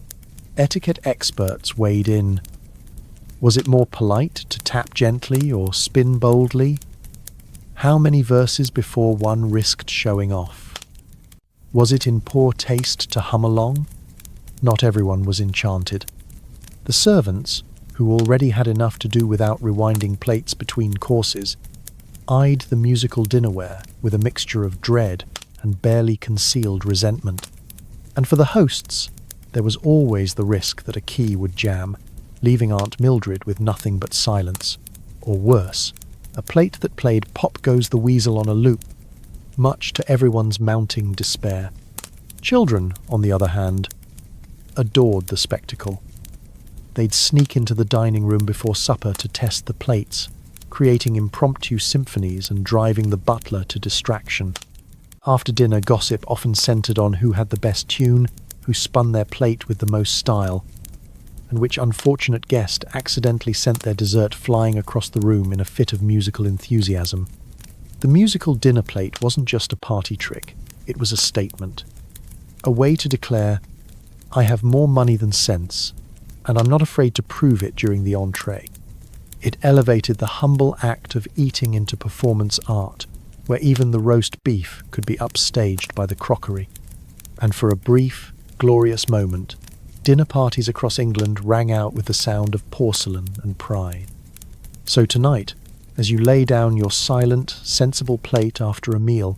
Speaker 1: Etiquette experts weighed in. Was it more polite to tap gently or spin boldly? How many verses before one risked showing off? Was it in poor taste to hum along? Not everyone was enchanted. The servants, who already had enough to do without rewinding plates between courses, eyed the musical dinnerware with a mixture of dread and barely concealed resentment. And for the hosts, there was always the risk that a key would jam, leaving Aunt Mildred with nothing but silence. Or worse, a plate that played Pop Goes the Weasel on a loop, much to everyone's mounting despair. Children, on the other hand, adored the spectacle. They'd sneak into the dining room before supper to test the plates, creating impromptu symphonies and driving the butler to distraction. After dinner gossip often centered on who had the best tune, who spun their plate with the most style, and which unfortunate guest accidentally sent their dessert flying across the room in a fit of musical enthusiasm. The musical dinner plate wasn't just a party trick, it was a statement. A way to declare, I have more money than sense, and I'm not afraid to prove it during the entree. It elevated the humble act of eating into performance art, where even the roast beef could be upstaged by the crockery. And for a brief, glorious moment, dinner parties across England rang out with the sound of porcelain and pride. So tonight, as you lay down your silent, sensible plate after a meal,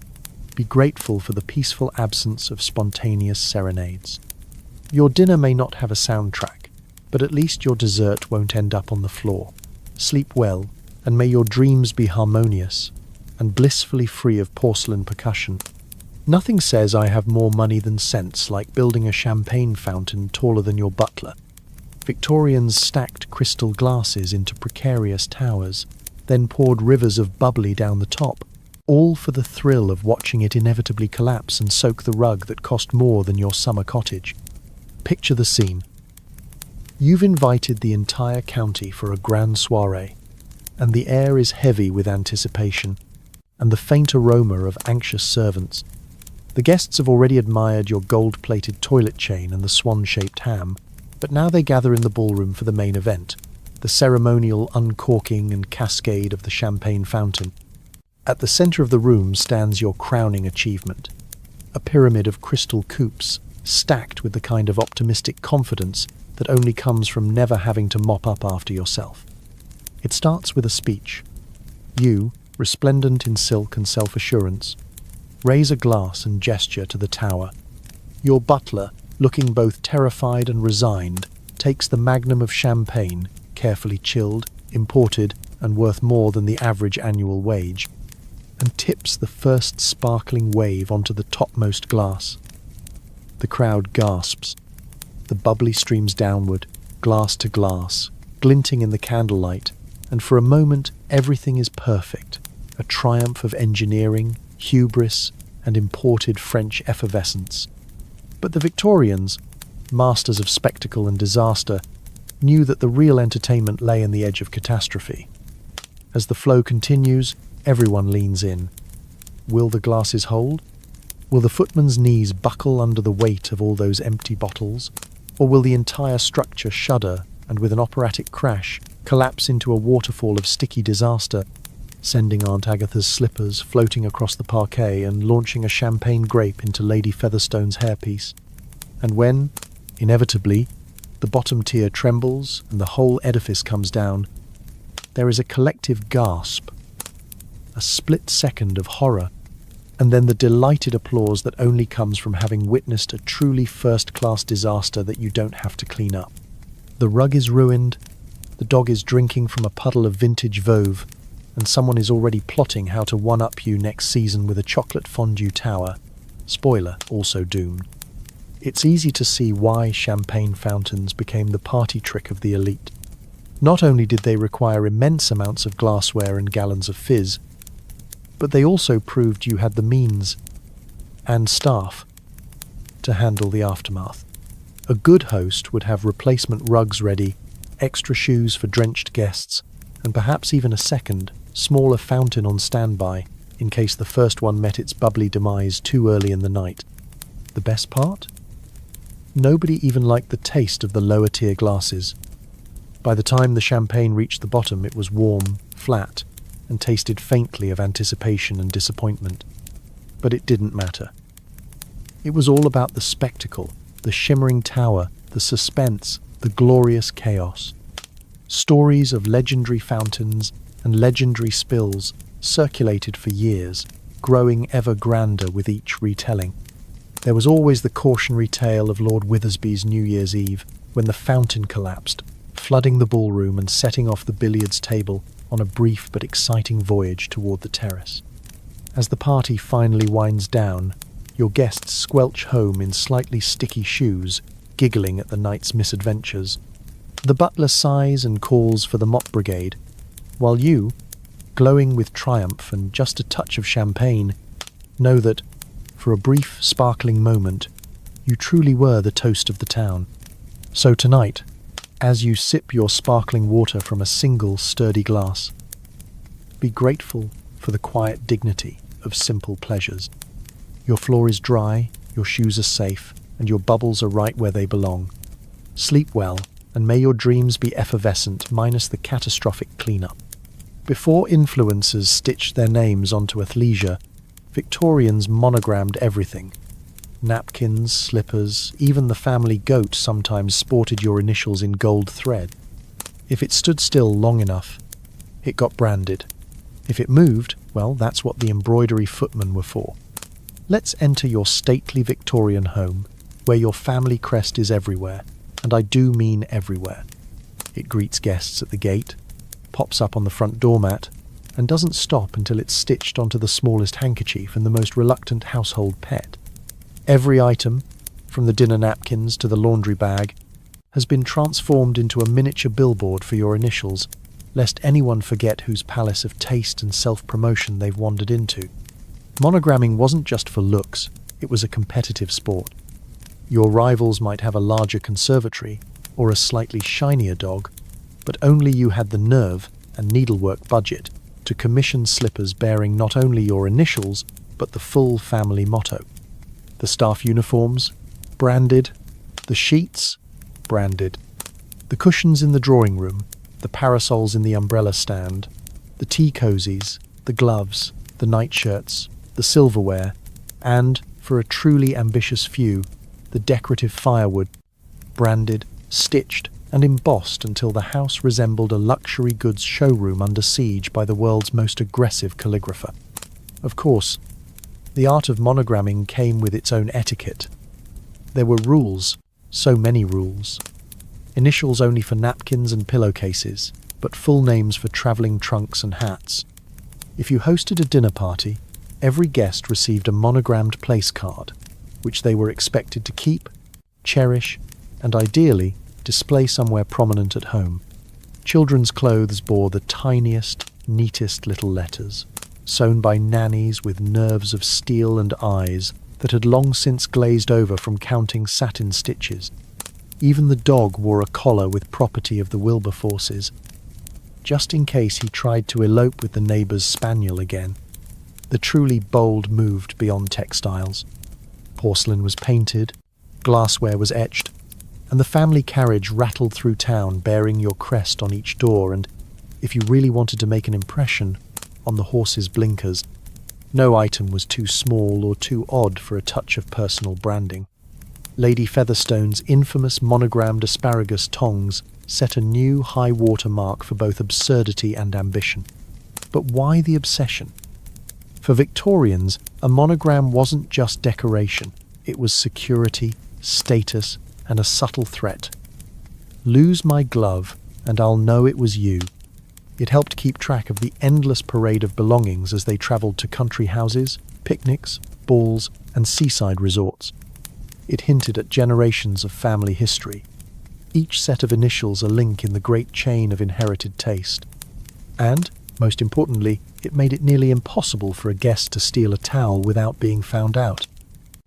Speaker 1: be grateful for the peaceful absence of spontaneous serenades. Your dinner may not have a soundtrack, but at least your dessert won't end up on the floor. Sleep well, and may your dreams be harmonious and blissfully free of porcelain percussion. Nothing says I have more money than sense like building a champagne fountain taller than your butler. Victorians stacked crystal glasses into precarious towers, then poured rivers of bubbly down the top, all for the thrill of watching it inevitably collapse and soak the rug that cost more than your summer cottage. Picture the scene. You've invited the entire county for a grand soiree, and the air is heavy with anticipation and the faint aroma of anxious servants. The guests have already admired your gold-plated toilet chain and the swan-shaped ham, but now they gather in the ballroom for the main event, the ceremonial uncorking and cascade of the champagne fountain. At the center of the room stands your crowning achievement, a pyramid of crystal coupes, stacked with the kind of optimistic confidence that only comes from never having to mop up after yourself. It starts with a speech. You, resplendent in silk and self-assurance, raise a glass and gesture to the tower. Your butler, looking both terrified and resigned, takes the magnum of champagne, carefully chilled, imported, and worth more than the average annual wage, and tips the first sparkling wave onto the topmost glass. The crowd gasps. The bubbly streams downward, glass to glass, glinting in the candlelight, and for a moment everything is perfect, a triumph of engineering, hubris, and imported French effervescence. But the Victorians, masters of spectacle and disaster, knew that the real entertainment lay in the edge of catastrophe. As the flow continues, everyone leans in. Will the glasses hold? Will the footman's knees buckle under the weight of all those empty bottles? Or will the entire structure shudder and, with an operatic crash, collapse into a waterfall of sticky disaster, sending Aunt Agatha's slippers floating across the parquet and launching a champagne grape into Lady Featherstone's hairpiece? And when, inevitably, the bottom tier trembles and the whole edifice comes down, there is a collective gasp, a split second of horror, and then the delighted applause that only comes from having witnessed a truly first-class disaster that you don't have to clean up. The rug is ruined, the dog is drinking from a puddle of vintage Veuve, and someone is already plotting how to one-up you next season with a chocolate fondue tower. Spoiler, also doomed. It's easy to see why champagne fountains became the party trick of the elite. Not only did they require immense amounts of glassware and gallons of fizz, but they also proved you had the means and staff to handle the aftermath. A good host would have replacement rugs ready, extra shoes for drenched guests, and perhaps even a second, smaller fountain on standby in case the first one met its bubbly demise too early in the night. The best part? Nobody even liked the taste of the lower-tier glasses. By the time the champagne reached the bottom, it was warm, flat, and tasted faintly of anticipation and disappointment. But it didn't matter. It was all about the spectacle, the shimmering tower, the suspense, the glorious chaos. Stories of legendary fountains and legendary spills circulated for years, growing ever grander with each retelling. There was always the cautionary tale of Lord Withersby's New Year's Eve, when the fountain collapsed, flooding the ballroom and setting off the billiards table on a brief but exciting voyage toward the terrace. As the party finally winds down, your guests squelch home in slightly sticky shoes, giggling at the night's misadventures. The butler sighs and calls for the mop brigade, while you, glowing with triumph and just a touch of champagne, know that, for a brief, sparkling moment, you truly were the toast of the town. So tonight, as you sip your sparkling water from a single sturdy glass, be grateful for the quiet dignity of simple pleasures. Your floor is dry, your shoes are safe, and your bubbles are right where they belong. Sleep well, and may your dreams be effervescent minus the catastrophic cleanup. Before influencers stitched their names onto athleisure, Victorians monogrammed everything. Napkins, slippers, even the family goat sometimes sported your initials in gold thread. If it stood still long enough, it got branded. If it moved, well, that's what the embroidery footmen were for. Let's enter your stately Victorian home, where your family crest is everywhere, and I do mean everywhere. It greets guests at the gate, pops up on the front doormat, and doesn't stop until it's stitched onto the smallest handkerchief and the most reluctant household pet. Every item, from the dinner napkins to the laundry bag, has been transformed into a miniature billboard for your initials, lest anyone forget whose palace of taste and self-promotion they've wandered into. Monogramming wasn't just for looks, it was a competitive sport. Your rivals might have a larger conservatory or a slightly shinier dog, but only you had the nerve and needlework budget to commission slippers bearing not only your initials, but the full family motto. The staff uniforms, branded. The sheets, branded. The cushions in the drawing room, the parasols in the umbrella stand, the tea cozies, the gloves, the nightshirts, the silverware, and, for a truly ambitious few, the decorative firewood, branded, stitched, and embossed until the house resembled a luxury goods showroom under siege by the world's most aggressive calligrapher. Of course, the art of monogramming came with its own etiquette. There were rules, so many rules. Initials only for napkins and pillowcases, but full names for travelling trunks and hats. If you hosted a dinner party, every guest received a monogrammed place card, which they were expected to keep, cherish, and ideally display somewhere prominent at home. Children's clothes bore the tiniest, neatest little letters, sewn by nannies with nerves of steel and eyes that had long since glazed over from counting satin stitches. Even the dog wore a collar with property of the Wilberforces, just in case he tried to elope with the neighbour's spaniel again. The truly bold moved beyond textiles. Porcelain was painted, glassware was etched, and the family carriage rattled through town bearing your crest on each door and, if you really wanted to make an impression, on the horse's blinkers. No item was too small or too odd for a touch of personal branding. Lady Featherstone's infamous monogrammed asparagus tongs set a new high water mark for both absurdity and ambition. But why the obsession? For Victorians, a monogram wasn't just decoration. It was security, status, and a subtle threat. Lose my glove, and I'll know it was you. It helped keep track of the endless parade of belongings as they travelled to country houses, picnics, balls, and seaside resorts. It hinted at generations of family history, each set of initials a link in the great chain of inherited taste. And, most importantly, it made it nearly impossible for a guest to steal a towel without being found out.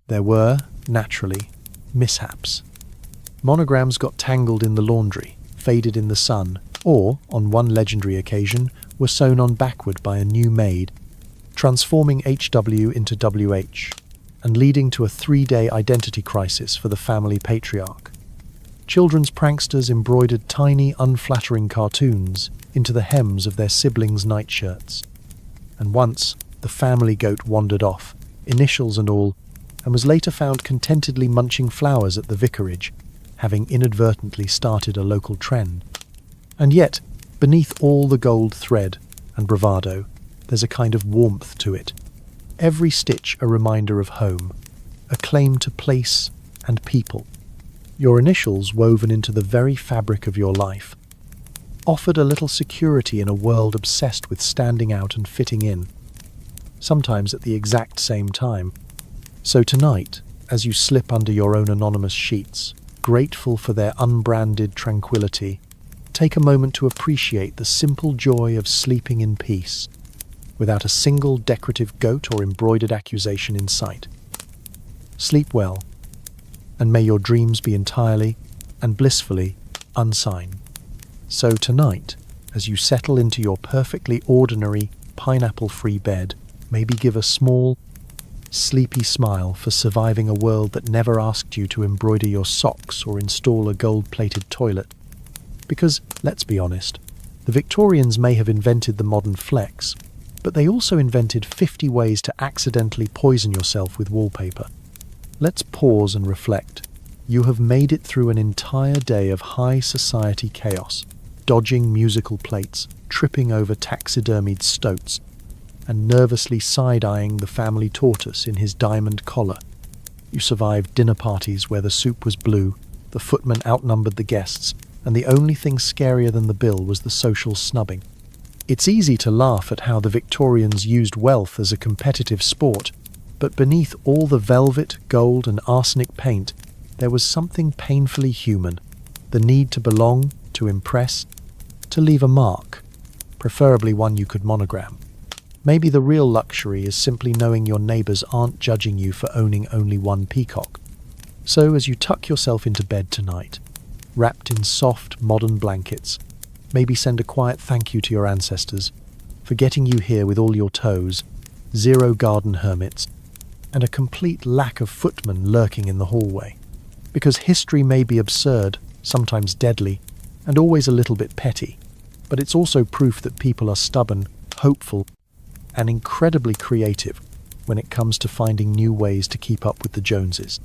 Speaker 1: There were, naturally, mishaps. Monograms got tangled in the laundry, faded in the sun, or, on one legendary occasion, were sewn on backward by a new maid, transforming HW into WH, and leading to a 3-day identity crisis for the family patriarch. Children's pranksters embroidered tiny, unflattering cartoons into the hems of their siblings' nightshirts. And once, the family goat wandered off, initials and all, and was later found contentedly munching flowers at the vicarage, having inadvertently started a local trend. And yet, beneath all the gold thread and bravado, there's a kind of warmth to it. Every stitch a reminder of home, a claim to place and people. Your initials woven into the very fabric of your life, offered a little security in a world obsessed with standing out and fitting in, sometimes at the exact same time. So tonight, as you slip under your own anonymous sheets, grateful for their unbranded tranquility, take a moment to appreciate the simple joy of sleeping in peace, without a single decorative goat or embroidered accusation in sight. Sleep well, and may your dreams be entirely and blissfully unsigned. So tonight, as you settle into your perfectly ordinary, pineapple-free bed, maybe give a small, sleepy smile for surviving a world that never asked you to embroider your socks or install a gold-plated toilet. Because, let's be honest, the Victorians may have invented the modern flex, but they also invented 50 ways to accidentally poison yourself with wallpaper. Let's pause and reflect. You have made it through an entire day of high society chaos, dodging musical plates, tripping over taxidermied stoats, and nervously side-eyeing the family tortoise in his diamond collar. You survived dinner parties where the soup was blue, the footmen outnumbered the guests, and the only thing scarier than the bill was the social snubbing. It's easy to laugh at how the Victorians used wealth as a competitive sport, but beneath all the velvet, gold, and arsenic paint, there was something painfully human, the need to belong, to impress, to leave a mark, preferably one you could monogram. Maybe the real luxury is simply knowing your neighbours aren't judging you for owning only one peacock. So as you tuck yourself into bed tonight, wrapped in soft, modern blankets, maybe send a quiet thank you to your ancestors for getting you here with all your toes, 0 garden hermits, and a complete lack of footmen lurking in the hallway. Because history may be absurd, sometimes deadly, and always a little bit petty, but it's also proof that people are stubborn, hopeful, and incredibly creative when it comes to finding new ways to keep up with the Joneses.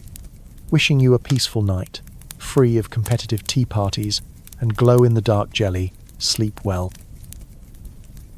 Speaker 1: Wishing you a peaceful night, free of competitive tea parties and glow-in-the-dark jelly. Sleep well.